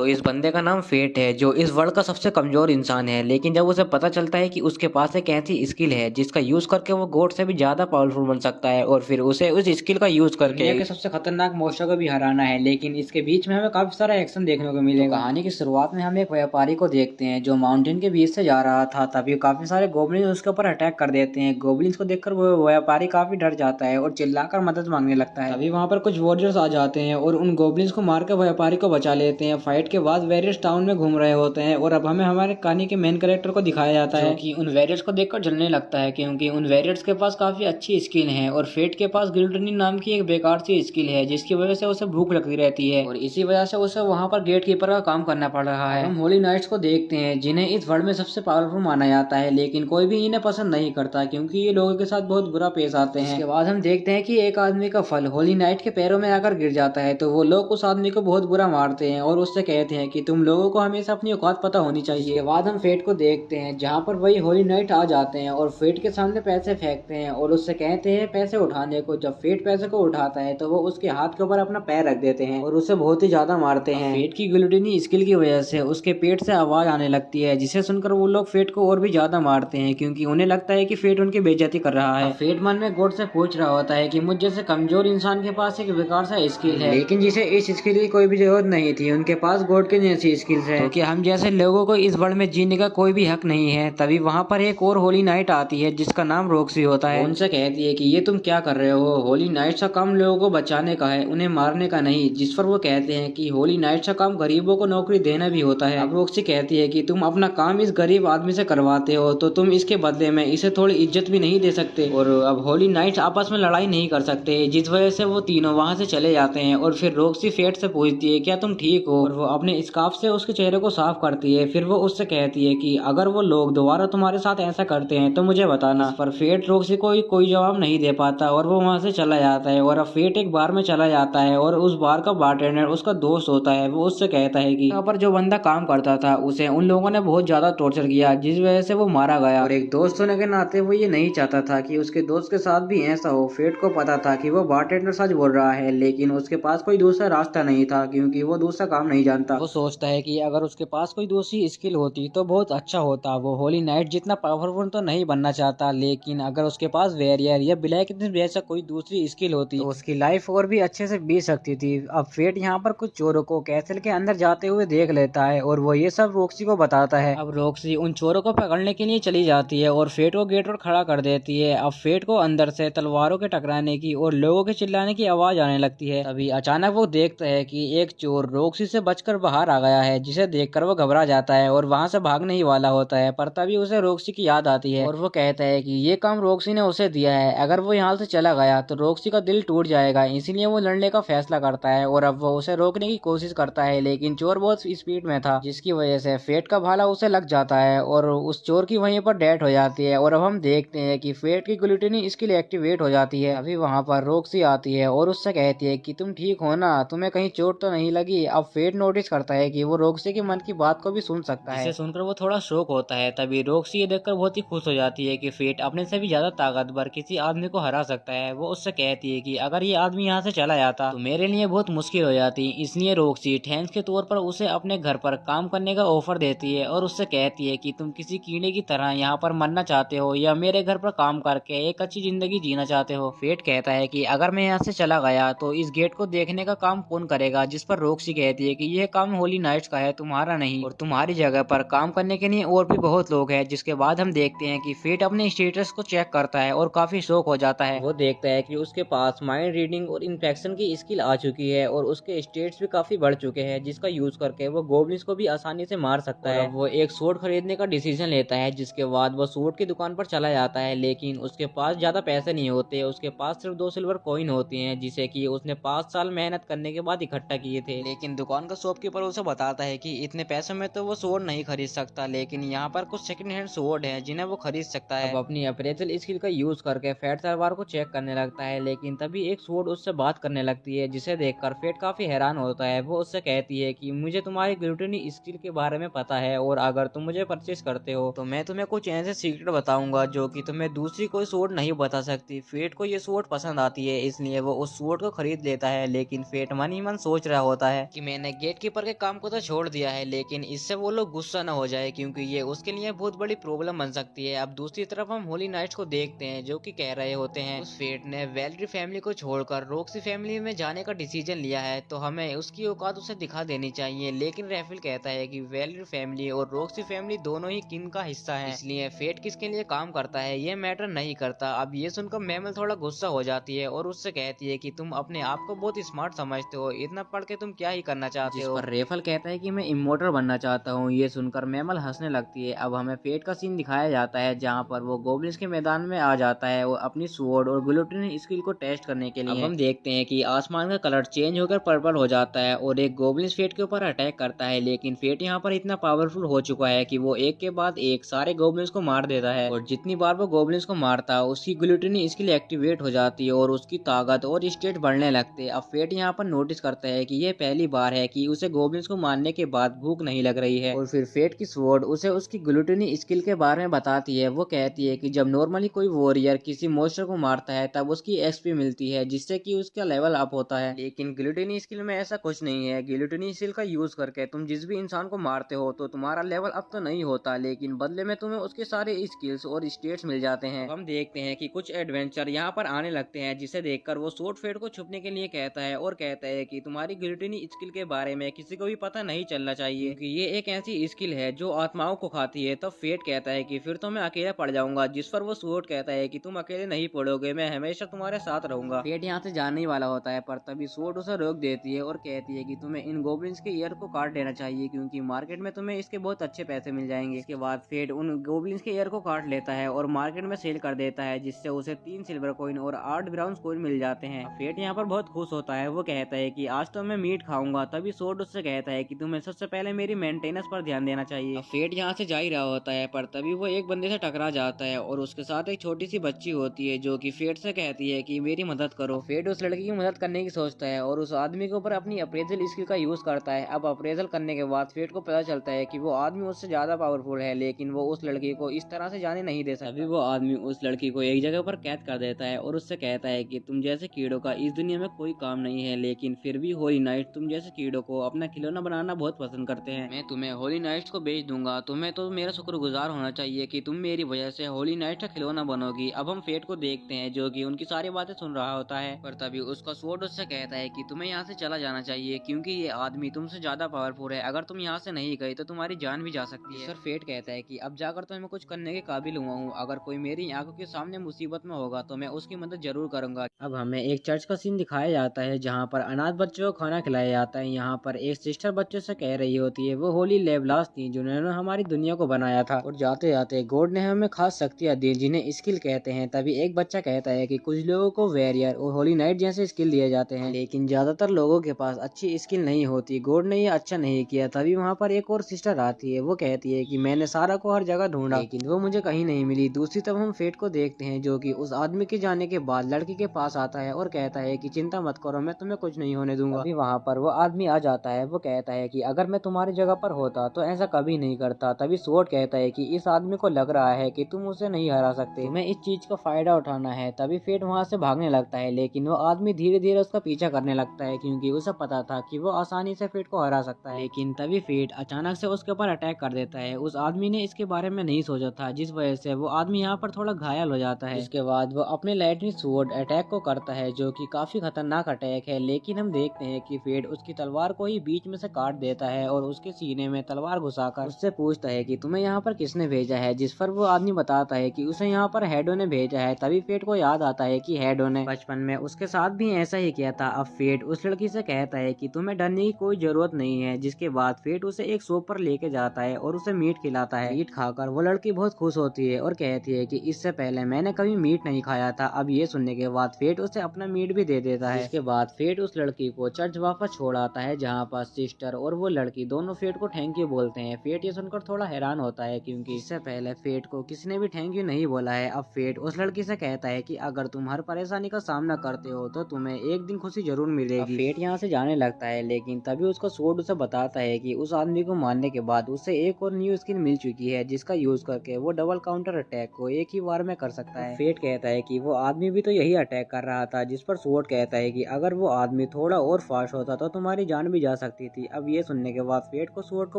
तो इस बंदे का नाम फेट है, जो इस वर्ल्ड का सबसे कमजोर इंसान है। लेकिन जब उसे पता चलता है कि उसके पास एक ऐसी स्किल है जिसका यूज करके वो गॉड से भी ज्यादा पावरफुल बन सकता है, और फिर उसे उस स्किल का यूज करके दुनिया के सबसे खतरनाक मॉन्स्टर को भी हराना है। लेकिन इसके बीच में हमें काफी सारा एक्शन देखने को मिलेगा। तो कहानी की शुरुआत में हम एक व्यापारी को देखते हैं जो माउंटेन के बीच से जा रहा था। तभी काफी सारे गोबलिन उसके ऊपर अटैक कर देते हैं। गोबलिन को देखकर वो व्यापारी काफी डर जाता है और चिल्लाकर मदद मांगने लगता है। तभी वहां पर कुछ वॉरियर्स आ जाते हैं और उन गोबलिन को मारकर व्यापारी को बचा लेते हैं। फाइट के बाद वेरियर्स टाउन में घूम रहे होते हैं और अब हमें हमारे कहानी के मेन कैरेक्टर को दिखाया जाता है कि उन वेरियर्स को देखकर जलने लगता है, क्योंकि उन वेरियर्स के पास काफी अच्छी स्किल है और फेट के पास गिल्डनी नाम की एक बेकार सी स्किल है जिसकी वजह से उसे भूख लगती रहती है और इसी वजह से उसे वहां पर गेट कीपर का काम करना पड़ रहा है। हम होली नाइट्स को देखते हैं जिन्हें इस वर्ल्ड में सबसे पावरफुल माना जाता है, लेकिन कोई भी इन्हें पसंद नहीं करता क्योंकि ये लोगों के साथ बहुत बुरा पेश आते हैं। इसके बाद हम देखते हैं कि एक आदमी का फल होली नाइट के पैरों में आकर गिर जाता है, तो वो लोग उस आदमी को बहुत बुरा मारते हैं और उससे कहते हैं कि तुम लोगों को हमेशा अपनी औकात पता होनी चाहिए। इसके बाद हम फेट को देखते हैं जहाँ पर वही होली नाइट आ जाते हैं और फेट के सामने पैसे फेंकते हैं और उससे कहते हैं पैसे उठाने को। जब फेट पैसे को उठाता है तो वो उसके हाथ के ऊपर अपना पैर रख देते हैं और उसे बहुत ही ज्यादा मारते हैं। फेट की ग्लूटिनी स्किल की वजह से उसके पेट से आवाज आने लगती है, जिसे सुनकर वो लोग फेट को और भी ज्यादा मारते हैं क्योंकि उन्हें लगता है कि फेट उनकी बेइज्जती कर रहा है। फेट मन में गॉड से पूछ रहा होता है कि मुझ जैसे कमजोर इंसान के पास एक बेकार सा स्किल है, लेकिन जिसे इस स्किल की कोई भी जरूरत नहीं थी, उनके पास गॉड के जैसी स्किल्स है, क्योंकि हम जैसे लोगों को इस वर्ल्ड में जीने का कोई भी हक नहीं है। तभी वहाँ पर एक और होली नाइट आती है जिसका नाम रॉक्सी होता है। उनसे कहती है कि ये तुम क्या कर रहे हो, होली नाइट का काम लोगों को बचाने का है, उन्हें मारने का नहीं। जिस पर वो कहते हैं कि होली नाइट का काम गरीबों को नौकरी देना भी होता है। अब रॉक्सी कहती है कि तुम अपना काम इस गरीब आदमी से करवाते हो तो तुम इसके बदले में इसे थोड़ी इज्जत भी नहीं दे सकते। और अब होली नाइट आपस में लड़ाई नहीं कर सकते, जिस वजह से वो तीनों वहाँ से चले जाते हैं। और फिर रॉक्सी फेट से पूछती है क्या तुम ठीक हो, और वो अपने स्कार्फ से उसके चेहरे को साफ करती है। फिर वो उससे कहती है कि अगर वो लोग दोबारा तुम्हारे साथ ऐसा करते हैं तो मुझे बताना। पर फेट रॉक्सी को कोई जवाब नहीं दे पाता और वो वहाँ से चला जाता है। और अब फेट एक बार में चला जाता है और उस बार का बारटेंडर उसका दोस्त होता है। वो उससे कहता है कि यहाँ पर जो बंदा काम करता था उसे उन लोगों ने बहुत ज्यादा टॉर्चर किया जिस वजह से वो मारा गया, और एक दोस्त होने के नाते वो ये नहीं चाहता था कि उसके दोस्त के साथ भी ऐसा हो। फेट को पता था कि वो बारटेंडर सच बोल रहा है, लेकिन उसके पास कोई दूसरा रास्ता नहीं था क्योंकि वो दूसरा काम नहीं जानता। वो सोचता है कि अगर उसके पास कोई दूसरी स्किल होती तो बहुत अच्छा होता। वो होली नाइट जितना पावरफुल तो नहीं बनना चाहता, लेकिन अगर उसके पास वेरियर या ब्लैक जैसा कोई दूसरी स्किल होती तो उसकी लाइफ और भी अच्छे से बीत सकती थी। अब फेट यहाँ पर कुछ चोरों को कैसल के अंदर जाते हुए देख लेता है और वो ये सब रॉक्सी को बताता है। अब रॉक्सी उन चोरों को पकड़ने के लिए चली जाती है और फेट को गेट पर खड़ा कर देती है। अब फेट को अंदर से तलवारों के टकराने की और लोगों के चिल्लाने की आवाज आने लगती है। तभी अचानक वो देखता है कि एक चोर रॉक्सी से बचकर बाहर आ गया है, जिसे देखकर वो घबरा जाता है और वहां से भागने ही वाला होता है। पर तभी उसे रॉक्सी की याद आती है और वो कहता है कि ये काम रॉक्सी ने उसे दिया है, अगर वो यहाँ से चला गया तो रॉक्सी का दिल टूट जाएगा, इसीलिए वो लड़ने का फैसला करता है। और अब वो उसे रोकने की कोशिश करता है, लेकिन चोर बहुत स्पीड में था जिसकी वजह से फेट का भाला उसे लग जाता है और उस चोर की वहीं पर डेथ हो जाती है। और अब हम देखते हैं कि फेट की ग्लूटिनी स्किल एक्टिवेट हो जाती है। अभी वहाँ पर रॉक्सी आती है और उससे कहती है कि तुम ठीक हो ना, तुम्हें कहीं चोट तो नहीं लगी। अब फेट नोटिस करता है कि वो रॉक्सी के मन की बात को भी सुन सकता है, जिसे सुनकर वो थोड़ा शौक होता है। तभी रॉक्सी ये देखकर बहुत ही खुश हो जाती है कि फेट अपने से भी ज्यादा ताकतवर किसी आदमी को हरा सकता है। वो उससे कहती है कि अगर ये आदमी यहाँ से चला जाता तो मेरे लिए बहुत मुश्किल हो जाती, इसलिए रॉक्सी थैंक्स के तौर पर उसे अपने घर पर काम करने का ऑफर देती है और उससे कहती है कि तुम किसी कीड़े की तरह यहाँ पर मरना चाहते हो या मेरे घर पर काम करके एक अच्छी जिंदगी जीना चाहते हो। फेट कहता है कि अगर मैं यहाँ से चला गया तो इस गेट को देखने का काम कौन करेगा, जिस पर रॉक्सी कहती है कि यह काम होली नाइट्स का है, तुम्हारा नहीं, और तुम्हारी जगह पर काम करने के लिए और भी बहुत लोग हैं। जिसके बाद हम देखते हैं कि फेट अपने स्टेटस को चेक करता है और काफी शौक हो जाता है। वो देखता है कि उसके पास माइंड रीडिंग और इन्फेक्शन की स्किल आ चुकी है और उसके स्टेट्स भी काफी बढ़ चुके हैं, जिसका यूज करके वो गोब्लिन्स को भी आसानी से मार सकता है। वो एक स्वॉर्ड खरीदने का डिसीजन लेता है, जिसके बाद वो स्वॉर्ड की दुकान पर चला जाता है, लेकिन उसके पास ज्यादा पैसे नहीं होते। उसके पास सिर्फ 2 सिल्वर कॉइन होती हैं, जिसे कि उसने 5 साल मेहनत करने के बाद इकट्ठा किए थे। लेकिन दुकान का शॉपकीपर उसे बताता है कि इतने पैसों में तो वो स्वॉर्ड नहीं खरीद सकता, लेकिन यहाँ पर कुछ सेकंड हैंड स्वॉर्ड है जिन्हें वो खरीद सकता है। अब अपनी अप्रेजल स्किल का यूज करके फेट तलवार को चेक करने लगता है, लेकिन तभी एक स्वॉर्ड उससे बात करने लगती है, जिसे देखकर फेट काफी हैरान होता है। वो उससे कहती है कि मुझे तुम्हारी ग्लूटिनी स्किल के बारे में पता है और अगर तुम मुझे परचेस करते हो तो मैं तुम्हें कुछ ऐसे सीक्रेट बताऊंगा जो कि तुम्हें दूसरी कोई स्वॉर्ड नहीं बता सकती। फेट को ये स्वॉर्ड पसंद आती है, इसलिए वो उस स्वॉर्ड को खरीद लेता है। लेकिन फेट मन ही मन सोच रहा होता है कि मैंने गेट शॉपकीपर के काम को तो छोड़ दिया है, लेकिन इससे वो लोग गुस्सा न हो जाए क्योंकि ये उसके लिए बहुत बड़ी प्रॉब्लम बन सकती है। अब दूसरी तरफ हम होली नाइट्स को देखते हैं जो कि कह रहे होते हैं उस फेट ने वैलेरी फैमिली को छोड़कर रॉक्सी फैमिली में जाने का डिसीजन लिया है, तो हमें उसकी औकात उसे दिखा देनी चाहिए। लेकिन रैफिल कहता है कि वैलेरी फैमिली और रॉक्सी फैमिली दोनों ही किन का हिस्सा है, इसलिए फेट किसके लिए काम करता है ये मैटर नहीं करता। अब ये सुनकर मैमल थोड़ा गुस्सा हो जाती है और उससे कहती है कि तुम अपने आप को बहुत स्मार्ट समझते हो, इतना पढ़ के तुम क्या ही करना चाहते हो। रेफल कहता है कि मैं इमोर्टल बनना चाहता हूँ। ये सुनकर मैमल हंसने लगती है। अब हमें फेट का सीन दिखाया जाता है जहाँ पर वो गोब्लिन्स के मैदान में आ जाता है वो अपनी स्वॉर्ड और ग्लूटिन स्किल को टेस्ट करने के लिए। अब हम देखते हैं कि आसमान का कलर चेंज होकर पर्पल हो जाता है और एक गोब्लिन्स फेट के ऊपर अटैक करता है, लेकिन फेट यहाँ पर इतना पावरफुल हो चुका है कि वो एक के बाद एक सारे गोब्लिन्स को मार देता है और जितनी बार वो गोब्लिन्स को मारता है उसकी ग्लूटिन स्किल एक्टिवेट हो जाती है और उसकी ताकत और स्टेट बढ़ने लगते हैं। अब फेट यहाँ पर नोटिस करता है कि ये पहली बार है कि उसे गोब्लिन्स को मारने के बाद भूख नहीं लग रही है और फिर फेट की स्वॉर्ड उसे उसकी ग्लूटिनी स्किल के बारे में बताती है। वो कहती है कि जब नॉर्मली कोई वॉरियर किसी मॉन्स्टर को मारता है तब उसकी एक्सपी मिलती है जिससे कि उसका लेवल अप होता है, लेकिन ग्लूटिनी स्किल में ऐसा कुछ नहीं है। ग्लूटिनी स्किल का यूज करके तुम जिस भी इंसान को मारते हो तो तुम्हारा लेवल अप तो नहीं होता, लेकिन बदले में तुम्हें उसके सारे स्किल्स और स्टेट्स मिल जाते हैं। हम देखते हैं कि कुछ एडवेंचर यहाँ पर आने लगते हैं जिसे देखकर वो स्वॉर्ड फेट को छुपने के लिए कहता है और कहता है कि तुम्हारी ग्लूटिनी स्किल के बारे में किसी को भी पता नहीं चलना चाहिए क्योंकि ये एक ऐसी स्किल है जो आत्माओं को खाती है। तब फेट कहता है कि फिर तो मैं अकेला पड़ जाऊंगा, जिस पर वो स्वॉर्ड कहता है कि तुम अकेले नहीं पड़ोगे, मैं हमेशा तुम्हारे साथ रहूंगा। फेट यहाँ से जाने ही वाला होता है पर तभी स्वॉर्ड उसे रोक देती है और कहती है कि तुम्हें इन गोब्लिन्स के ईयर को काट देना चाहिए क्योंकि मार्केट में तुम्हें इसके बहुत अच्छे पैसे मिल जाएंगे। इसके बाद फेट उन गोब्लिन्स के ईयर को काट लेता है और मार्केट में सेल कर देता है जिससे उसे 3 सिल्वर कॉइन और 8 ब्राउन कॉइन मिल जाते हैं। फेट यहाँ पर बहुत खुश होता है। वो कहता है कि आज तो मैं मीट खाऊंगा। तभी स्वॉर्ड उससे कहता है कि तुम्हें सबसे पहले मेरी मेंटेनेंस पर ध्यान देना चाहिए। फेट यहाँ से जा ही रहा होता है पर तभी वो एक बंदे से टकरा जाता है और उसके साथ एक छोटी सी बच्ची होती है जो कि फेट से कहती है कि मेरी मदद करो। फेट उस लड़की की मदद करने की सोचता है और उस आदमी के ऊपर अपनी अप्रेजल स्किल का यूज करता है। अब अप्रेजल करने के बाद फेट को पता चलता है कि वो आदमी उससे ज्यादा पावरफुल है, लेकिन वो उस लड़की को इस तरह से जाने नहीं दे सकता। अभी वो आदमी उस लड़की को एक जगह पर कैद कर देता है और उससे कहता है कि तुम जैसे कीड़ों का इस दुनिया में कोई काम नहीं है, लेकिन फिर भी होली नाइट तुम जैसे कीड़ों को अपना खिलौना बनाना बहुत पसंद करते हैं। मैं तुम्हें होली नाइट्स को बेच दूंगा। तुम्हें तो मेरा शुक्रगुजार होना चाहिए कि तुम मेरी वजह से होली नाइट का खिलौना बनोगी। अब हम फेट को देखते हैं जो कि उनकी सारी बातें सुन रहा होता है पर तभी उसका स्वॉर्ड उससे कहता है कि तुम्हें यहाँ से चला जाना चाहिए क्योंकि ये आदमी तुमसे ज्यादा पावरफुल है। अगर तुम यहाँ से नहीं गए तो तुम्हारी जान भी जा सकती है। सर फेट कहता है कि अब जाकर तो मैं कुछ करने के काबिल हुआ हूँ। अगर कोई मेरी आंखों के सामने मुसीबत में होगा तो मैं उसकी मदद जरूर करूंगा। अब हमें एक चर्च का सीन दिखाया जाता है जहाँ पर अनाथ बच्चों को खाना खिलाया जाता है। यहाँ पर एक सिस्टर बच्चों से कह रही होती है वो होली लेवलास थी जिन्होंने हमारी दुनिया को बनाया था और जाते जाते गॉड ने हमें खास शक्तियाँ दी जिन्हें स्किल कहते हैं। तभी एक बच्चा कहता है कि कुछ लोगों को वेरियर और होली नाइट जैसे स्किल दिए जाते हैं, लेकिन ज्यादातर लोगों के पास अच्छी स्किल नहीं होती। गॉड ने ये अच्छा नहीं किया। तभी वहाँ पर एक और सिस्टर आती है। वो कहती है कि मैंने सारा को हर जगह ढूंढा लेकिन वो मुझे कहीं नहीं मिली। दूसरी तरफ हम फेट को देखते हैं जो कि उस आदमी के जाने के बाद लड़की के पास आता है और कहता है कि चिंता मत करो, मैं तुम्हें कुछ नहीं होने दूंगा। अभी वहाँ पर वो आदमी आ जाता है। वो कहता है कि अगर मैं तुम्हारी जगह पर होता तो ऐसा कभी नहीं करता। तभी स्वॉर्ड कहता है कि इस आदमी को लग रहा है कि तुम उसे नहीं हरा सकते, तुम्हें इस चीज का फायदा उठाना है। तभी फेट वहाँ से भागने लगता है लेकिन वो आदमी धीरे धीरे उसका पीछा करने लगता है क्योंकि उसे पता था कि वो आसानी से फेट को हरा सकता है। लेकिन तभी फेट अचानक से उसके ऊपर अटैक कर देता है। उस आदमी ने इसके बारे में नहीं सोचा था जिस वजह से वो आदमी यहाँ पर थोड़ा घायल हो जाता है। इसके बाद वो अपने लाइटनिंग स्वॉर्ड अटैक को करता है जो कि काफी खतरनाक अटैक है, लेकिन हम देखते हैं कि फेट उसकी तलवार को ही बीच में से काट देता है और उसके सीने में तलवार घुसाकर उससे पूछता है कि तुम्हें यहाँ पर किसने भेजा है, जिस पर वो आदमी बताता है कि उसे यहाँ पर हेडो ने भेजा है। तभी फेट को याद आता है कि हेडो ने बचपन में उसके साथ भी ऐसा ही किया था। अब फेट उस लड़की से कहता है कि तुम्हें डरने की कोई जरूरत नहीं है। जिसके बाद फेट उसे एक शॉप पर लेके जाता है और उसे मीट खिलाता है। मीट खाकर वो लड़की बहुत खुश होती है और कहती है कि इससे पहले मैंने कभी मीट नहीं खाया था। अब ये सुनने के बाद फेट उसे अपना मीट भी दे देता है। इसके बाद फेट उस लड़की को चर्च वापस छोड़ आता है जहाँ पर सिस्टर और वो लड़की दोनों फेट को थैंक यू बोलते हैं। फेट ये सुनकर थोड़ा हैरान होता है क्योंकि इससे पहले फेट को किसी ने भी थैंक यू नहीं बोला है। अब फेट उस लड़की से कहता है कि अगर तुम हर परेशानी का सामना करते हो तो तुम्हें एक दिन खुशी जरूर मिलेगी। फेट यहाँ से जाने लगता है लेकिन तभी उसका स्वॉर्ड उसे बताता है कि उस आदमी को मारने के बाद उसे एक और न्यू स्किल मिल चुकी है जिसका यूज करके वो डबल काउंटर अटैक को एक ही बार में कर सकता है। फेट कहता है कि वो आदमी भी तो यही अटैक कर रहा था, जिस पर स्वॉर्ड कहता है कि अगर वो आदमी थोड़ा और फास्ट होता तो तुम्हारी जान भी जा जा सकती थी। अब ये सुनने के बाद फेट को सोर्ड के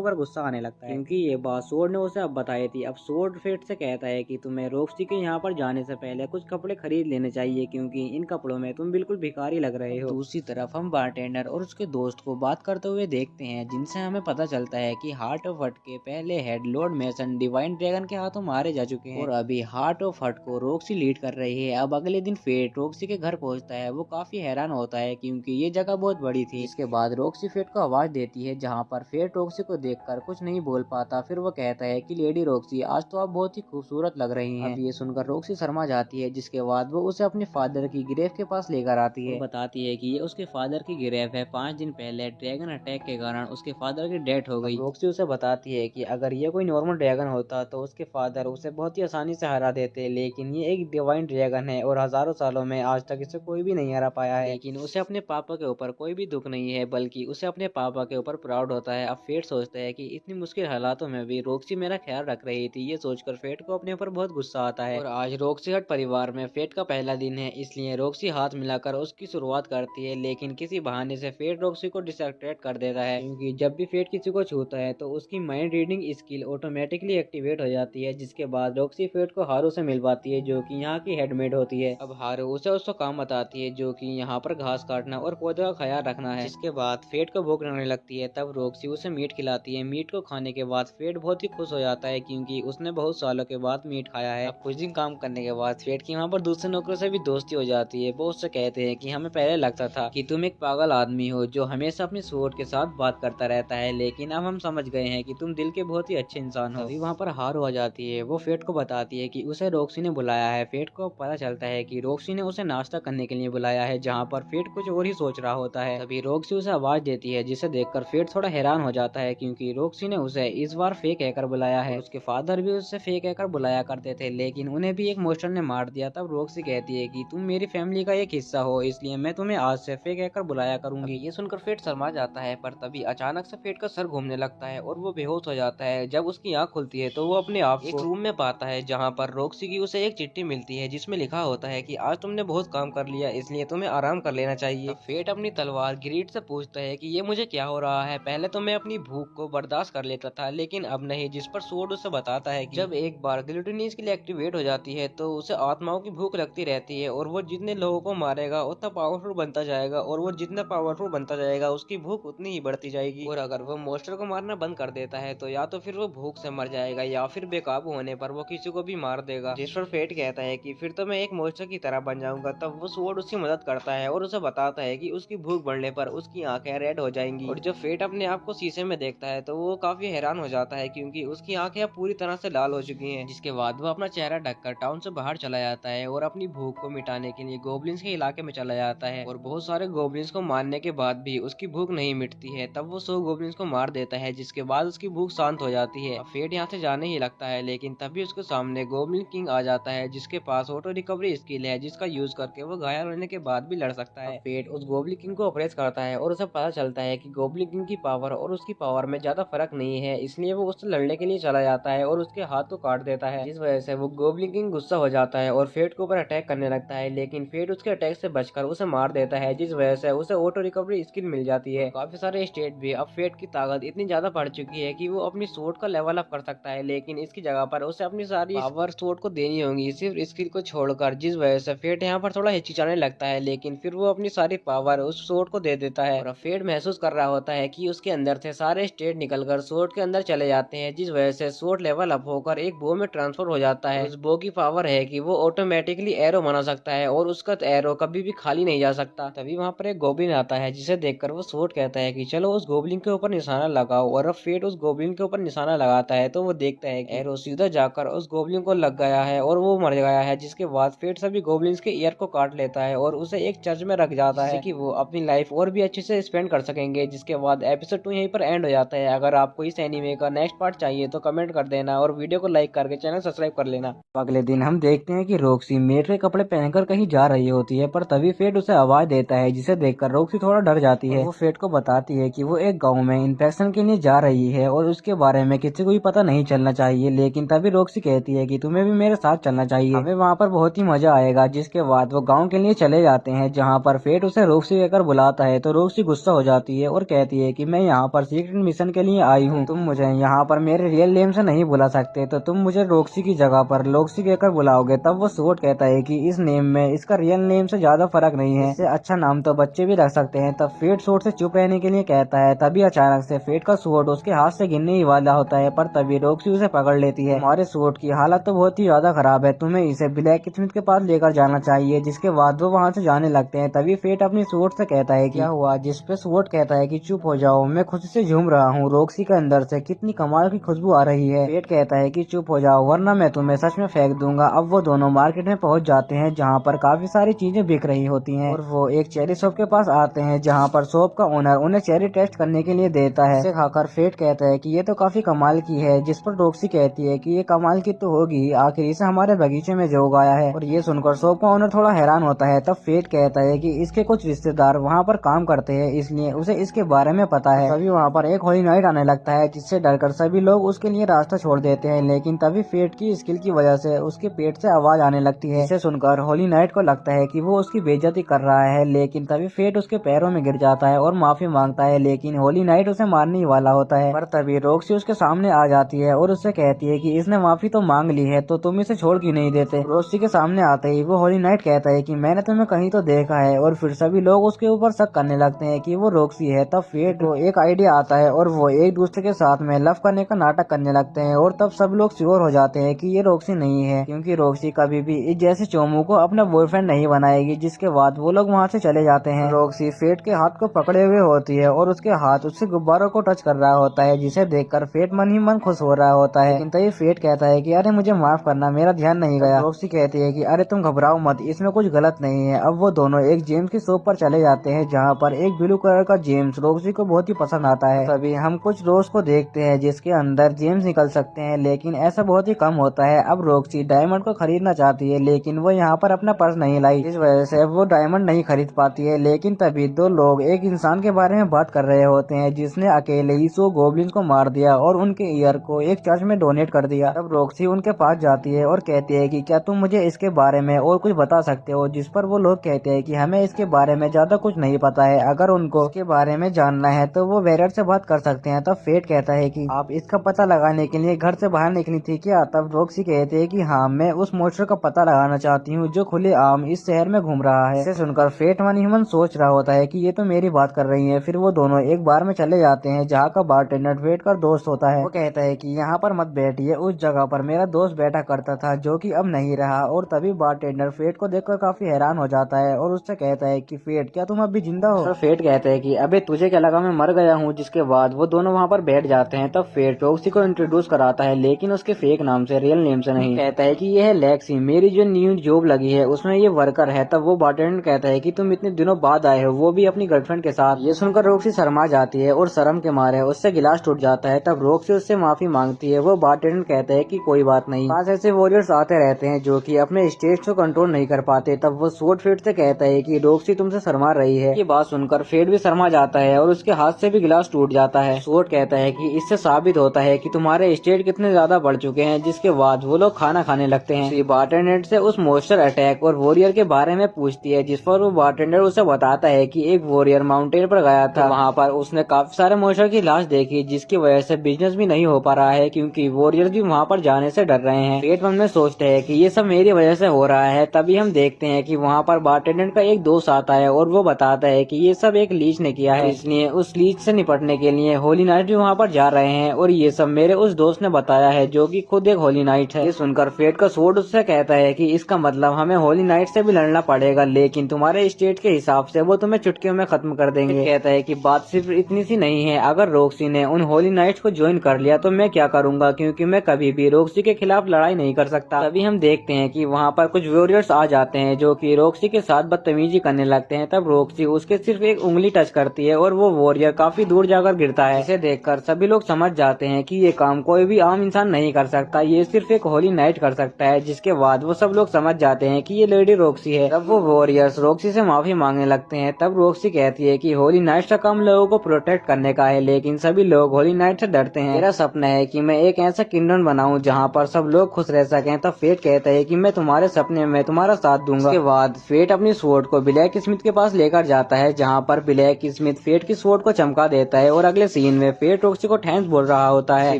ऊपर गुस्सा आने लगता है, क्योंकि ये बात सोर्ड ने उसे अब बताई थी। अब सोर्ड फेट से कहता है कि तुम्हें रॉक्सी के यहाँ पर जाने से पहले कुछ कपड़े खरीद लेने चाहिए, क्योंकि इन कपड़ों में तुम बिल्कुल भिखारी लग रहे हो। दूसरी तरफ हम बारटेंडर और उसके दोस्त को बात करते हुए देखते हैं, जिनसे हमें पता चलता है कि हार्ट ऑफ हट के पहले head Lord mason divine dragon के हाथों मारे जा चुके हैं और अभी हार्ट ऑफ हट को रॉक्सी लीड कर रही है। अब अगले दिन फेट रॉक्सी के घर पहुंचता है। वो काफी हैरान होता है क्योंकि ये जगह बहुत बड़ी थी। इसके बाद रॉक्सी फेट को आवाज देती है, जहाँ पर फेट रॉक्सी को देखकर कुछ नहीं बोल पाता। फिर वो कहता है कि लेडी रॉक्सी, आज तो आप बहुत ही खूबसूरत लग रही हैं। अब ये सुनकर रॉक्सी शर्मा जाती है, जिसके बाद वो उसे अपने फादर की ग्रेव के पास लेकर आती है। बताती है कि ये उसके फादर की ग्रेव है। 5 दिन पहले ड्रैगन अटैक के कारण उसके फादर की डेथ हो गई। रॉक्सी उसे बताती है कि अगर ये कोई नॉर्मल ड्रैगन होता तो उसके फादर उसे बहुत ही आसानी से हरा देते, लेकिन ये एक डिवाइन ड्रैगन है और हजारों सालों में आज तक इसे कोई भी नहीं हरा पाया है। लेकिन उसे अपने पापा के ऊपर कोई भी दुख नहीं है, बल्कि उसे अपने पापा के ऊपर प्राउड होता है। अब फेट सोचता है कि इतनी मुश्किल हालातों में भी रॉक्सी मेरा ख्याल रख रही थी। ये सोचकर फेट को अपने ऊपर बहुत गुस्सा आता है। और आज रॉक्सी हट परिवार में फेट का पहला दिन है, इसलिए रॉक्सी हाथ मिलाकर उसकी शुरुआत करती है। लेकिन किसी बहाने से फेट रॉक्सी को डिस्ट्रैक्ट कर देता है, क्योंकि जब भी फेट किसी को छूता है तो उसकी mind reading skill automatically activate हो जाती है। जिसके बाद रॉक्सी फेट को हारू से मिल पाती है, जो कि यहाँ की हेडमेड होती है। अब हारू उसे उसका काम बताती है, जो कि यहाँ पर घास काटना और पौधे का ख्याल रखना है। जिसके बाद फेट को भूख लगने लगती है। तब रॉक्सी उसे मीट खिलाती है। मीट को खाने के बाद फेट बहुत ही खुश हो जाता है, क्योंकि उसने बहुत सालों के बाद मीट खाया है। अब कुछ दिन काम करने के बाद फेट की वहाँ पर दूसरे नौकरों से भी दोस्ती हो जाती है। वो उससे कहते हैं कि हमें पहले लगता था कि तुम एक पागल आदमी हो जो हमेशा अपने स्वॉर्ड के साथ बात करता रहता है, लेकिन अब हम समझ गए हैं कि तुम दिल के बहुत ही अच्छे इंसान हो। अभी वहाँ पर हार हो जाती है। वो फेट को बताती है कि उसे रॉक्सी ने बुलाया है। फेट को पता चलता है कि रॉक्सी ने उसे नाश्ता करने के लिए बुलाया है, जहाँ पर फेट कुछ और ही सोच रहा होता है। तभी रॉक्सी उसे आवाज देती है, जिसे देखकर फेट थोड़ा हैरान हो जाता है, क्योंकि रॉक्सी ने उसे इस बार फेक कहकर बुलाया है। उसके फादर भी उससे फेक कहकर बुलाया करते थे, लेकिन उन्हें भी एक मोस्टर ने मार दिया। तब रॉक्सी कहती है कि तुम मेरी फैमिली का एक हिस्सा हो, इसलिए मैं तुम्हें आज से फेक कहकर बुलाया करूंगी। ये सुनकर फेट शर्मा जाता है, पर तभी अचानक से फेट का सर घूमने लगता है और वो बेहोश हो जाता है। जब उसकी आंख खुलती है तो वो अपने आप एक रूम में पाता है, जहाँ पर रॉक्सी की उसे एक चिट्ठी मिलती है, जिसमें लिखा होता है कि आज तुमने बहुत काम कर लिया, इसलिए तुम्हें आराम कर लेना चाहिए। फेट अपनी तलवार ग्रीड से पूछता है कि ये मुझे क्या हो रहा है। पहले तो मैं अपनी भूख को बर्दाश्त कर लेता था, लेकिन अब नहीं। जिस पर सोर्ड उसे बताता है कि जब एक बार ग्लूटनी के लिए एक्टिवेट हो जाती है तो उसे आत्माओं की भूख लगती रहती है, और वो जितने लोगों को मारेगा उतना पावरफुल बनता जाएगा, और वो जितना पावरफुल बनता जाएगा उसकी भूख उतनी ही बढ़ती जाएगी। और अगर वो मोस्टर को मारना बंद कर देता है तो या तो फिर वो भूख से मर जाएगा, या फिर बेकाबू होने पर वो किसी को भी मार देगा। जिस पर फेट कहता है कि फिर तो मैं एक मोस्टर की तरह बन जाऊंगा। तब वो सोर्ड उसकी मदद करता है और उसे बताता है कि उसकी भूख बढ़ने पर उसकी आंखें रेड हो जाएंगी। और जब फेट अपने आप को शीशे में देखता है तो वो काफी हैरान हो जाता है, क्योंकि उसकी आंखें पूरी तरह से लाल हो चुकी हैं। जिसके बाद वो अपना चेहरा ढककर टाउन से बाहर चला जाता है और अपनी भूख को मिटाने के लिए गोब्लिन्स के इलाके में चला जाता है। और बहुत सारे गोब्लिन्स को मारने के बाद भी उसकी भूख नहीं मिटती है। तब वो 100 गोब्लिन्स को मार देता है, जिसके बाद उसकी भूख शांत हो जाती है। फेट यहाँ से जाने ही लगता है, लेकिन तभी उसके सामने गोब्लिन किंग आ जाता है, जिसके पास ऑटो रिकवरी स्किल है, जिसका यूज करके वो घायल होने के बाद भी लड़ सकता है। फेट उस गोब्लिन किंग को अप्रेस करता है और उसे पता चलता है कि गोब्लिन किंग की पावर और उसकी पावर में ज्यादा फर्क नहीं है, इसलिए वो उससे लड़ने के लिए चला जाता है और उसके हाथ को काट देता है। जिस वजह से वो गोब्लिन किंग गुस्सा हो जाता है और फेट के ऊपर अटैक करने लगता है, लेकिन फेट उसके अटैक से बचकर उसे मार देता है, जिस वजह से उसे ऑटो रिकवरी स्किल मिल जाती है। काफी सारे स्टेट भी अब फेट की ताकत इतनी ज्यादा बढ़ चुकी है कि वो अपनी स्वॉर्ड का लेवल अप कर सकता है, लेकिन इसकी जगह पर उसे अपनी सारी पावर स्वॉर्ड को देनी होगी, सिर्फ स्किल को छोड़कर। जिस वजह से फेट यहाँ पर थोड़ा हिचकिचाने लगता है, लेकिन फिर वो अपनी सारी पावर उस स्वॉर्ड को दे देता है। और फेट महसूस कर रहा होता है कि उसके अंदर से सारे स्टेट निकलकर स्वॉर्ड के अंदर चले जाते हैं, जिस वजह से स्वॉर्ड लेवल अप होकर एक बो में ट्रांसफर हो जाता है। उस बो की पावर है कि वो ऑटोमेटिकली एरो बना सकता है और उसका एरो कभी भी खाली नहीं जा सकता। तभी वहाँ पर एक गोब्लिन आता है, जिसे देखकर वो स्वॉर्ड कहता है कि चलो उस गोब्लिन के ऊपर निशाना लगाओ। और अब फेट उस गोब्लिन के ऊपर निशाना लगाता है तो वो देखता है कि एरो सीधा जाकर उस गोब्लिन को लग गया है और वो मर गया है। जिसके बाद फेट सभी गोब्लिन्स के ईयर को काट लेता है और उसे एक चर्च में रख जाता है कि वो अपनी लाइफ और भी अच्छे से स्पेंड कर सकेंगे। जिसके बाद एपिसोड 2 यहीं पर एंड हो जाता है। अगर आपको इस एनीमे का नेक्स्ट पार्ट चाहिए तो कमेंट कर देना और वीडियो को लाइक करके चैनल सब्सक्राइब कर लेना। अगले दिन हम देखते हैं कि रॉक्सी मेट के कपड़े पहनकर कहीं जा रही होती है, पर तभी फेट उसे आवाज देता है, जिसे देखकर रॉक्सी थोड़ा डर जाती है। वो फेट को बताती है कि वो एक गाँव में इंस्पेक्शन के लिए जा रही है और उसके बारे में किसी को भी पता नहीं चलना चाहिए। लेकिन तभी रॉक्सी कहती है कि तुम्हें भी मेरे साथ चलना चाहिए, हमें वहाँ पर बहुत ही मजा आएगा। जिसके बाद वो गाँव के लिए चले जाते हैं, जहाँ पर फेट उसे रॉक्सी कहकर बुलाता है तो रॉक्सी गुस्सा हो जाती है। जाती है और कहती है कि मैं यहाँ पर सीक्रेट मिशन के लिए आई हूँ, तुम मुझे यहाँ पर मेरे रियल नेम से नहीं बुला सकते, तो तुम मुझे रॉक्सी की जगह पर लॉक्सी कहकर बुलाओगे। तब वो स्वॉर्ड कहता है कि इस नेम में इसका रियल नेम से ज्यादा फर्क नहीं है, इससे अच्छा नाम तो बच्चे भी रख सकते हैं। तब फेट स्वॉर्ड से चुप रहने के लिए कहता है। तभी अचानक से फेट का स्वॉर्ड उसके हाथ से गिरने ही वाला होता है, पर तभी रॉक्सी उसे पकड़ लेती है। हमारे स्वॉर्ड की हालत तो बहुत ही ज्यादा खराब है, तुम्हें इसे ब्लैक स्मिथ के पास लेकर जाना चाहिए। जिसके बाद वो वहाँ से जाने लगते हैं। तभी फेट अपनी स्वॉर्ड से कहता है क्या हुआ, जिस पे स्वॉर्ड कहता है कि चुप हो जाओ, मैं खुशी से झूम रहा हूँ, रॉक्सी के अंदर से कितनी कमाल की खुशबू आ रही है। फेट कहता है कि चुप हो जाओ वरना मैं तुम्हें सच में फेंक दूंगा। अब वो दोनों मार्केट में पहुंच जाते हैं जहाँ पर काफी सारी चीजें बिक रही होती हैं और वो एक चेरी शॉप के पास आते हैं जहाँ पर शॉप का ओनर उन्हें चेरी टेस्ट करने के लिए देता है। इसे खाकर फेट कहता है कि ये तो काफी कमाल की है, जिस पर रॉक्सी कहती है कि ये कमाल की तो होगी, आखिर इसे हमारे बगीचे में जो उगाया है। और ये सुनकर शॉप का ओनर थोड़ा हैरान होता है। तब फेट कहता है कि इसके कुछ रिश्तेदार वहाँ पर काम करते हैं, इसलिए उसे इसके बारे में पता है। तभी वहाँ पर एक होली नाइट आने लगता है, जिससे डरकर सभी लोग उसके लिए रास्ता छोड़ देते हैं। लेकिन तभी फेट की स्किल की वजह से उसके पेट से आवाज आने लगती है। इसे सुनकर होली नाइट को लगता है कि वो उसकी बेइज्जती कर रहा है, लेकिन तभी फेट उसके पैरों में गिर जाता है और माफी मांगता है। लेकिन होली नाइट उसे मारने ही वाला होता है, पर तभी रॉक्सी उसके सामने आ जाती है और उससे कहती है कि इसने माफी तो मांग ली है, तो तुम इसे छोड़ क्यों नहीं देते। रॉक्सी के सामने आते ही वो होली नाइट कहता है कि मैंने तुम्हें कहीं तो देखा है, और फिर सभी लोग उसके ऊपर शक करने लगते हैं कि वो रॉक्सी है। तब फेट को एक आइडिया आता है और वो एक दूसरे के साथ में लव करने का नाटक करने लगते हैं, और तब सब लोग श्योर हो जाते हैं कि ये रॉक्सी नहीं है, क्योंकि रॉक्सी कभी भी इस जैसे चोमू को अपना बॉयफ्रेंड नहीं बनाएगी। जिसके बाद वो लोग वहाँ से चले जाते हैं। रॉक्सी फेट के हाथ को पकड़े हुए होती है और उसके हाथ उससे गुब्बारों को टच कर रहा होता है, जिसे देखकर फेट मन ही मन खुश हो रहा होता है। लेकिन तभी फेट कहता है कि अरे मुझे माफ करना, मेरा ध्यान नहीं गया। रॉक्सी कहती है कि अरे तुम घबराओ मत, इसमें कुछ गलत नहीं है। अब वो दोनों एक जेम्स की शॉप पर चले जाते हैं, जहाँ पर एक ब्लू कलर का जेम्स रॉक्सी को बहुत ही पसंद आता है। तभी हम कुछ रोज को देखते हैं जिसके अंदर जेम्स निकल सकते हैं, लेकिन ऐसा बहुत ही कम होता है। अब रॉक्सी डायमंड को खरीदना चाहती है, लेकिन वो यहाँ पर अपना पर्स नहीं लाई, इस वजह से वो डायमंड नहीं खरीद पाती है। लेकिन तभी दो लोग एक इंसान के बारे में बात कर रहे होते हैं, जिसने अकेले ही 100 गोब्लिन को मार दिया और उनके ईयर को एक चर्च में डोनेट कर दिया। तब रॉक्सी उनके पास जाती है और कहती है कि क्या तुम मुझे इसके बारे में और कुछ बता सकते हो। जिस पर वो लोग कहते हैं कि हमें इसके बारे में ज्यादा कुछ नहीं पता है, अगर उनको इसके बारे में जानना है तो वो वेरर से बात कर सकते हैं। तब फेट कहता है कि आप इसका पता लगाने के लिए घर से बाहर निकली थी क्या। तब रॉक्सी कहते हैं कि हाँ, मैं उस मॉन्स्टर का पता लगाना चाहती हूँ जो खुले आम इस शहर में घूम रहा है। इसे सुनकर फेट मन ही मन सोच रहा होता है कि ये तो मेरी बात कर रही है। फिर वो दोनों एक बार में चले जाते हैं जहाँ का बारटेंडर फेट का दोस्त होता है। वो कहता है कि यहाँ पर मत बैठिए, उस जगह पर मेरा दोस्त बैठा करता था जो कि अब नहीं रहा। और तभी बारटेंडर फेट को देखकर काफी हैरान हो जाता है और उससे कहता है कि फेट, क्या तुम अभी जिंदा हो। तो फेट कहता है कि अबे तुझे क्या लगा मैं मर गया हूँ। जिसके बाद वो दोनों वहाँ पर बैठ जाते हैं। तब फेट रॉक्सी को इंट्रोड्यूस कराता है, लेकिन उसके फेक नाम से, रियल नेम से नहीं। कहता है कि ये है लेक्सी, मेरी जो न्यू जॉब लगी है उसमें ये वर्कर है। तब वो बारटेंडर कहता है कि तुम इतने दिनों बाद आए हो, वो भी अपनी गर्लफ्रेंड के साथ। ये सुनकर रॉक्सी शर्मा जाती है और शर्म के मारे उससे गिलास टूट जाता है। तब रॉक्सी उससे माफी मांगती है। वो बारटेंडर कहता है कि कोई बात नहीं, पास ऐसे वॉरियर्स आते रहते हैं जो कि अपने स्टेज को कंट्रोल नहीं कर पाते। तब वो स्वॉर्ड फेट से कहता है कि रॉक्सी तुमसे शर्मा रही है। ये बात सुनकर फेट भी शर्मा जाता है और उसके हाथ से भी गिलास टूट जाता है। स्वॉर्ड कहता है कि इससे साबित होता है कि तुम्हारे स्टेट कितने ज्यादा बढ़ चुके हैं। जिसके बाद वो लोग खाना खाने लगते हैं। बारटेंडर से उस मॉन्स्टर अटैक और वॉरियर के बारे में पूछती है, जिस पर वो बारटेंडर उसे बताता है कि एक वॉरियर माउंटेन पर गया था, वहाँ पर उसने काफी सारे मॉन्स्टर की लाश देखी, जिसकी वजह से बिजनेस भी नहीं हो पा रहा है क्योंकि वॉरियर भी वहाँ पर जाने से डर रहे हैं। फेट मन में सोचते हैं कि ये सब मेरी वजह से हो रहा है। तभी हम देखते हैं कि वहाँ पर बारटेंडर का एक दोस्त आता है और वो बताता है कि ये सब एक लीच ने किया है, इसलिए उस लीच से निपटने के लिए होली नाइट भी वहाँ पर जा रहे हैं और ये सब मेरे उस दोस्त ने बताया है जो कि खुद एक होली नाइट है। ये सुनकर फेट का स्वॉर्ड उससे कहता है कि इसका मतलब हमें होली नाइट से भी लड़ना पड़ेगा, लेकिन तुम्हारे स्टेट के हिसाब से वो तुम्हें चुटकियों में खत्म कर देंगे। कहता है कि बात सिर्फ इतनी सी नहीं है, अगर रॉक्सी ने उन होली नाइट्स को ज्वाइन कर लिया तो मैं क्या करूंगा, क्योंकि मैं कभी भी रॉक्सी के खिलाफ लड़ाई नहीं कर सकता। तभी हम देखते हैं कि वहाँ पर कुछ वॉरियर्स आ जाते हैं जो कि रॉक्सी के साथ बदतमीजी करने लगते हैं। तब रॉक्सी उसके सिर्फ एक उंगली टच करती है और वो वॉरियर काफी दूर जाकर गिरता है। इसे देखकर सभी लोग समझ जाते हैं कि ये काम कोई भी आम इंसान नहीं कर सकता, ये सिर्फ एक होली नाइट कर सकता है। जिसके बाद वो सब लोग समझ जाते हैं कि ये लेडी रॉक्सी है। तब वो वॉरियर्स रॉक्सी से माफी मांगने लगते हैं। तब रॉक्सी कहती है कि होली नाइट का काम लोगों को प्रोटेक्ट करने का है, लेकिन सभी लोग होली नाइट से डरते हैं। मेरा सपना है कि मैं एक ऐसा किंगडम बनाऊं जहां पर सब लोग खुश रह सकें। तब फेट कहता है कि मैं तुम्हारे सपने में तुम्हारा साथ दूंगा। उसके बाद फेट अपनी स्वॉर्ड को ब्लैक स्मिथ के पास लेकर जाता है, जहां पर ब्लैक स्मिथ फेट की स्वॉर्ड को चमका देता है और अगले सीन में फेट रॉक्सी को थैंक्स बोल रहा होता है।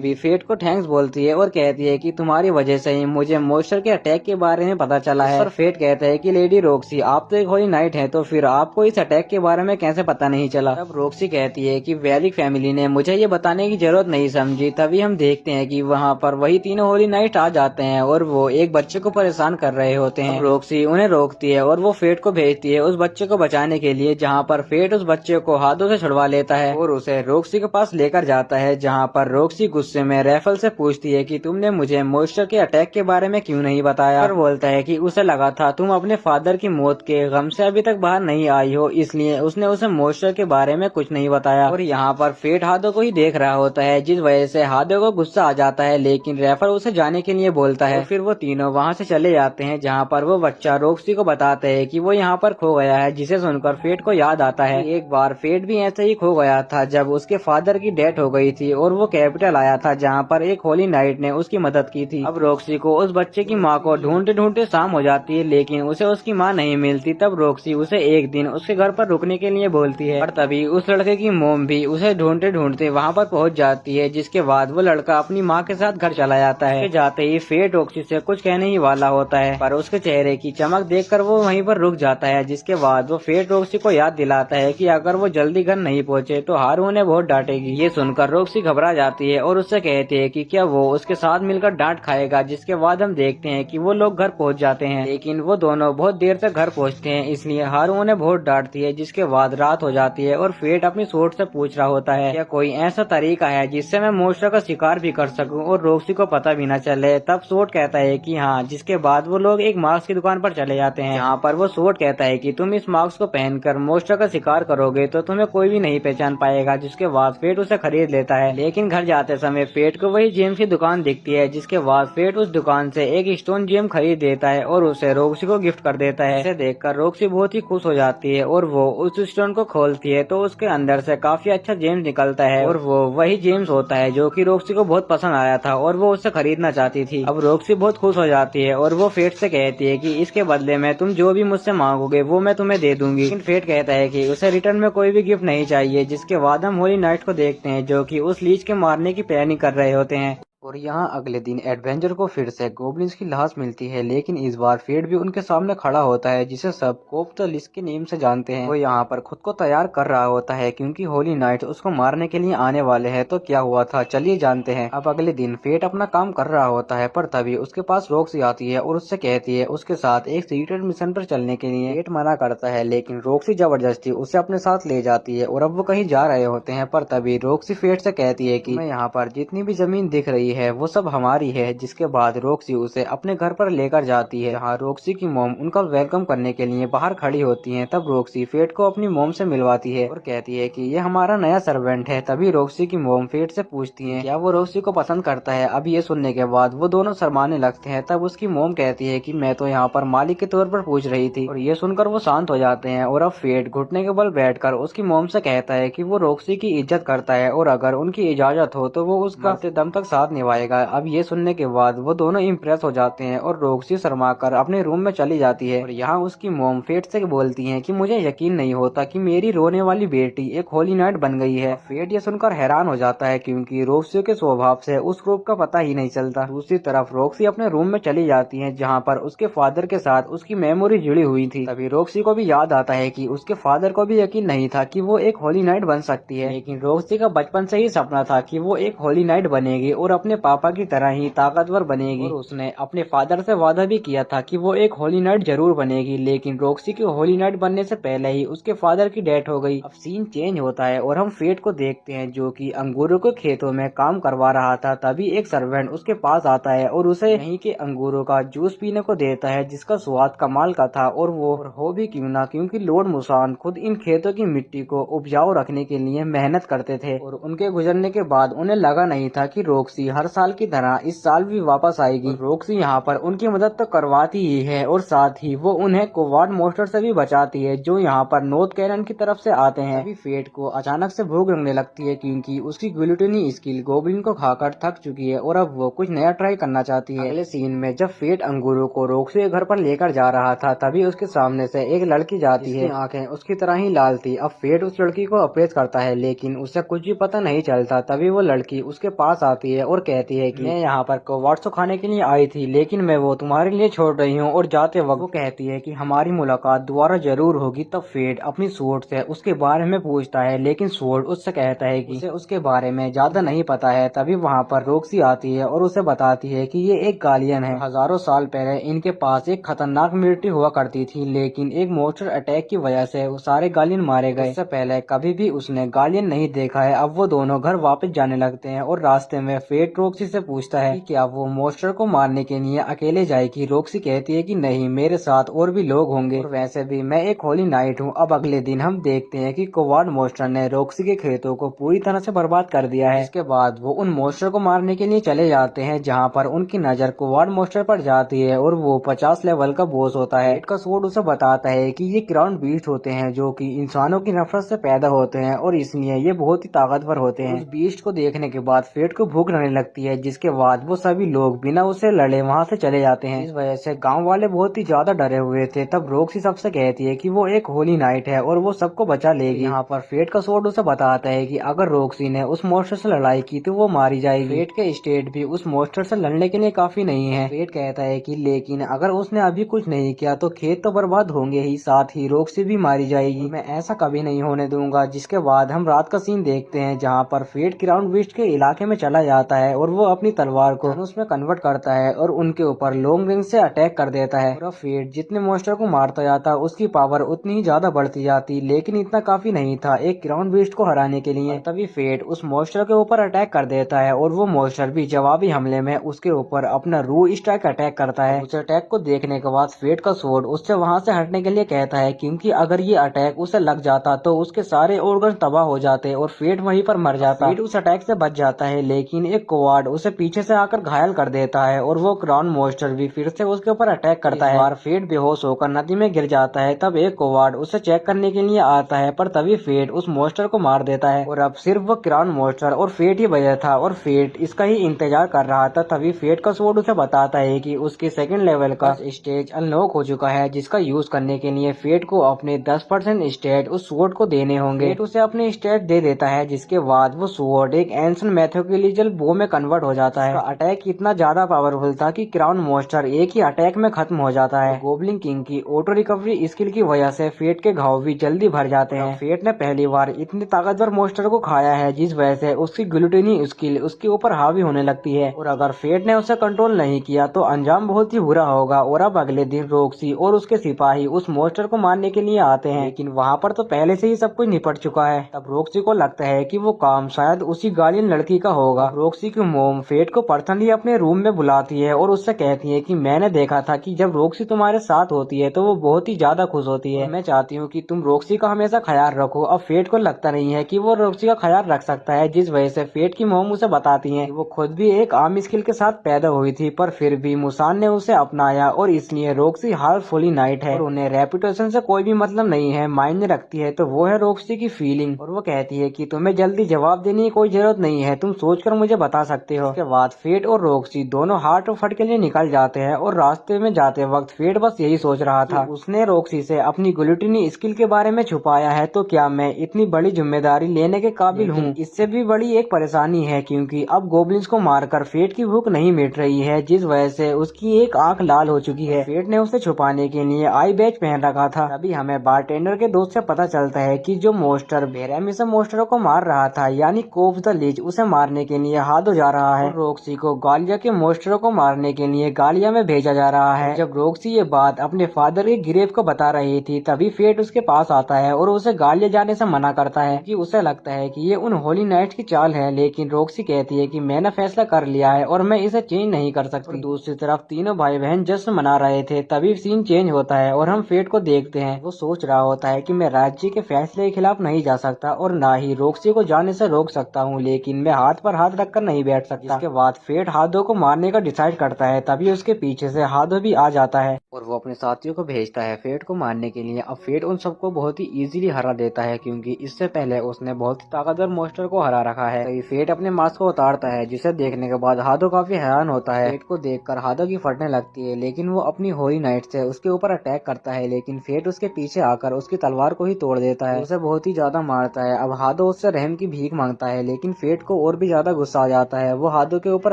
भी फेट को थैंक्स बोलती है और कहती है कि तुम्हारी वजह से ही मुझे मॉन्स्टर के अटैक के बारे में पता चला है। और फेट कहता है कि लेडी रॉक्सी, आप तो एक होली नाइट है, तो फिर आपको इस अटैक के बारे में कैसे पता नहीं चला। तब रॉक्सी कहती है कि वैदिक फैमिली ने मुझे ये बताने की जरूरत नहीं समझी। तभी हम देखते हैं कि वहाँ पर वही तीनों होली नाइट आ जाते हैं और वो एक बच्चे को परेशान कर रहे होते हैं। रॉक्सी उन्हें रोकती है और वो फेट को भेजती है उस बच्चे को बचाने के लिए, जहाँ पर फेट उस बच्चे को हाथों से छुड़वा लेता है और उसे रॉक्सी के पास लेकर जाता है, जहाँ पर रॉक्सी गुस्से में रैफल से पूछती है कि तुमने मुझे मॉन्स्टर के अटैक के बारे में क्यों नहीं बताया। और बोलता है कि उसे लगा था तुम अपने फादर की मौत के गम से अभी तक बाहर नहीं आई हो, इसलिए उसने उसे मॉन्स्टर के बारे में कुछ नहीं बताया। और यहाँ पर फेट हादो को ही देख रहा होता है, जिस वजह से हादो को गुस्सा आ जाता है, लेकिन रैफल उसे जाने के लिए बोलता है। फिर वो तीनों वहाँ से चले जाते हैं, जहाँ पर वो बच्चा रॉक्सी को बताते है कि वो यहाँ पर खो गया है, जिसे सुनकर फेट को याद आता है एक बार फेट भी ऐसे ही खो गया था जब उसके फादर की डेथ हो गई थी और वो कैपिटल आया था, जहाँ पर एक होली नाइट ने उसकी मदद की थी। अब रॉक्सी को उस बच्चे की माँ को ढूंढते ढूंढते शाम हो जाती है, लेकिन उसे उसकी माँ नहीं मिलती। तब रॉक्सी उसे एक दिन उसके घर पर रुकने के लिए बोलती है, और तभी उस लड़के की मोम भी उसे ढूंढते ढूंढते वहाँ पर पहुँच जाती है, जिसके बाद वो लड़का अपनी माँ के साथ घर चला जाता है। जाते ही फेट रॉक्सी से कुछ कहने ही वाला होता है, पर उसके चेहरे की चमक देखकर वो वहीं पर रुक जाता है, जिसके बाद वो फेट रॉक्सी को याद दिलाता है कि अगर वो जल्दी घर नहीं पहुंचे तो हारू उन्हें बहुत डांटेगी। ये सुनकर रॉक्सी घबरा जाती है और उससे कहती है कि क्या वो उसके साथ मिलकर डांट खाएगा, जिसके बाद हम देखते हैं कि वो लोग घर पहुंच जाते हैं, लेकिन वो दोनों बहुत देर तक घर पहुंचते हैं, इसलिए हारू उन्हें बहुत डांटती है। जिसके बाद रात हो जाती है और फेट अपनी सोच से पूछ रहा होता है क्या कोई ऐसा तरीका है जिससे मैं मॉन्स्टर का शिकार भी कर सकूं और रॉक्सी को पता भी न चले। तब सोट कहता है कि हाँ, जिसके बाद वो लोग एक मास्क की दुकान पर चले जाते हैं, जहाँ पर वो सोट कहता है कि तुम इस मास्क को पहनकर मॉन्स्टर का शिकार करोगे तो तुम्हें कोई भी नहीं पहचान पाएगा। जिसके बाद फेट उसे खरीद लेता है, लेकिन घर जाते समय फेट को वही जेम्स की दुकान दिखती है, जिसके बाद फेट उस दुकान से एक स्टोन जेम खरीद देता है और उसे रॉक्सी को गिफ्ट कर देता है। इसे देखकर रॉक्सी बहुत ही खुश हो जाती है और वो उस स्टोन को खोलती है तो उसके अंदर से काफी अच्छा जेम्स निकलता है और वो वही जेम्स होता है जो कि रॉक्सी को बहुत पसंद आया था और वो उसे खरीदना चाहती थी। अब रॉक्सी बहुत खुश हो जाती है और वो फेट से कहती है कि इसके बदले में तुम जो भी मुझसे मांगोगे वो मैं तुम्हें दे दूंगी। लेकिन फेट कहता है कि उसे रिटर्न में कोई भी गिफ्ट नहीं चाहिए। जिसके बाद हम होली नाइट को देखते हैं, जो कि उस लीच के मारने की प्लानिंग कर रहे होते हैं। और यहाँ अगले दिन एडवेंचर को फिर से गोब्लिन्स की लाश मिलती है, लेकिन इस बार फेट भी उनके सामने खड़ा होता है, जिसे सब कोप द लिस्ट के नेम से जानते हैं। वो यहाँ पर खुद को तैयार कर रहा होता है क्योंकि होली नाइट उसको मारने के लिए आने वाले हैं। तो क्या हुआ था चलिए जानते हैं। अब अगले दिन फेट अपना काम कर रहा होता है, पर तभी उसके पास रॉक्सी आती है और उससे कहती है उसके साथ एक सीक्रेट मिशन पर चलने के लिए। फेट मना करता है, लेकिन रॉक्सी जबरदस्ती उसे अपने साथ ले जाती है और अब वो कहीं जा रहे होते हैं। पर तभी रॉक्सी फेट से कहती है कि मैं यहाँ पर जितनी भी जमीन दिख रही है वो सब हमारी है। जिसके बाद रॉक्सी उसे अपने घर पर लेकर जाती है, जहाँ रॉक्सी की मॉम उनका वेलकम करने के लिए बाहर खड़ी होती है। तब रॉक्सी फेट को अपनी मॉम से मिलवाती है और कहती है कि ये हमारा नया सर्वेंट है। तभी रॉक्सी की मॉम फेट से पूछती है क्या वो रॉक्सी को पसंद करता है। अब ये सुनने के बाद वो दोनों शर्माने लगते हैं। तब उसकी मॉम कहती है कि मैं तो यहाँ पर मालिक के तौर पर पूछ रही थी, और ये सुनकर वो शांत हो जाते हैं। और अब फेट घुटने के बल बैठकर उसकी मॉम से कहता है कि वो रॉक्सी की इज्जत करता है और अगर उनकी इजाजत हो तो वो उसका दम तक साथ निभाएगा। अब ये सुनने के बाद वो दोनों इम्प्रेस हो जाते हैं और रॉक्सी शर्माकर अपने रूम में चली जाती है। और यहाँ उसकी मॉम फेट से बोलती है कि मुझे यकीन नहीं होता कि मेरी रोने वाली बेटी एक होली नाइट बन गई है। फेट ये सुनकर हैरान हो जाता है क्योंकि रॉक्सी के स्वभाव से उस रूप का पता ही नहीं चलता। दूसरी तरफ रॉक्सी अपने रूम में चली जाती है, जहाँ पर उसके फादर के साथ उसकी मेमोरी जुड़ी हुई थी। तभी रॉक्सी को भी याद आता है कि उसके फादर को भी यकीन नहीं था कि वो एक होली नाइट बन सकती है, लेकिन रॉक्सी का बचपन से ही सपना था कि वो एक होली नाइट बनेगी और अपने पापा की तरह ही ताकतवर बनेगी। और उसने अपने फादर से वादा भी किया था कि वो एक होली नाइट जरूर बनेगी, लेकिन रॉक्सी की होली नाइट बनने से पहले ही उसके फादर की डेथ हो गई। अब सीन चेंज होता है और हम फेट को देखते हैं, जो कि अंगूरों के खेतों में काम करवा रहा था। तभी एक सर्वेंट उसके पास आता है और उसे यहीं के अंगूरों का जूस पीने को देता है, जिसका स्वाद कमाल का था। और वो हो भी क्यों ना, क्योंकि लॉर्ड मुसान खुद इन खेतों की मिट्टी को उपजाऊ रखने के लिए मेहनत करते थे और उनके गुजरने के बाद उन्हें लगा नहीं था कि रॉक्सी हर हर साल की तरह इस साल भी वापस आएगी। रॉक्सी यहाँ पर उनकी मदद तो करवाती ही है और साथ ही वो उन्हें कोवार्ड मॉन्स्टर से भी बचाती है जो यहाँ पर नॉर्थ कैरन की तरफ से आते हैं। अभी फेट को अचानक से भूख लगने लगती है क्योंकि उसकी ग्लूटेनी स्किल गोब्लिन को खाकर थक चुकी है और अब वो कुछ नया ट्राई करना चाहती है। अगले सीन में जब फेट अंगूरों को रॉक्सी के घर पर लेकर जा रहा था तभी उसके सामने से एक लड़की जाती है, आंखें उसकी तरह ही लाल थी। अब फेट उस लड़की को अप्रोच करता है लेकिन उसे कुछ भी पता नहीं चलता। तभी वो लड़की उसके पास आती है और कहती है कि मैं यहाँ पर कोवार्ड्स खाने के लिए आई थी लेकिन मैं वो तुम्हारे लिए छोड़ रही हूँ। और जाते वक्त वो कहती है कि हमारी मुलाकात दोबारा जरूर होगी। तब फेट अपनी स्वॉर्ड से उसके बारे में पूछता है लेकिन स्वॉर्ड उससे कहता है कि उसे उसके बारे में ज्यादा नहीं पता है। तभी वहाँ पर रॉक्सी आती है और उसे बताती है कि ये एक गालियन है। हजारों साल पहले इनके पास एक खतरनाक मिलिट्री हुआ करती थी लेकिन एक मॉन्स्टर अटैक की वजह से वो सारे गालियन मारे गए। इससे पहले कभी भी उसने गालियन नहीं देखा है। अब वो दोनों घर वापस जाने लगते हैं और रास्ते में फेट रॉक्सी से पूछता है कि क्या वो मॉन्स्टर को मारने के लिए अकेले जाएगी। रॉक्सी कहती है कि नहीं, मेरे साथ और भी लोग होंगे और वैसे भी मैं एक होली नाइट हूँ। अब अगले दिन हम देखते हैं कि कोवार्ड मॉन्स्टर ने रॉक्सी के खेतों को पूरी तरह से बर्बाद कर दिया है। इसके बाद वो उन मॉन्स्टर को मारने के लिए चले जाते हैं जहाँ पर उनकी नजर कोवार्ड मॉन्स्टर पर जाती है और वो 50 लेवल का बॉस होता है। फेट का स्वॉर्ड उसे बताता है कि ये क्राउन बीस्ट होते हैं जो कि इंसानों की नफरत से पैदा होते हैं और इसलिए ये बहुत ही ताकतवर होते हैं। उस बीस्ट को देखने के बाद फेट को भूख लगने लगती है जिसके बाद वो सभी लोग बिना उसे लड़े वहाँ से चले जाते हैं। इस वजह से गांव वाले बहुत ही ज्यादा डरे हुए थे। तब रॉक्सी सबसे कहती है कि वो एक होली नाइट है और वो सबको बचा लेगी। यहाँ पर फेट का स्वॉर्ड उसे बताता है कि अगर रॉक्सी ने उस मॉन्स्टर से लड़ाई की तो वो मारी जाएगी। फेट के स्टेट भी उस मॉन्स्टर से लड़ने के लिए काफी नहीं है। फेट कहता है कि लेकिन अगर उसने अभी कुछ नहीं किया तो खेत तो बर्बाद होंगे ही, साथ ही रॉक्सी भी मारी जाएगी। मैं ऐसा कभी नहीं होने दूंगा। जिसके बाद हम रात का सीन देखते हैं जहाँ पर फेट क्राउन बीस्ट के इलाके में चला जाता है और वो अपनी तलवार को उसमें कन्वर्ट करता है और उनके ऊपर लॉन्ग रेंज से अटैक कर देता है। और फेट जितने मॉन्स्टर को मारता जाता उसकी पावर उतनी ही ज्यादा बढ़ती जाती लेकिन इतना काफी नहीं था एक क्राउन बीस्ट को हराने के लिए। तभी फेट उस मॉन्स्टर के ऊपर अटैक कर देता है और वो मॉन्स्टर भी जवाबी हमले में उसके ऊपर अपना रू स्ट्राइक अटैक करता है। उस अटैक को देखने के बाद फेट का स्वॉर्ड उससे वहाँ से हटने के लिए कहता है क्योंकि अगर ये अटैक उसे लग जाता तो उसके सारे ऑर्गन तबाह हो जाते और फेट वहीं पर मर जाता। फेट उस अटैक से बच जाता है लेकिन एक कोवार्ड उसे पीछे से आकर घायल कर देता है और वो क्राउन मॉन्स्टर भी फिर से उसके ऊपर अटैक करता है। बार फेट बेहोश होकर नदी में गिर जाता है। तब एक कोवार्ड उसे चेक करने के लिए आता है पर तभी फेट उस मॉन्स्टर को मार देता है और अब सिर्फ वो क्राउन मॉन्स्टर और फेट ही बचा था और फेट इसका ही इंतजार कर रहा था। तभी फेट का स्वॉर्ड उसे बताता है कि उसके सेकंड लेवल का स्टेज अनलॉक हो चुका है जिसका यूज करने के लिए फेट को अपने 10% स्टेट उस स्वॉर्ड को देने होंगे। फेट उसे अपने स्टेट दे देता है जिसके बाद वो स्वॉर्ड एक एंशिएंट मैथोलॉजिकल बो में कन्वर्ट हो जाता है। अटैक इतना ज्यादा पावरफुल था कि क्राउन मॉन्स्टर एक ही अटैक में खत्म हो जाता है। गोब्लिन किंग की ऑटो रिकवरी स्किल की वजह से फेट के घाव भी जल्दी भर जाते हैं। फेट ने पहली बार इतने ताकतवर मॉन्स्टर को खाया है जिस वजह से उसकी ग्लूटेनी स्किल उसके ऊपर हावी होने लगती है और अगर फेट ने उसे कंट्रोल नहीं किया तो अंजाम बहुत ही बुरा होगा। और अब अगले दिन रॉक्सी और उसके सिपाही उस मॉन्स्टर को मारने के लिए आते हैं लेकिन वहाँ पर तो पहले से ही सब कुछ निपट चुका है। तब रॉक्सी को लगता है कि वो काम शायद उसी गार्डियन लड़की का होगा। रॉक्सी की मोम फेट को पर्सनली अपने रूम में बुलाती है और उससे कहती है कि मैंने देखा था कि जब रॉक्सी तुम्हारे साथ होती है तो वो बहुत ही ज्यादा खुश होती है। मैं चाहती हूँ कि तुम रॉक्सी का हमेशा ख्याल रखो। अब फेट को लगता नहीं है कि वो रॉक्सी का ख्याल रख सकता है जिस वजह से फेट की मोम उसे बताती है वो खुद भी एक आर्म स्किल के साथ पैदा हुई थी पर फिर भी मुसान ने उसे अपनाया और इसलिए रॉक्सी हाफ होली नाइट है और उन्हें रेपुटेशन से कोई भी मतलब नहीं है। मायने रखती है तो वो है रॉक्सी की फीलिंग और वो कहती है कि तुम्हें जल्दी जवाब देने की कोई जरूरत नहीं है, तुम सोचकर मुझे बता सकते हो। उसके बाद फेट और रॉक्सी दोनों हार्ट ऑफ फट के लिए निकल जाते हैं और रास्ते में जाते वक्त फेट बस यही सोच रहा था उसने रॉक्सी से अपनी ग्लूटेनी स्किल के बारे में छुपाया है तो क्या मैं इतनी बड़ी जिम्मेदारी लेने के काबिल हूँ। इससे भी बड़ी एक परेशानी है क्योंकि अब गोब्लिन्स को मारकर फेट की भूख नहीं मिट रही है जिस वजह से उसकी एक आंख लाल हो चुकी है। फेट ने उसे छुपाने के लिए आई बैच पहन रखा था। अभी हमें बारटेंडर के दोस्त से पता चलता है कि जो मॉन्स्टर बेरहमी से मॉन्स्टरों को मार रहा था यानी कोफ द लीच उसे मारने के लिए हादो जा रहा है। रॉक्सी को गालिया के मॉन्स्टरों को मारने के लिए गालिया में भेजा जा रहा है। जब रॉक्सी ये बात अपने फादर के ग्रेव को बता रही थी तभी फेट उसके पास आता है और उसे गालिया जाने से मना करता है कि उसे लगता है कि ये उन होली नाइट की चाल है लेकिन रॉक्सी कहती है कि मैंने फैसला कर लिया है और मैं इसे चेंज नहीं कर सकती। दूसरी तरफ तीनों भाई बहन जश्न मना रहे थे तभी सीन चेंज होता है और हम फेट को देखते हैं। वो सोच रहा होता है कि मैं राज्य के फैसले के खिलाफ नहीं जा सकता और ना ही रॉक्सी को जाने से रोक सकता हूँ लेकिन मैं हाथ पर हाथ रखकर नहीं नहीं बैठ सकता। इसके बाद फेट हादो को मारने का डिसाइड करता है, तभी उसके पीछे से हादो भी आ जाता है और वो अपने साथियों को भेजता है फेट को मारने के लिए। अब फेट उन सबको बहुत ही इजीली हरा देता है, क्योंकि इससे पहले उसने बहुत ही ताकतवर मॉन्स्टर को हरा रखा है। तो फेट अपने मास्क को उतारता है, जिसे देखने के बाद हादो काफी हैरान होता है। फेट को देखकर हादो की फटने लगती है, लेकिन वो अपनी होली नाइट से उसके ऊपर अटैक करता है, लेकिन फेट उसके पीछे आकर उसकी तलवार को ही तोड़ देता है, उसे बहुत ही ज्यादा मारता है। अब हादो उससे रहम की भीख मांगता है, लेकिन फेट को और भी ज्यादा गुस्सा आ जाता है। वो हादो के ऊपर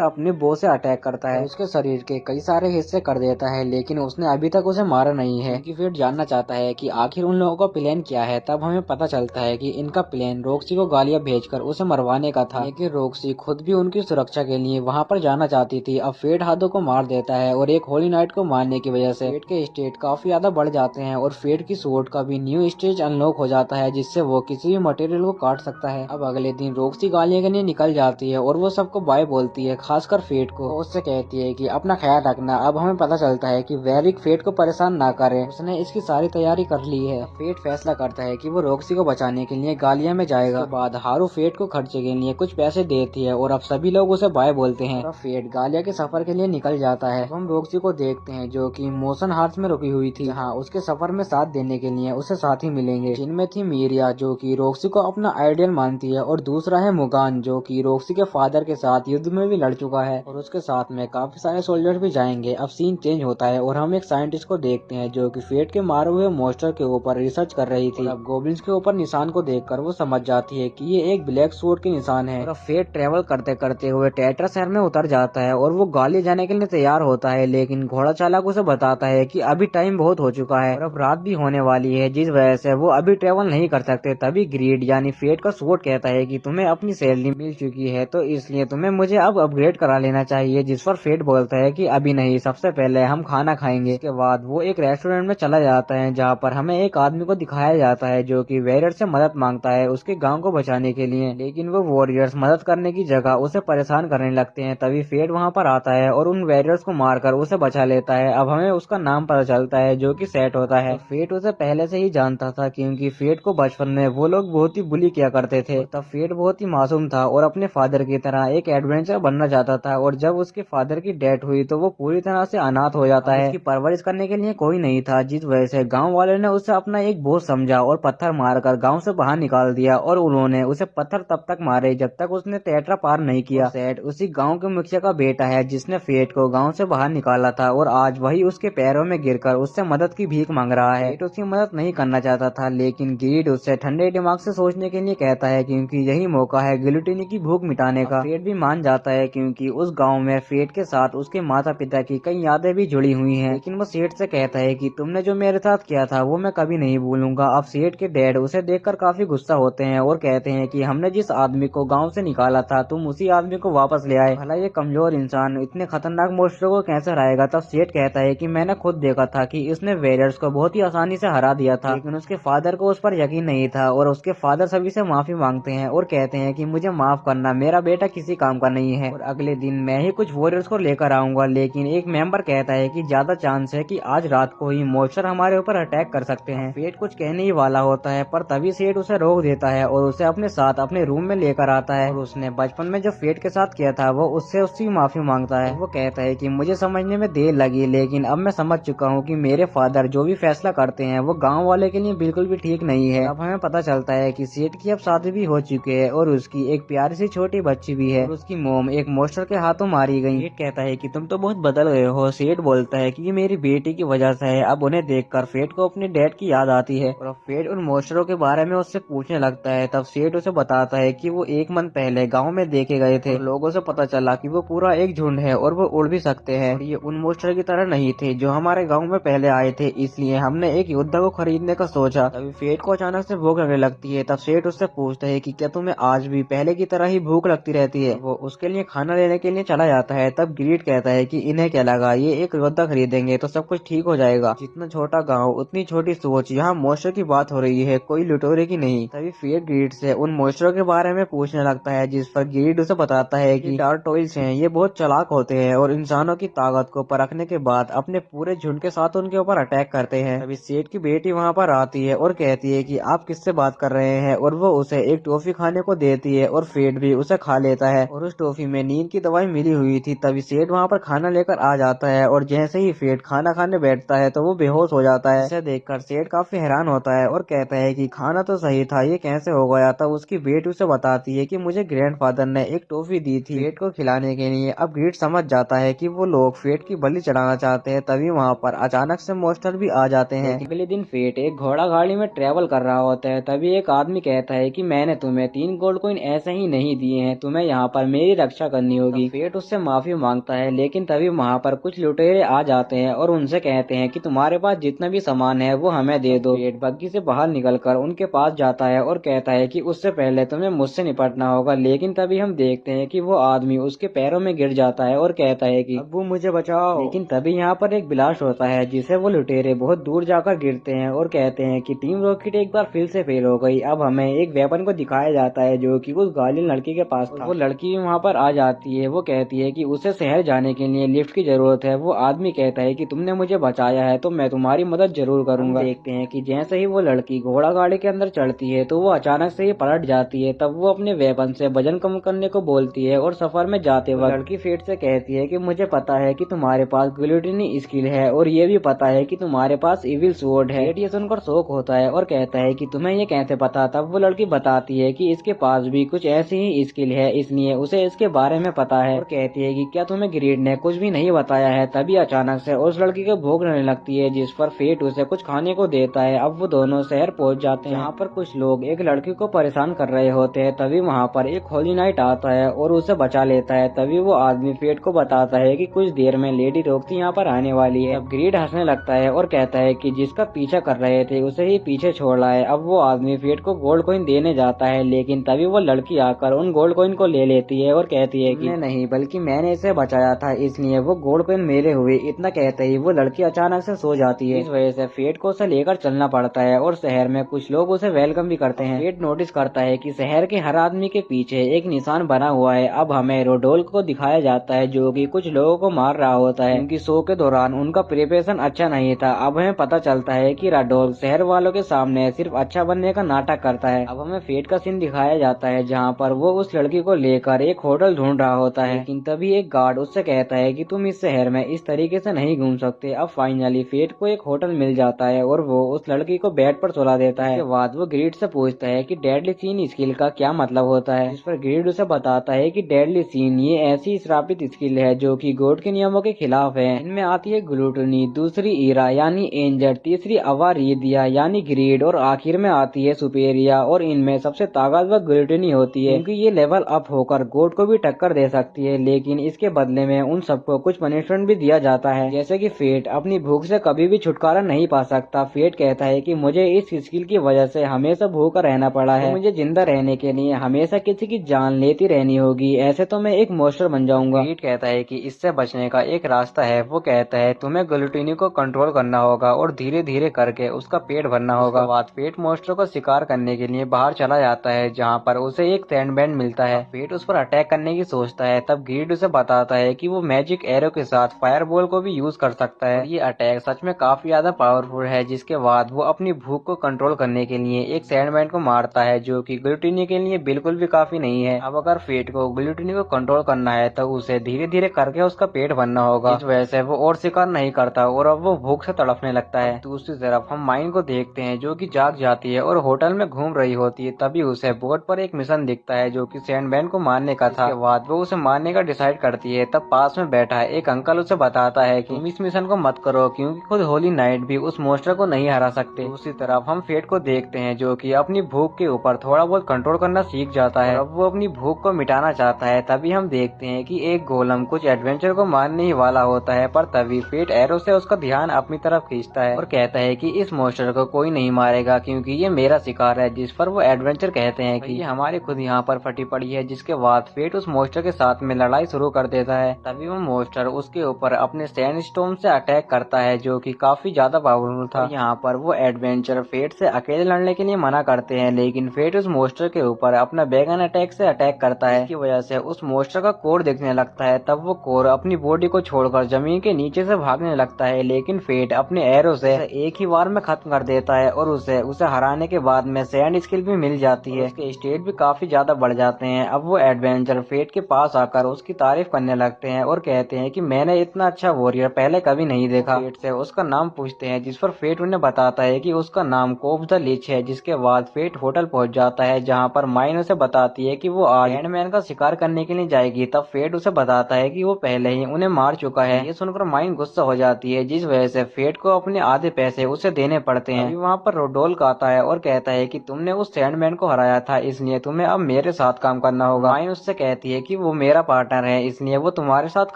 अपने बो से अटैक करता है, उसके शरीर के कई सारे हिस्से कर देता है, लेकिन उसने अभी तक उसे मारा नहीं है, क्योंकि फेट जानना चाहता है कि आखिर उन लोगों का प्लान क्या है। तब हमें पता चलता है कि इनका प्लान रॉक्सी को गालियां भेजकर उसे मरवाने का था, लेकिन रॉक्सी खुद भी उनकी सुरक्षा के लिए वहाँ पर जाना चाहती थी। अब फेट हादो को मार देता है और एक होली नाइट को मारने की वजह से फेट के स्टेट काफी ज्यादा बढ़ जाते हैं और फेट की स्वॉर्ड का भी न्यू स्टेज अनलॉक हो जाता है, जिससे वो किसी भी मटेरियल को काट सकता है। अब अगले दिन रॉक्सी गालियां के लिए निकल जाती है और वो सबको बाय बोलती है, खासकर फेट को। उससे कहती है कि अपना ख्याल रखना। अब हमें पता चलता है कि वेरिक फेट को परेशान ना करे, उसने इसकी सारी तैयारी कर ली है। फेट फैसला करता है कि वो रॉक्सी को बचाने के लिए गालिया में जाएगा। उसके बाद हारू फेट को खर्चे के लिए कुछ पैसे देती है और अब सभी लोग उसे बाय बोलते हैं। अब फेट गालिया के सफर के लिए निकल जाता है। हम रॉक्सी को देखते हैं जो कि मोशन हार्ट में रुकी हुई थी। हाँ, उसके सफर में साथ देने के लिए उसे साथी मिलेंगे, जिनमें थी मीरिया जो कि रॉक्सी को अपना आइडियल मानती है, और दूसरा है मुगान जो कि रॉक्सी के फादर के साथ युद्ध में भी लड़ चुका है, और उसके साथ में काफी सारे सोल्जर्स भी जाएंगे। अब सीन चेंज होता है और हम एक साइंटिस्ट को देखते हैं जो कि फेट के मारे हुए मॉन्स्टर के ऊपर रिसर्च कर रही थी। अब गोब्लिन्स के ऊपर निशान को देखकर वो समझ जाती है कि ये एक ब्लैक स्वॉर्ड के निशान है। और फेट ट्रेवल करते करते हुए टेट्रा शहर में उतर जाता है और वो गाली जाने के लिए तैयार होता है, लेकिन घोड़ा चालक उसे बताता है कि अभी टाइम बहुत हो चुका है और अब रात भी होने वाली है, जिस वजह से वो अभी ट्रेवल नहीं कर सकते। तभी ग्रीड यानी फेट का स्वॉर्ड कहता है कि तुम्हें अपनी सैलरी मिल चुकी है, तो इसलिए तुम्हें मुझे अब अपग्रेड करा लेना चाहिए। जिस पर फेट बोलता है कि अभी नहीं, सबसे पहले हम खाना खाएंगे। इसके बाद वो एक रेस्टोरेंट में चला जाता है, जहाँ पर हमें एक आदमी को दिखाया जाता है जो कि वॉरियर से मदद मांगता है उसके गांव को बचाने के लिए, लेकिन वो वॉरियर्स मदद करने की जगह उसे परेशान करने लगते हैं। तभी फेट वहाँ पर आता है और उन वॉरियर्स को मारकर उसे बचा लेता है। अब हमें उसका नाम पता चलता है जो कि सेट होता है। फेट उसे पहले से ही जानता था, क्योंकि फेट को बचपन में वो लोग बहुत ही बुली किया करते थे। तब फेट बहुत ही मासूम था और अपने फादर की तरह एक एडवेंचर बनना चाहता था, और जब उसके फादर की डेथ हुई तो वो पूरी तरह से अनाथ हो जाता है। उसकी परवरिश करने के लिए कोई नहीं था, जिस वजह से गांव वालों ने उसे अपना एक बोझ समझा और पत्थर मारकर गांव से बाहर निकाल दिया, और उन्होंने उसे पत्थर तब तक मारे जब तक उसने टेट्रा पार नहीं किया। सेट उसी गांव के मुखिया का बेटा है जिसने फेट को गांव से बाहर निकाला था, और आज वही उसके पैरों में गिरकर उससे मदद की भीख मांग रहा है। फेट उसकी मदद नहीं करना चाहता था, लेकिन ग्रीड उससे ठंडे दिमाग से सोचने के लिए कहता है, क्योंकि यही मौका है गिलोटिनी की भूख मिटाने का। फेट भी मान जाता है, क्योंकि उस गाँव में फेट के साथ उसके माता पिता की कई यादें भी जुड़ी हुई हैं। लेकिन वो सेठ से कहता है कि तुमने जो मेरे साथ किया था वो मैं कभी नहीं भूलूंगा। अब सेठ के डैड उसे देखकर काफी गुस्सा होते हैं और कहते हैं कि हमने जिस आदमी को गांव से निकाला था तुम उसी आदमी को वापस ले आए। भला ये कमजोर इंसान इतने खतरनाक मॉन्स्टरों को कैसे हराएगा। तब सेठ कहता है कि मैंने खुद देखा था कि इसने वॉरियर्स को बहुत ही आसानी से हरा दिया था, लेकिन उसके फादर को उस पर यकीन नहीं था, और उसके फादर सभी से माफी मांगते हैं और कहते हैं कि मुझे माफ करना, मेरा बेटा किसी काम का नहीं है, और अगले दिन मैं ही कुछ वॉरियर्स को लेकर आऊंगा। लेकिन एक मेंबर कहता है कि ज्यादा चांस है कि आज रात को ही मॉन्स्टर हमारे ऊपर अटैक कर सकते हैं। फेट कुछ कहने ही वाला होता है, पर तभी सेठ उसे रोक देता है और उसे अपने साथ अपने रूम में लेकर आता है, और उसने बचपन में जो फेट के साथ किया था वो उससे उसकी माफी मांगता है। वो कहता है कि मुझे समझने में देर लगी, लेकिन अब मैं समझ चुका हूँ कि मेरे फादर जो भी फैसला करते हैं वो गाँव वाले के लिए बिल्कुल भी ठीक नहीं है। अब हमें पता चलता है कि सेठ की अब शादी भी हो चुकी है और उसकी एक प्यारी सी छोटी बच्ची भी है, और उसकी मोम एक मॉन्स्टर के हाथों मारी गई। सेठ कहता है कि तुम तो बहुत बदल गए हो। सेठ बोलता है कि ये मेरी बेटी की वजह से है। अब उन्हें देखकर फेट को अपने डैड की याद आती है, और फेट उन मॉन्स्टरों के बारे में उससे पूछने लगता है। तब सेठ उसे बताता है कि वो एक मंथ पहले गांव में देखे गए थे, लोगों से पता चला कि वो पूरा एक झुंड है और वो उड़ भी सकते हैं, और ये उन मॉन्स्टर की तरह नहीं थे जो हमारे गाँव में पहले आए थे, इसलिए हमने एक योद्धा को खरीदने का सोचा। तभी फेट को अचानक से भूख लगने लगती है। तब सेठ उससे पूछता है कि क्या तुम्हें आज भी पहले की तरह ही भूख लगती रहती है। वो उसके लिए खाना लेने के लिए चला जाता है। तब ग्रीड कहता है कि इन्हें क्या लगा, ये एक योद्धा खरीदेंगे तो सब कुछ ठीक हो जाएगा। जितना छोटा गाँव उतनी छोटी सोच। यहाँ मॉन्स्टर की बात हो रही है, कोई लुटेरे की नहीं। तभी फेट ग्रीड से उन मॉन्स्टरों के बारे में पूछने लगता है, जिस पर ग्रीड उसे बताता है कि टार्टोइल्स हैं, ये बहुत चालाक होते हैं और इंसानों की ताकत को परखने के बाद अपने पूरे झुंड के साथ उनके ऊपर अटैक करते हैं। तभी सेठ की बेटी वहाँ पर आती है और कहती है कि आप किससे बात कर रहे हैं, और वो उसे एक टॉफी खाने को देती है और फेट भी उसे खा लेता है और उस टॉफी में नींद की दवाई मिली हुई थी। तभी सेठ वहाँ पर खाना लेकर आ जाता है और जैसे ही फेट खाना खाने बैठता है तो वो बेहोश हो जाता है। इसे देखकर सेठ काफी हैरान होता है और कहता है कि खाना तो सही था, ये कैसे हो गया। तब उसकी बेटी उसे बताती है कि मुझे ग्रैंडफादर ने एक टॉफी दी थी फेट को खिलाने के लिए। अब ग्रीड समझ जाता है कि वो लोग फेट की बलि चढ़ाना चाहते हैं। तभी वहाँ पर अचानक से मॉन्स्टर भी आ जाते हैं। अगले दिन फेट एक घोड़ा गाड़ी में ट्रेवल कर रहा होता है। तभी एक आदमी कहता है कि मैंने तुम्हें 3 गोल्ड कॉइन ऐसे ही नहीं दिए हैं, तुम्हें यहाँ पर मेरी रक्षा करनी होगी। फेट उससे माफी मांगता है, लेकिन तभी वहाँ पर कुछ लुटेरे आ जाते हैं और उनसे कहते हैं कि तुम्हारे पास जितना भी सामान है वो हमें दे दो। फेट बग्गी से बाहर निकलकर उनके पास जाता है और कहता है कि उससे पहले तुम्हें मुझसे निपटना होगा। लेकिन तभी हम देखते हैं कि वो आदमी उसके पैरों में गिर जाता है और कहता है कि अब्बू मुझे बचाओ। लेकिन तभी यहाँ पर एक ब्लास्ट होता है जिसे वो लुटेरे बहुत दूर जाकर गिरते हैं और कहते हैं कि टीम रॉकेट एक बार फिर से फेल हो गई। अब हमें एक वेपन को दिखाया जाता है जो कि उस गालिन लड़की के पास था। वो लड़की वहाँ पर आ जाती है, वो कहती है कि उसे शहर जाने के लिए लिफ्ट की जरूरत है। वो आदमी कहता है कि तुमने मुझे बचाया है तो मैं तुम्हारी मदद जरूर करूंगा। देखते हैं कि जैसे ही वो लड़की घोड़ा गाड़ी के अंदर चढ़ती है तो वो अचानक से ही पलट जाती है। तब वो अपने वेपन से वजन कम करने को बोलती है और सफर में जाते वक्त लड़की फेट से कहती है कि मुझे पता है कि तुम्हारे पास ग्लूटिनी स्किल है और ये भी पता है कि तुम्हारे पास इविल स्वॉर्ड है। ये सुनकर शौक होता है और कहता है कि तुम्हें ये कैसे पता। तब वो लड़की बताती है कि इसके पास भी कुछ ऐसी ही स्किल है, इसलिए उसे इसके बारे में पता है। और कहती है कि क्या तुम्हें ग्रीड ने कुछ भी नहीं बताया है। तभी अचानक से उस लड़की को भूख लगने लगती है, जिस पर फेट उसे कुछ खाने को देता है। अब वो दोनों शहर पहुंच जाते हैं। यहाँ पर कुछ लोग एक लड़की को परेशान कर रहे होते हैं। तभी वहाँ पर एक होली नाइट आता है और उसे बचा लेता है। तभी वो आदमी फेट को बताता है कि कुछ देर में लेडी रोक्सी यहाँ पर आने वाली है। अब ग्रीड हंसने लगता है और कहता है कि जिसका पीछा कर रहे थे उसे ही पीछे छोड़ रहा है। अब वो आदमी फेट को गोल्ड कॉइन देने जाता है, लेकिन तभी वो लड़की आकर उन गोल्ड कॉइन को ले लेती है और कहती है कि नहीं, बल्कि मैंने इसे बचाया था, इसलिए वो गोल्ड कॉइन मेरे हुए। इतना कहते ही वो लड़की अचानक से सो जाती है। इस वजह से फेट को उसे लेकर चलना पड़ता है और शहर में कुछ लोग उसे वेलकम भी करते हैं। फेट नोटिस करता है कि शहर के हर आदमी के पीछे एक निशान बना हुआ है। अब हमें रोडोल को दिखाया जाता है जो कि कुछ लोगों को मार रहा होता है, क्योंकि शो के दौरान उनका प्रिपरेशन अच्छा नहीं था। अब हमें पता चलता है कि राडोल शहर वालों के सामने सिर्फ अच्छा बनने का नाटक करता है। अब हमें फेट का सीन दिखाया जाता है जहाँ पर वो उस लड़की को लेकर एक होटल ढूंढ रहा होता है, लेकिन तभी एक गार्ड उससे कहता है कि तुम इस शहर में इस तरीके से नहीं घूम सकते। अब फाइनली फेट को एक होटल मिल जाता है और वो उस लड़की को बेड पर सुला देता है। उसके बाद वो ग्रीड से पूछता है कि डेडली सीन स्किल का क्या मतलब होता है, जिस पर ग्रीड उसे बताता है कि डेडली सीन ये ऐसी श्रापित स्किल है जो कि गॉड के नियमों के खिलाफ है। इनमें आती है ग्लूटनी, दूसरी ईरा यानी एंजर, तीसरी अवारीदिया यानी ग्रीड और आखिर में आती है सुपेरिया। और इनमें सबसे ताकतवर ग्लूटनी होती है क्योंकि ये लेवल अप होकर गॉड को भी टक्कर दे सकती है, लेकिन इसके बदले में उन सबको कुछ पनिशमेंट भी दिया जाता है। जैसे कि फेट अपनी भूख से कभी भी छुटकारा नहीं पा सकता। फेट कहता है कि मुझे इस स्किल की वजह से हमेशा भूखा रहना पड़ा है, तो मुझे जिंदा रहने के लिए हमेशा किसी की जान लेती रहनी होगी, ऐसे तो मैं एक मॉन्स्टर बन जाऊंगा। फेट कहता है कि इससे बचने का एक रास्ता है। वो कहता है तुम्हें ग्लूटिनी को कंट्रोल करना होगा और धीरे धीरे करके उसका पेट भरना होगा। बाद फेट मॉन्स्टर को शिकार करने के लिए बाहर चला जाता है जहाँ पर उसे एक सैंडबैंड मिलता है। फेट उस पर अटैक करने की सोचता है। तब ग्रीड उसे बताता है कि वो मैजिक एरो के साथ फायरबॉल को भी यूज कर सकता है। ये अटैक सच में काफी ज्यादा पावरफुल है। जिसके बाद वो अपनी भूख को कंट्रोल करने के लिए एक सैंडबैंड को मारता है जो कि ग्लूटिनी के लिए बिल्कुल भी काफी नहीं है। अब अगर फेट को ग्लूटिनी को कंट्रोल करना है तो उसे धीरे धीरे करके उसका पेट भरना होगा। इस वजह से वो और शिकार नहीं करता और अब वो भूख से तड़पने लगता है। दूसरी तरफ हम माइन को देखते हैं जो कि जाग जाती है और होटल में घूम रही होती है। तभी उसे बोर्ड पर एक मिशन दिखता है जो कि सैंडबैंड को मारने का था। इसके बाद वो उसे मारने का डिसाइड करती है। तब पास में बैठा एक अंकल उसे बताता है कि तुम इस मिशन को मत करो क्योंकि खुद होली नाइट भी उस मॉन्स्टर को नहीं हरा सकते। दूसरी तरफ हम फेट को देखते हैं जो कि अपनी भूख के ऊपर थोड़ा बहुत कंट्रोल करना सीख जाता है। अब वो अपनी भूख को मिटाना चाहता है। तभी हम देखते हैं कि एक गोलम कुछ एडवेंचर को मारने ही वाला होता है, पर तभी फेट एरो से उसका ध्यान अपनी तरफ खींचता है और कहता है कि इस मॉन्स्टर को कोई नहीं मारेगा क्योंकि ये मेरा शिकार है। जिस पर वो एडवेंचर कहते हैं कि ये हमारी खुद यहाँ पर फटी पड़ी है। जिसके बाद फेट उस मॉन्स्टर के साथ में लड़ाई शुरू कर देता है। तभी वो मॉन्स्टर उसके ऊपर अपने सैंडस्टोन फॉर्म से अटैक करता है जो कि काफी ज्यादा पावरफुल था। यहाँ पर वो एडवेंचर फेट से अकेले लड़ने के लिए मना करते हैं, लेकिन फेट उस मोस्टर के ऊपर अपना बैगन अटैक से अटैक करता है। इसकी वजह से उस मोस्टर का कोर दिखने लगता है। तब वो कोर अपनी बॉडी को छोड़कर जमीन के नीचे से भागने लगता है, लेकिन फेट अपने एरो से एक ही बार में खत्म कर देता है और उसे हराने के बाद में सैंड स्किल भी मिल जाती है। उसके स्टेट भी काफी ज्यादा बढ़ जाते हैं। अब वो एडवेंचर फेट के पास आकर उसकी तारीफ करने लगते हैं और कहते हैं कि मैंने इतना अच्छा वॉरियर पहले कभी नहीं देखा। फेट से उसका नाम पूछते हैं, जिस पर फेट उन्हें बताता है कि उसका नाम कोब द लीच है। जिसके बाद फेट होटल पहुंच जाता है, जहां पर माइन उसे बताती है कि वो आज सैंडमैन का शिकार करने के लिए जाएगी। तब फेट उसे बताता है कि वो पहले ही उन्हें मार चुका है। ये सुनकर माइन गुस्सा हो जाती है, जिस वजह से फेट को अपने आधे पैसे उसे देने पड़ते हैं। वहाँ पर रोडोल्फ आता है और कहता है कि तुमने उस सैंडमैन को हराया था, इसलिए तुम्हें अब मेरे साथ काम करना होगा। माइन उससे कहती है कि वो मेरा पार्टनर है, इसलिए वो तुम्हारे साथ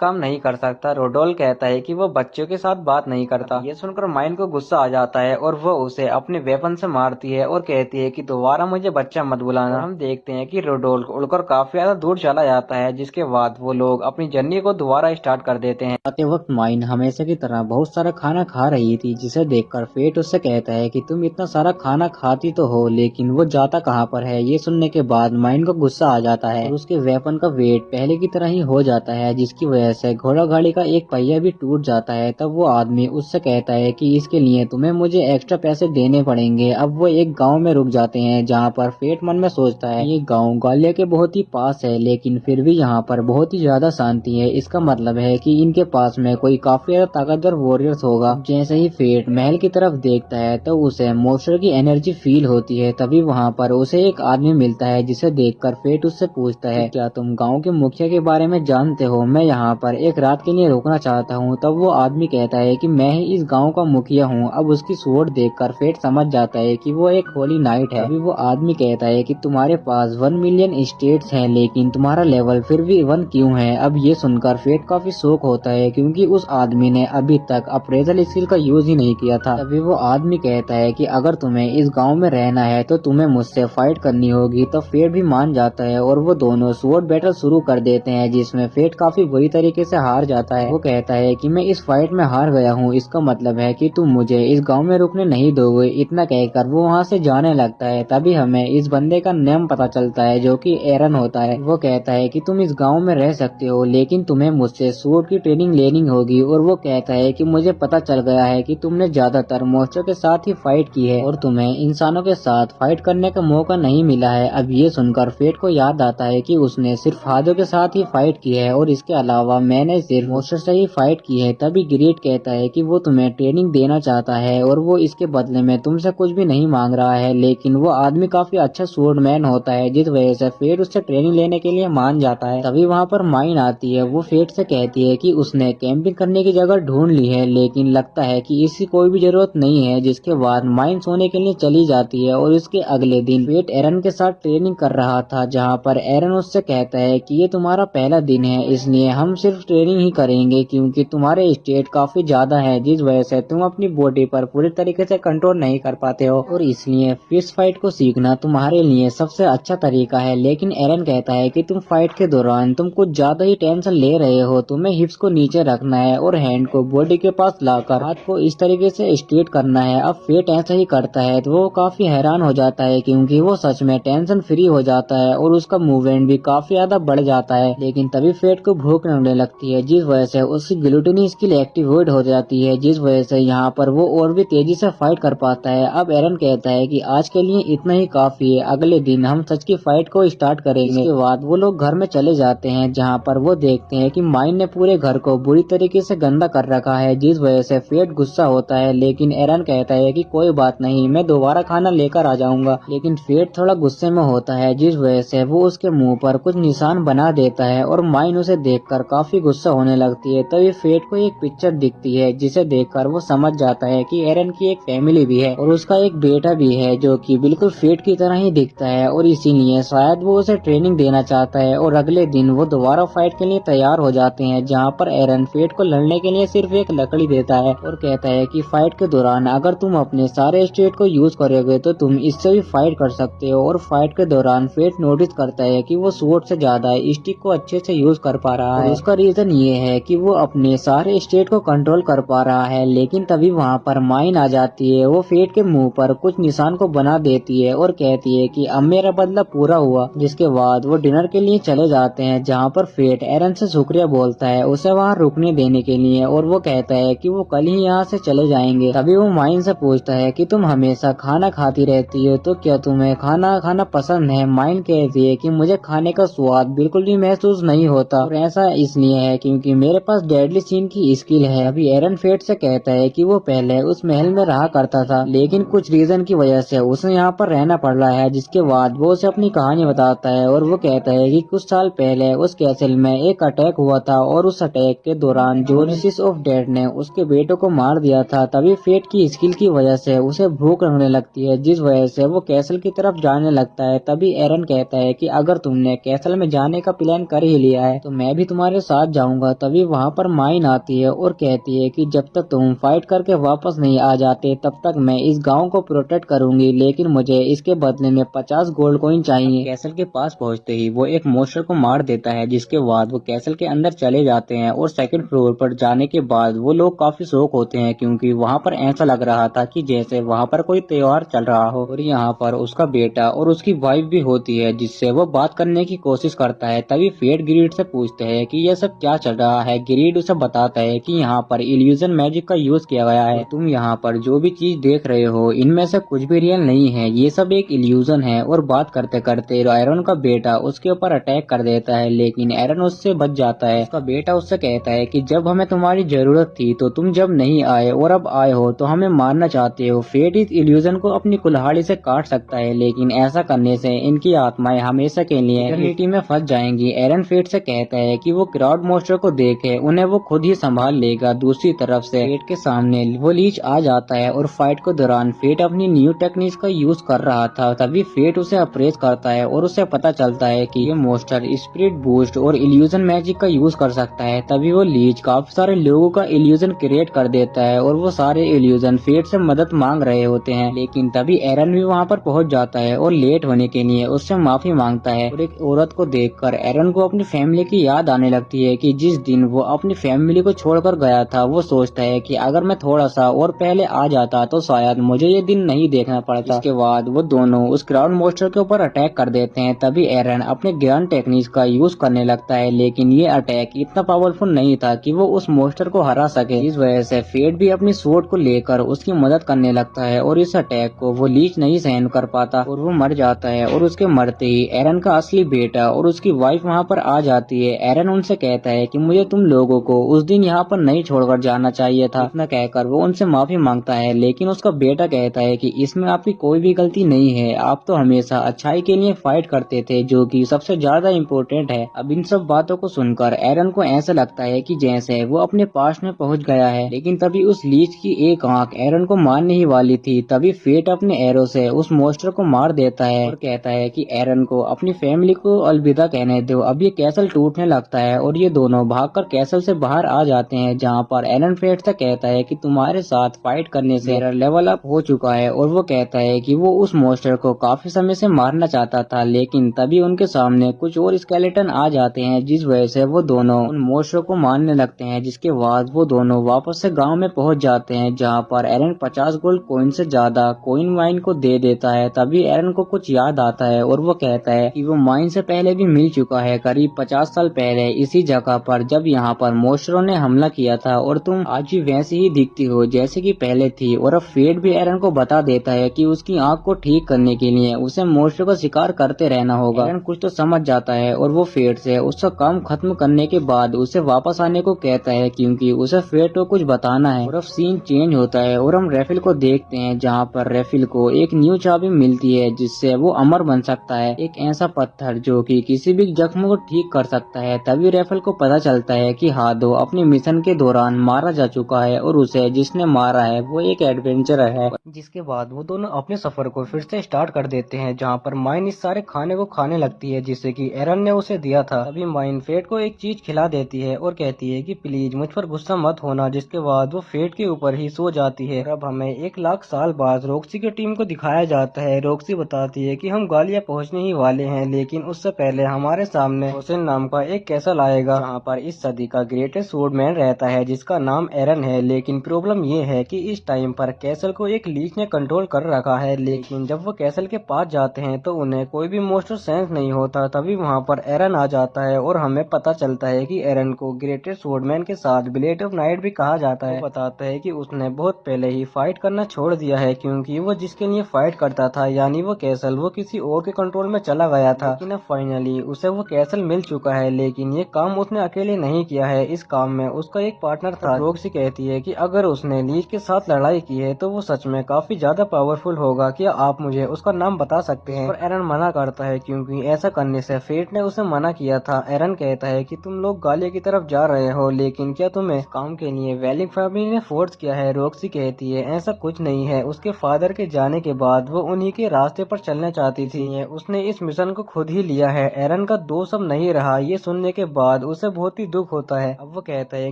काम नहीं कर सकता। रोडोल्फ कहता है कि वो बच्चों के साथ बात नहीं करता। ये सुनकर माइन को गुस्सा आ जाता है और वो उसे अपने वेपन से मारती है और कहती है कि दोबारा मुझे बच्चा मत बुलाना। हम देखते हैं कि रोडोल्फ उड़कर काफी ज्यादा दूर चला जाता है, जिसके बाद वो लोग अपनी जर्नी को दोबारा स्टार्ट कर देते हैं। आते वक्त माइन हमेशा की तरह बहुत सारा खाना खा रही थी, जिसे देखकर फेट उससे कहता है कि तुम इतना सारा खाना खाती तो हो, लेकिन वो जाता कहाँ पर है। ये सुनने के बाद माइन को गुस्सा आ जाता है और उसके वेपन का वेट पहले की तरह ही हो जाता है, जिसकी वजह से घोड़ा गाड़ी का एक पहिया भी टूट जाता है। तब वो आदमी उससे कहता है कि इसके लिए तुम्हें मुझे एक्स्ट्रा पैसे देने पड़ेंगे। अब वो एक गांव में रुक जाते हैं, जहां पर फेट मन में सोचता है ये गांव गालिया के बहुत ही पास है, लेकिन फिर भी यहाँ पर बहुत ही ज्यादा शांति है। इसका मतलब है कि इनके पास में कोई काफी ज्यादा ताकतवर वॉरियर्स होगा। जैसे ही फेट महल की तरफ देखता है तो उसे मोस्टर की एनर्जी फील होती है। तभी वहाँ पर उसे एक आदमी मिलता है, जिसे देखकर फेट उससे पूछता है क्या तुम गाँव के मुखिया के बारे में जानते हो? मैं यहाँ पर एक रात के लिए रुकना चाहता हूँ। तब वो आदमी कहता है कि मैं ही इस गांव का मुखिया हूँ। अब उसकी स्वॉर्ड देखकर फेट समझ जाता है कि वो एक होली नाइट है। अभी वो आदमी कहता है कि तुम्हारे पास 1 मिलियन स्टेट्स हैं, लेकिन तुम्हारा लेवल फिर भी 1 क्यों है? अब ये सुनकर फेट काफी शौक होता है, क्योंकि उस आदमी ने अभी तक अप्रेजल स्किल का यूज ही नहीं किया था। तभी वो आदमी कहता है कि अगर तुम्हें इस गाँव में रहना है तो तुम्हें मुझसे फाइट करनी होगी। तो फेट भी मान जाता है और वो दोनों स्वॉर्ड बैटल शुरू कर देते हैं, जिसमें फेट काफी बुरी तरीके से हार जाता है। वो कहता है कि मैं इस फाइट में हार गया हूँ, इसका मतलब है कि तुम मुझे इस गांव में रुकने नहीं दोगे। इतना कहकर वो वहाँ से जाने लगता है। तभी हमें इस बंदे का नाम पता चलता है, जो कि एरन होता है। वो कहता है कि तुम इस गांव में रह सकते हो, लेकिन तुम्हें मुझसे स्वॉर्ड की ट्रेनिंग लेनी होगी। और वो कहता है कि मुझे पता चल गया है कि तुमने ज्यादातर मोस्टर के साथ ही फाइट की है और तुम्हें इंसानों के साथ फाइट करने का मौका नहीं मिला है। अब ये सुनकर फेट को याद आता है कि उसने सिर्फ हादों के साथ ही फाइट की है और इसके अलावा मैंने सिर्फ मोस्टर से ही फाइट की है। तभी ग्रेट कहता है कि वो तुम्हें ट्रेनिंग देना चाहता है और वो इसके बदले में तुमसे कुछ भी नहीं मांग रहा है। लेकिन वो आदमी काफी अच्छा स्वॉर्डमैन होता है, जिस वजह से फेट उससे ट्रेनिंग लेने के लिए मान जाता है। तभी वहाँ पर माइन आती है। वो फेट से कहती है कि उसने कैंपिंग करने की जगह ढूंढ ली है, लेकिन लगता है कि इसकी कोई भी जरूरत नहीं है। जिसके बाद माइन सोने के लिए चली जाती है और उसके अगले दिन फेट एरन के साथ ट्रेनिंग कर रहा था, जहाँ पर एरन उससे कहता है कि ये तुम्हारा पहला दिन है, इसलिए हम सिर्फ ट्रेनिंग ही करेंगे, क्योंकि तुम्हारे स्टेट काफी ज्यादा है, जिस वजह से तुम अपनी बॉडी पर पूरी तरीके से कंट्रोल नहीं कर पाते हो और इसलिए फिस्ट फाइट को सीखना तुम्हारे लिए सबसे अच्छा तरीका है। लेकिन एरन कहता है कि तुम फाइट के दौरान तुम कुछ ज्यादा ही टेंशन ले रहे हो, तुम्हें हिप्स को नीचे रखना है और हैंड को बॉडी के पास लाकर हाथ को इस तरीके से स्ट्रेट करना है। अब फेट ऐसा ही करता है तो वो काफी हैरान हो जाता है, क्योंकि वो सच में टेंशन फ्री हो जाता है और उसका मूवमेंट भी काफी ज्यादा बढ़ जाता है। लेकिन तभी फेट को भूख लगने लगती है, जिस वजह से उसकी ग्लूटनी स्किल एक्टिवेट हो जाती है, जिस वजह से यहाँ पर वो और भी तेजी से फाइट कर पाता है। अब एरन कहता है कि आज के लिए इतना ही काफी है, अगले दिन हम सच की फाइट को स्टार्ट करेंगे। इसके बाद वो लोग घर में चले जाते हैं, जहाँ पर वो देखते हैं कि माइन ने पूरे घर को बुरी तरीके से गंदा कर रखा है, जिस वजह से फेट गुस्सा होता है। लेकिन एरन कहता है कि कोई बात नहीं, मैं दोबारा खाना लेकर आ जाऊंगा। लेकिन फेट थोड़ा गुस्से में होता है, जिस वजह से वो उसके मुंह पर कुछ निशान बना देता है और माइन उसे देखकर काफी गुस्सा होने लगती है। तभी फेट को एक पिक्चर दिखती है, जिसे देखकर वो समझ जाता है कि एरन की एक फैमिली भी है और उसका एक बेटा भी है, जो कि बिल्कुल फेट की तरह ही दिखता है और इसीलिए शायद वो उसे ट्रेनिंग देना चाहता है। और अगले दिन वो दोबारा फाइट के लिए तैयार हो जाते हैं, जहाँ पर एरन फेट को लड़ने के लिए सिर्फ एक लकड़ी देता है और कहता है कि फाइट के दौरान अगर तुम अपने सारे स्टेट को यूज करोगे तो तुम इससे भी फाइट कर सकते हो। और फाइट के दौरान फेट नोटिस करता है कि वो स्वॉर्ड से ज्यादा स्टिक को अच्छे से यूज कर पा रहा है। उसका रीजन ये है कि वो अपने सारे स्टेट को कंट्रोल कर पा रहा है। लेकिन तभी वहाँ पर माइन आ जाती है। वो फेट के मुंह पर कुछ निशान को बना देती है और कहती है कि अब मेरा बदला पूरा हुआ। जिसके बाद वो डिनर के लिए चले जाते हैं, जहाँ पर फेट एरन से शुक्रिया बोलता है उसे वहाँ रुकने देने के लिए, और वो कहता है कि वो कल ही यहाँ से चले जाएंगे। तभी वो माइन से पूछता है कि तुम हमेशा खाना खाती रहती हो, तो क्या तुम्हें खाना खाना पसंद है? माइन कहती है कि मुझे खाने का स्वाद बिल्कुल भी महसूस नहीं होता, और ऐसा इसलिए है क्योंकि मेरे पास डेडली सीन की स्किल है। अभी एरन फेट से कहता है कि वो पहले उस महल में रहा करता था, लेकिन कुछ रीजन की वजह से उसे यहाँ पर रहना पड़ रहा है। जिसके बाद वो उसे अपनी कहानी बताता है, और वो कहता है कि कुछ साल पहले उस कैसल में एक अटैक हुआ था, और उस अटैक के दौरान जोरिसिस ऑफ डेड ने उसके बेटों को मार दिया था। तभी फेट की स्किल की वजह से उसे भूख लगने लगती है, जिस वजह से वो कैसल की तरफ जाने लगता है। तभी एरन कहता है कि अगर तुमने कैसल में जाने का प्लान कर ही लिया है तो मैं भी तुम्हारे साथ जाऊंगा। तभी वहाँ पर माइन आती है और कहती है कि जब तक तुम फाइट करके वापस नहीं आ जाते तब तक मैं इस गाँव को प्रोटेक्ट करूंगी, लेकिन मुझे इसके बदले में 50 गोल्ड कॉइन चाहिए। कैसल के पास पहुँचते ही वो एक मॉन्स्टर को मार देता है, जिसके बाद वो कैसल के अंदर चले जाते हैं। और सेकंड फ्लोर पर जाने के बाद वो लोग काफी शौक होते हैं, क्योंकि वहाँ पर ऐसा लग रहा था कि जैसे वहाँ पर कोई त्योहार चल रहा हो। और यहाँ पर उसका बेटा और उसकी वाइफ भी होती है, जिससे वो बात करने की कोशिश करता है। तभी फेट ग्रीड से पूछते हैं कि यह सब क्या चल रहा है। ग्रीड उसे बताता है कि यहाँ पर इल्यूजन मैजिक का यूज किया गया है। तुम यहाँ पर जो भी चीज देख रहे हो इनमें से कुछ भी रियल नहीं है, ये सब एक इल्यूजन है। और बात करते करते एरन का बेटा उसके ऊपर अटैक कर देता है, लेकिन एरन उससे बच जाता है। उसका बेटा उससे कहता है कि जब हमें तुम्हारी जरूरत थी तो तुम जब नहीं आए, और अब आए हो तो हमें मारना चाहते हो। फेट इस इल्यूजन को अपनी कुल्हाड़ी से काट सकता है, लेकिन ऐसा करने से इनकी आत्माएं हमेशा के लिए इटर्निटी में फंस जाएंगी। एरन फेट से कहता है कि वो क्राउड मॉन्स्टर को देखे उन्हें वो खुद ही संभाल लेगा। दूसरी तरफ से फेट के सामने वो लीच आ जाता है, और फाइट के दौरान फेट अपनी न्यू टेक्निक्स का यूज कर रहा था। तभी फेट उसे अप्रेस करता है, और उसे पता चलता है कि ये मॉन्स्टर स्पिरिट बूस्ट और इल्यूजन मैजिक का यूज कर सकता है। तभी वो लीच काफी सारे लोगों का इल्यूजन क्रिएट कर देता है, और वो सारे इल्यूजन फेट से मदद मांग रहे होते हैं। लेकिन तभी एरन भी वहाँ पर पहुँच जाता है, और लेट होने के लिए उससे माफी मांगता है। और एक औरत को देखकर एरन को अपनी फैमिली की याद आने लगती है कि जिस दिन वो अपनी फैमिली को छोड़कर गया था। वो सोचता है कि अगर मैं थोड़ा सा और पहले आ जाता तो शायद मुझे ये दिन नहीं देखना पड़ता। इसके बाद वो दोनों उस क्राउड मॉन्स्टर के ऊपर अटैक कर देते हैं। तभी एरन अपने ग्रैंड टेक्निक्स का यूज करने लगता है, लेकिन ये अटैक इतना पावरफुल नहीं था कि वो उस मॉन्स्टर को हरा सके। इस वजह से फेट भी अपनी स्वॉर्ड को लेकर उसकी मदद करने लगता है, और इस अटैक को वो लीच नहीं सहन कर पाता और वो मर जाता है। और उसके मरते ही एरन का असली बेटा और उसकी वाइफ वहाँ पर आ जाती है। एरन उनसे कहता है कि मुझे तुम लोगों को उस दिन यहाँ पर नहीं छोड़कर जाना चाहिए था। इतना कहकर वो उनसे माफी मांगता है, लेकिन उसका बेटा कहता है कि इसमें आपकी कोई भी गलती नहीं है, आप तो हमेशा अच्छाई के लिए फाइट करते थे, जो कि सबसे ज्यादा इम्पोर्टेंट है। अब इन सब बातों को सुनकर एरन को ऐसा लगता है कि जैसे वो अपने पास में पहुंच गया है। लेकिन तभी उस लीच की एक आंख एरन को मारने ही वाली थी। तभी फेट अपने एरो से उस मॉन्स्टर को मार देता है, और कहता है कि एरन को अपनी फैमिली को अलविदा कहने दो। अब ये कैसल टूटने लगता है, और ये दोनों भागकर कैसल से बाहर आ जाते हैं, जहाँ पर एरन फेट से कहता है कि तुम्हारे साथ फाइट करने से मेरा लेवल अप हो चुका है। और वो कहता है कि वो उस मॉन्स्टर को काफी समय से मारना चाहता था, लेकिन तभी उनके सामने कुछ और स्केलेटन आ जाते हैं, जिस वजह से वो दोनों उन मॉन्स्टर को मारने लगते हैं। जिसके बाद वो दोनों वापस से गांव में पहुंच जाते हैं, जहां पर एरन 50 गोल्ड कॉइन से ज्यादा कॉइन माइन को दे देता है। तभी एरन को कुछ याद आता है, और वो कहता है कि वो माइन से पहले भी मिल चुका है, करीब 50 साल पहले इसी जगह पर, जब यहाँ पर मॉन्स्टरों ने हमला किया था, और तुम आज भी वैसी ही दिखती हो जैसे कि पहले थी। और अब फेट भी एरन को बता देता है कि उसकी आंख को ठीक करने के लिए उसे मॉन्स्टर का शिकार करते रहना होगा। एरन कुछ तो समझ जाता है, और वो फेट से उसका काम खत्म करने के बाद उसे वापस आने को कहता है, क्योंकि उसे फेट को कुछ बताना है। और अब सीन चेंज होता है, और हम रेफिल को देखते हैं, जहाँ पर रेफिल को एक न्यू चाबी मिलती है, जिससे वो अमर बन सकता है, एक ऐसा पत्थर जो कि किसी भी जख्म को ठीक कर सकता है। तभी रेफिल को पता चलता है कि हादो अपने मिशन के दौरान मारा जा चुका है, और उसे जिसने मारा है वो एक एडवेंचरर है। जिसके बाद वो दोनों अपने सफर को फिर से स्टार्ट कर देते हैं, जहाँ पर माइन इस सारे खाने को खाने लगती है जिसे कि एरन ने उसे दिया था। तभी माइन फेट को एक चीज खिला देती है, और कहती है कि प्लीज मुझ पर गुस्सा मत होना। जिसके बाद वो फेट के ऊपर ही सो जाती है। अब हमें 1 लाख साल बाद रॉक्सी की टीम को दिखाया जाता है। रॉक्सी बताती है कि हम गालिया पहुंचने ही वाले हैं, लेकिन उससे पहले हमारे सामने हुसैन नाम का एक कैसल आएगा, जहाँ पर इस सदी का ग्रेटेस्ट स्वॉर्ड मैन रहता है जिसका नाम एरन है। लेकिन प्रॉब्लम ये है कि इस टाइम पर कैसल को एक लीच ने कंट्रोल कर रखा है। लेकिन जब वो कैसल के पास जाते हैं तो उन्हें कोई भी मोस्टर सेंस नहीं होता। तभी वहाँ पर एरन आ जाता है और हमें पता चलता है कि एरन को ग्रेटेस्ट स्वॉर्डमैन के साथ ब्लेड ऑफ नाइट भी कहा जाता है। वो बताता है कि उसने बहुत पहले ही फाइट करना छोड़ दिया है क्योंकि वो जिसके लिए फाइट करता था यानी वो कैसल वो किसी और के कंट्रोल में चला गया था। लेकिन अब फाइनली उसे वो कैसल मिल चुका है। लेकिन ये काम उसने अकेले नहीं किया है, इस काम में उसका एक पार्टनर था। रॉक्सी कहती है कि अगर उसने लीच के साथ लड़ाई की है तो वो सच में काफी ज्यादा पावरफुल होगा, क्या आप मुझे उसका नाम बता सकते हैं? पर एरन मना करता है क्योंकि ऐसा करने से फेट ने उसे मना किया था। एरन कहता है कि तुम लोग गालिया की तरफ जा रहे हो, लेकिन क्या तुम्हें इस काम के लिए वेलिंग फैमिली ने फोर्स किया है? रॉक्सी कहती है ऐसा कुछ नहीं है, उसके फादर के जाने के बाद वो उन्हीं के रास्ते पर चलना चाहती थी, उसने इस मिशन को खुद ही लिया है। एरन का दोस्त अब नहीं रहा। ये सुनने के बाद उसे बहुत ही दुख होता है। अब वो कहता है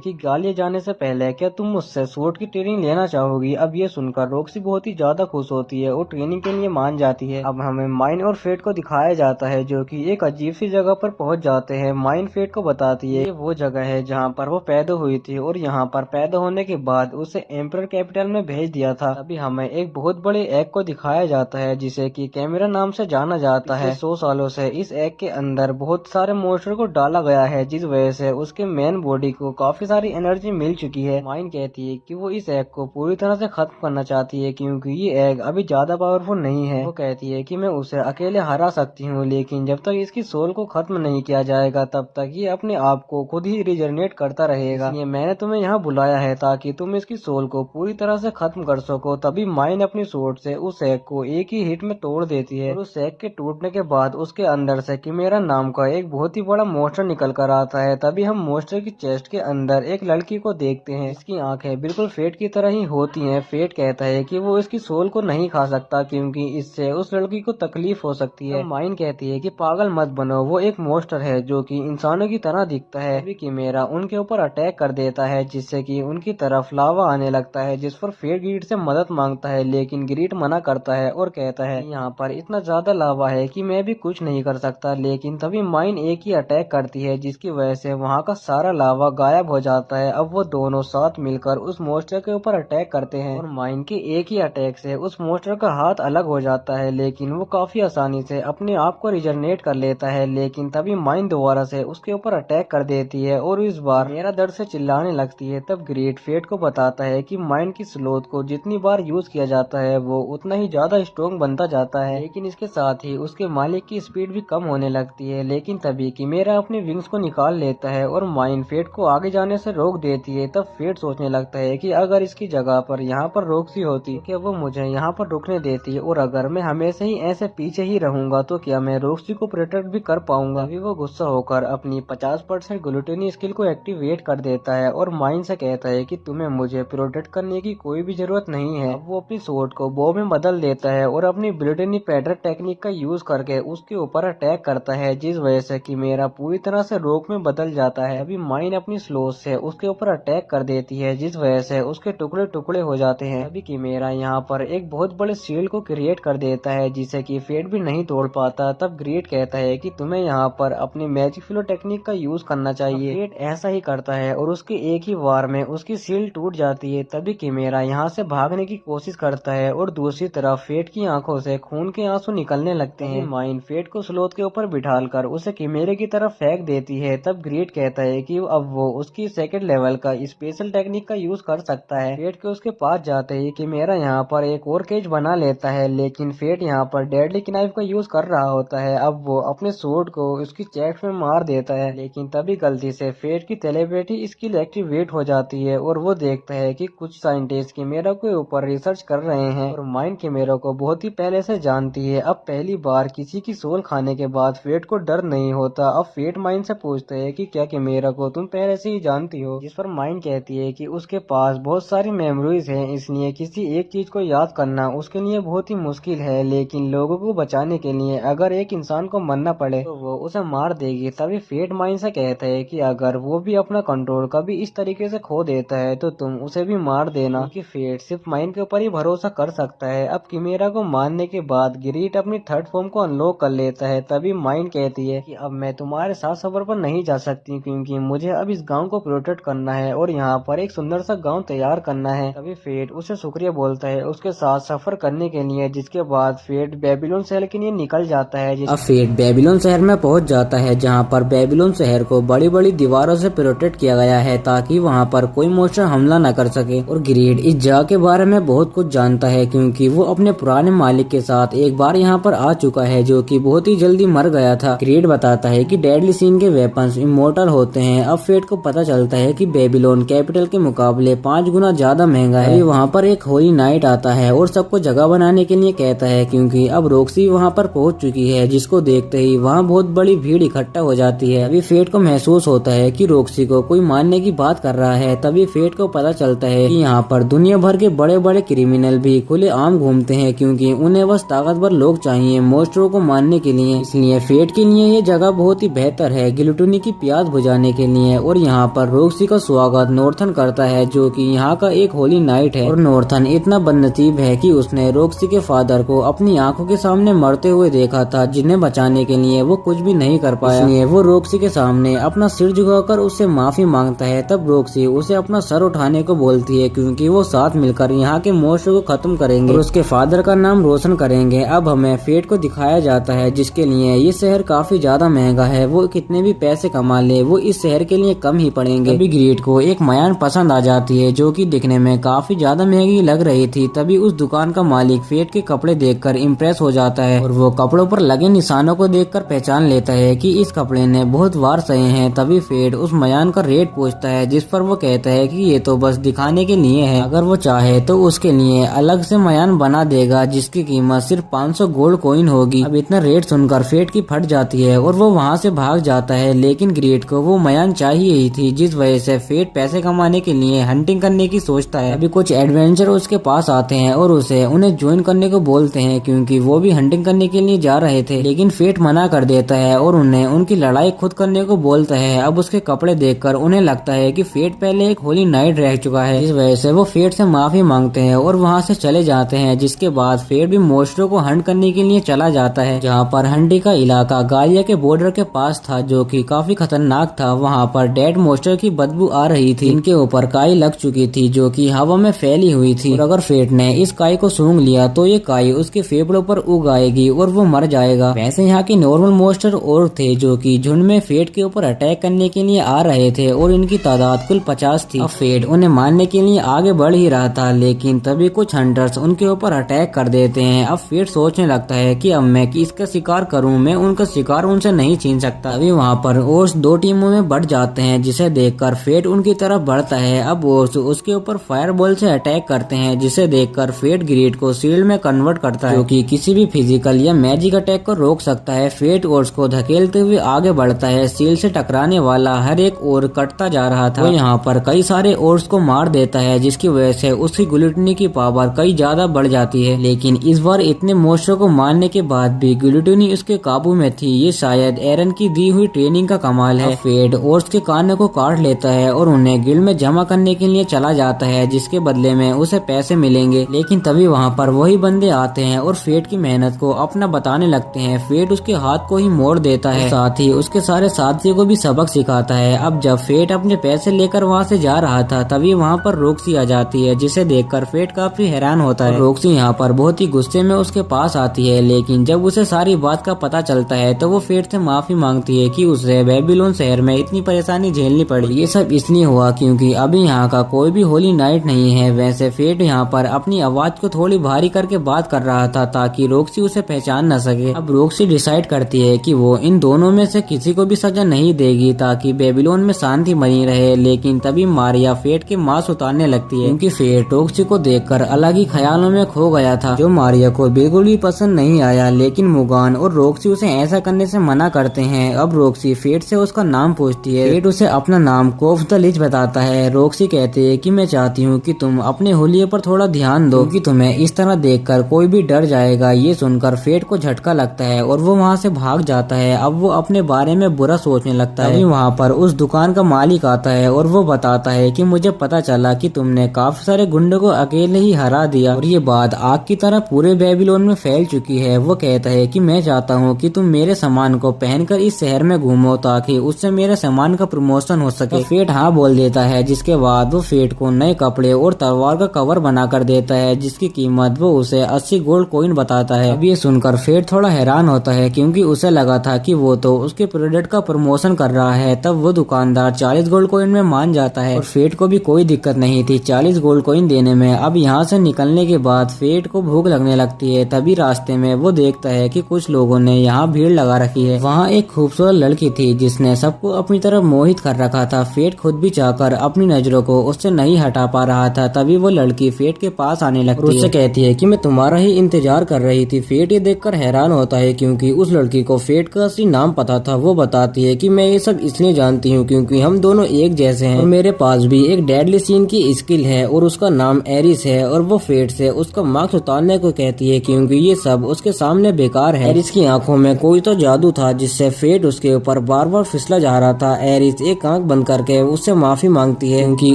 कि गालिया जाने से पहले क्या तुम मुझसे स्वॉर्ड की ट्रेनिंग लेना चाहोगी? अब ये सुनकर रॉक्सी बहुत ही ज्यादा खुश होती है और ट्रेनिंग के लिए मान जाती है। अब हमें माइन और फेट को दिखाया जाता है जो कि एक अजीब सी जगह पर पहुंच जाते हैं। माइन फेट को बताती है ये वो जगह है जहां पर वो पैदा हुई थी और यहां पर पैदा होने के बाद उसे एम्परर कैपिटल में भेज दिया था। अभी हमें एक बहुत बड़े एग को दिखाया जाता है जिसे कि कैमरा नाम से जाना जाता है। 100 सालों से इस एग के अंदर बहुत सारे मोस्टर को डाला गया है जिस वजह से उसके मेन बॉडी को काफी सारी एनर्जी मिल चुकी है। माइन कहती है कि वो इस एग को पूरी तरह से खत्म करना चाहती है क्योंकि ये एग अभी ज्यादा पावरफुल नहीं है। वो कहती है कि मैं उसे अकेले हरा सकती हूँ, लेकिन जब तक इसकी सोल को खत्म नहीं किया जाएगा तब तक ये अपने आप को खुद ही रिजनरेट करता रहेगा। ये मैंने तुम्हें यहाँ बुलाया है ताकि तुम इसकी सोल को पूरी तरह से खत्म कर सको। तभी माइन अपनी सोर्ड से उस एग को एक ही हिट में तोड़ देती है और उस एग के टूटने के बाद उसके अंदर से किमेरा नाम का एक बहुत ही बड़ा मोस्टर निकल कर आता है। तभी हम मोस्टर की चेस्ट के अंदर एक लड़की को देखते हैं। इसकी आंखें बिल्कुल फेट की तरह ही होती हैं। फेट कहता है कि वो इसकी सोल को नहीं खा सकता क्योंकि इससे उस लड़की को तकलीफ हो सकती है। तो माइन कहती है कि पागल मत बनो, वो एक मोस्टर है जो कि इंसानों की तरह दिखता है। तभी किमेरा उनके ऊपर अटैक कर देता है जिससे कि उनकी तरफ लावा आने लगता है, जिस पर फेट ग्रीड से मदद मांगता है लेकिन ग्रीड मना करता है और कहता है यहाँ पर इतना ज्यादा लावा है कि मैं भी कुछ नहीं कर सकता। लेकिन तभी माइन एक ही अटैक करती है जिसकी वजह से वहाँ का सारा लावा गायब हो जाता है। अब वो दोनों साथ मिलकर उस मोस्टर के ऊपर अटैक करते हैं और माइन के एक ही अटैक से उस मोस्टर का हाथ अलग हो जाता है, लेकिन वो काफी आसानी से अपने आप को रिजनरेट कर लेता है। लेकिन तभी माइन दोबारा से उसके ऊपर अटैक कर देती है और इस बार मेरा दर्द से चिल्लाने लगती है। तब ग्रेट फेट को बताता है कि माइन की स्लोथ को जितनी बार यूज किया जाता है वो उतना ही ज्यादा स्ट्रॉन्ग बनता जाता है, लेकिन इसके साथ ही उसके मालिक की स्पीड भी कम होने लगती है। लेकिन तभी किमेरा अपने विंग्स को निकाल लेता है और माइन फेट को आगे जाने से रोक देती है। तब फेट सोचने लगता है कि अगर इसकी जगह पर यहाँ पर रॉक्सी होती तो क्या वो मुझे यहाँ पर रुकने देती, और अगर मैं हमेशा ही ऐसे पीछे ही रहूंगा तो क्या मैं रॉक्सी को प्रोटेक्ट भी कर पाऊंगा। अभी वो गुस्सा होकर अपनी 50% ग्लूटेनी स्किल को एक्टिवेट कर देता है और माइन से कहता है कि तुम्हें मुझे प्रोटेक्ट करने की कोई भी जरूरत नहीं है। अब वो अपनी स्वॉर्ड को बो में बदल देता है और अपनी ग्लूटेनी पैडर टेक्निक का यूज करके उसके ऊपर अटैक करता है, जिस वजह से किमेरा पूरी तरह से रॉक में बदल जाता है। अभी माइन अपनी स्लोथ से उसके ऊपर अटैक कर देती है जिस वजह से उसके टुकड़े टुकड़े हो जाते हैं। अभी किमेरा यहाँ पर एक बहुत बड़े शील्ड को क्रिएट कर देता है जिसे कि फेट भी नहीं तोड़ पाता। तब ग्रेट कहता है कि तुम्हें यहाँ पर अपनी मैजिक फ्लो टेक्निक का यूज करना चाहिए। फेट ऐसा ही करता है और उसके एक ही वार में उसकी शील्ड टूट जाती है। तभी किमेरा यहाँ से भागने की कोशिश करता है और दूसरी तरफ फेट की आंखों से खून के आंसू निकलने लगते हैं। माइन फेट को स्लोथ के ऊपर बिठाकर उसे किमेरे की तरफ फेंक देती है। तब ग्रेट कहता है कि अब वो उसकी सेकंड लेवल का स्पेशल टेक्निक का यूज कर सकता है। फेट के उसके पास जाते ही किमेरा यहाँ पर एक और केज बना लेता है, लेकिन फेट यहाँ पर डेडली नाइफ का यूज कर रहा होता है। अब वो अपने स्वॉर्ड को उसकी चेस्ट में मार देता है, लेकिन तभी गलती से फेट की टेलीपैथी स्किल एक्टिवेट हो जाती है और वो देखता है कि कुछ साइंटिस्ट किमेरा के ऊपर रिसर्च कर रहे हैं और माइन किमेरा को बहुत ही पहले से जानती है। अब पहली बार किसी की सोल खाने के बाद फेट को डर नहीं होता। अब फेट माइन से पूछते है कि क्या किमेरा को तुम पहले से ही जानती हो, जिस पर माइन कहती है कि उसके पास बहुत सारी मेमोरीज हैं, इसलिए किसी एक चीज को याद करना उसके लिए बहुत ही मुश्किल है, लेकिन लोगों को बचाने के लिए अगर एक इंसान को मरना पड़े तो वो उसे मार देगी। तभी फेट माइन से कहता है कि अगर वो भी अपना कंट्रोल कभी इस तरीके से खो देता है तो तुम उसे भी मार देना, क्योंकि फेट सिर्फ माइन के ऊपर ही भरोसा कर सकता है। अब किमेरा को मारने के बाद ग्रीट अपनी थर्ड फॉर्म को अनलॉक कर लेता है। तभी माइन कहती है कि अब मैं तुम्हारे साथ सफर पर नहीं जा सकती क्योंकि मुझे अब इस गांव को प्रोटेक्ट करना है और यहाँ पर एक सुंदर सा गाँव तैयार करना है। तभी फेट उसे शुक्रिया बोलता है उसके साथ सफर करने के लिए, जिसके बाद फेट बेबीलोन शहर के लिए निकल जाता है। अब फेट बेबीलोन शहर में पहुंच जाता है, जहां पर बेबीलोन शहर को बड़ी बड़ी दीवारों से प्रोटेक्ट किया गया है ताकि वहां पर कोई मॉन्स्टर हमला न कर सके। और ग्रेड इस जगह के बारे में बहुत कुछ जानता है क्योंकि वो अपने पुराने मालिक के साथ एक बार यहाँ पर आ चुका है, जो कि बहुत ही जल्दी मर गया था। ग्रेड बताता है कि डेडली सीन के वेपन्स इमोर्टल होते हैं। अब फेट को पता चलता है कि बेबीलोन कैपिटल के मुकाबले 5 गुना ज्यादा महंगा है। वहाँ पर एक होली नाइट आता है और सबको जगह बनाने के लिए कहता है क्योंकि अब रॉक्सी वहाँ पर पहुँच चुकी है, जिसको देखते ही वहाँ बहुत बड़ी भीड़ इकट्ठा हो जाती है। अभी फेट को महसूस होता है कि रॉक्सी को कोई मारने की बात कर रहा है। तभी फेट को पता चलता है कि यहाँ पर दुनिया भर के बड़े बड़े क्रिमिनल भी खुले आम घूमते हैं क्योंकि उन्हें बस ताकतवर लोग चाहिए मॉन्स्टरों को मारने के लिए। इसलिए फेट के लिए ये जगह बहुत ही बेहतर है गिलुटनी की प्यास बुझाने के लिए। और यहाँ पर रॉक्सी का स्वागत नॉर्थन करता है, जो कि यहाँ का एक होली नाइट है। और नॉर्थन इतना बदनसीब है कि उसने रॉक्सी के फादर को अपनी आंखों के सामने मरते हुए देखा था, जिन्हें बचाने के लिए वो कुछ भी नहीं कर पाया। इसलिए वो रॉक्सी के सामने अपना सिर झुकाकर उससे माफी मांगता है। तब रॉक्सी उसे अपना सर उठाने को बोलती है क्योंकि वो साथ मिलकर यहाँ के मॉन्स्टर को खत्म करेंगे और उसके फादर का नाम रोशन करेंगे। अब हमें फेट को दिखाया जाता है, जिसके लिए ये शहर काफी ज्यादा महंगा है। वो कितने भी पैसे कमा ले वो इस शहर के लिए कम ही पड़ेंगे। तभी ग्रेड को एक मयान पसंद आ जाती है, जो कि दिखने में काफी ज्यादा महंगी लग रही थी। तभी उस दुकान का मालिक फेट के कपड़े देखकर इम्प्रेस हो जाता है और वो कपड़ों पर लगे निशानों को देखकर पहचान लेता है कि इस कपड़े ने बहुत वार सहे हैं। तभी फेट उस मयान का रेट पूछता है, जिस पर वो कहता है कि ये तो बस दिखाने के लिए है, अगर वो चाहे तो उसके लिए अलग से मयान बना देगा जिसकी कीमत सिर्फ 500 गोल्ड कॉइन होगी। अब इतना रेट सुनकर फेट की फट जाती है और वो वहाँ से भाग जाता है। लेकिन ग्रेड को वो मयान चाहिए ही थी, जिस वजह से फेट पैसे कमाने के लिए हंटिंग करने की सोचता है। अभी कुछ एडवेंचर उसके पास आते हैं और उसे उन्हें ज्वाइन करने को बोलते हैं क्योंकि वो भी हंटिंग करने के लिए जा रहे थे। लेकिन फेट मना कर देता है और उन्हें उनकी लड़ाई खुद करने को बोलता है। अब उसके कपड़े देखकर उन्हें लगता है कि फेट पहले एक होली नाइट रह चुका है, इस वजह से वो फेट से माफी मांगते हैं और वहाँ से चले जाते हैं। जिसके बाद फेट भी मॉन्स्टरों को हंट करने के लिए चला जाता है, जहाँ पर हंडी का इलाका गालिया के बॉर्डर के पास था, जो कि काफी खतरनाक था। वहाँ पर डेड मॉन्स्टर की बदबू आ रही थी, इनके ऊपर काई लग चुकी थी जो कि हवा में फैली हुई थी। और अगर फेट ने इस काई को सूंघ लिया तो ये काई उसके फेफड़ों पर उग आएगी और वो मर जाएगा। वैसे यहाँ के नॉर्मल मॉन्स्टर और थे जो कि झुंड में फेट के ऊपर अटैक करने के लिए आ रहे थे और इनकी तादाद कुल 50 थी। अब फेट उन्हें मारने के लिए आगे बढ़ ही रहा था, लेकिन तभी कुछ हंटर्स उनके ऊपर अटैक कर देते हैं। अब फेट सोचने लगता है कि अब मैं किसका शिकार करूं, मैं उनका शिकार उनसे नहीं छीन सकता। अभी वहाँ पर ओर्स 2 टीमों में बढ़ जाते हैं, जिसे देखकर फेट उनकी तरफ बढ़ता है। अब ओर्स उसके ऊपर फायरबॉल से अटैक करते हैं, जिसे देखकर फेट ग्रेड को शील्ड में कन्वर्ट करता है, जो कि किसी भी फिजिकल या मैजिक अटैक को रोक सकता है। फेट ओर्स को धकेलते हुए आगे बढ़ता है। शील्ड से टकराने वाला हर एक ओर कटता जा रहा था। वो यहाँ पर कई सारे ओर्स को मार देता है, जिसकी वजह से उसकी ग्लूटनी की पावर कई ज्यादा बढ़ जाती है। लेकिन इस बार इतने मॉन्स्टर को मारने के बाद भी ग्लूटनी उसके काबू में थी। ये शायद एरन की दी हुई ट्रेनिंग का कमाल है। फेट ओर्स के कानों को काट लेता है और उन्हें गिल्ड में जमा करने के लिए चला जाता है, जिसके बदले में उसे पैसे मिलेंगे। लेकिन तभी वहाँ पर वही बंदे आते हैं और फेट की मेहनत को अपना बताने लगते हैं। फेट उसके हाथ को ही मोड़ देता है, साथ ही उसके सारे साथियों को भी सबक सिखाता है। अब जब फेट अपने पैसे लेकर वहाँ से जा रहा था, तभी वहाँ पर रॉक्सी आ जाती है, जिसे देखकर फेट काफी हैरान होता है। रॉक्सी यहाँ पर बहुत ही गुस्से में उसके पास आती है, लेकिन जब उसे सारी बात का पता चलता है तो वो फेट से माफी मांगती है कि उसे बेबीलोन शहर में इतनी परेशानी झेलनी पड़ी। ये सब इसलिए हुआ क्योंकि अभी यहाँ का कोई भी होली नाइट नहीं है। वैसे फेट यहाँ पर अपनी आवाज को थोड़ी भारी करके बात कर रहा था ताकि रॉक्सी उसे पहचान न सके। अब रॉक्सी डिसाइड करती है कि वो इन दोनों में से किसी को भी सजा नहीं देगी ताकि बेबीलोन में शांति बनी रहे। लेकिन तभी मारिया फेट के मांस उतारने लगती है, क्योंकि फेट रॉक्सी को देखकर अलग ही ख्यालों में खो गया था, जो मारिया को बिल्कुल भी पसंद नहीं आया। लेकिन मुगान और रॉक्सी उसे ऐसा करने से मना करते हैं। अब रॉक्सी फेट से उसका नाम पूछती है। फेट उसे अपना नाम कोफ द लिच बताता है। रॉक्सी कहती है कि मैं चाहती हूँ कि तुम अपने होलिये पर थोड़ा ध्यान दो, कि तुम्हें इस तरह देखकर कोई भी डर जाएगा। ये सुनकर फेट को झटका लगता है और वो वहाँ से भाग जाता है। अब वो अपने बारे में बुरा सोचने लगता है। वहाँ पर उस दुकान का मालिक आता है और वो बताता है कि मुझे पता चला कि तुमने काफी सारे गुंडों को अकेले ही हरा दिया और ये बात आग की तरह पूरे बेबीलोन में फैल चुकी है। वो कहता है कि मैं चाहता हूँ कि तुम मेरे सामान को पहनकर इस शहर में घूमो ताकि उससे मेरे सामान का प्रमोशन हो सके। तो फेट हाँ बोल देता है, जिसके बाद वो फेट को नए कपड़े और तलवार का कवर बना कर देता है, जिसकी कीमत वो उसे 80 गोल्ड कॉइन बताता है। अब ये सुनकर फेट थोड़ा हैरान होता है, क्योंकि उसे लगा था कि वो तो उसके प्रोडक्ट का प्रमोशन कर रहा है। तब वो दुकानदार 40 गोल्ड कॉइन में मान जाता है और फेट को भी कोई दिक्कत नहीं थी 40 गोल्ड कॉइन देने में। अब यहाँ से निकलने के बाद फेट को भूख लगने लगती है। तभी रास्ते में वो देखता है कि कुछ लोगों ने यहाँ भीड़ लगा रखी है। वहाँ एक खूबसूरत लड़की थी जिसने सबको अपनी तरफ मोहित कर रखा था। फेट खुद भी चाहकर अपनी नजरों को उससे नहीं हटा पा रहा था। तभी वो लड़की फेट के पास आने लगती है, उससे कहती है कि मैं तुम्हारा ही इंतजार कर रही थी। फेट ये देखकर हैरान होता है, क्योंकि उस लड़की को फेट का असली नाम पता था। वो बताती है कि मैं ये सब इसलिए जानती हूँ क्योंकि हम दोनों एक जैसे हैं और मेरे पास भी एक डेडली सीन की स्किल है और उसका नाम एरिस है। और वो फेट से उसका मास्क उतारने को कहती है, क्योंकि ये सब उसके सामने बेकार है। एरिस की आंखों में कोई तो जादू था, जिससे फेट उसके ऊपर बार बार फिसला जा रहा था। एरिस एक आंख बंद करके उससे माफी मांगती है, क्योंकि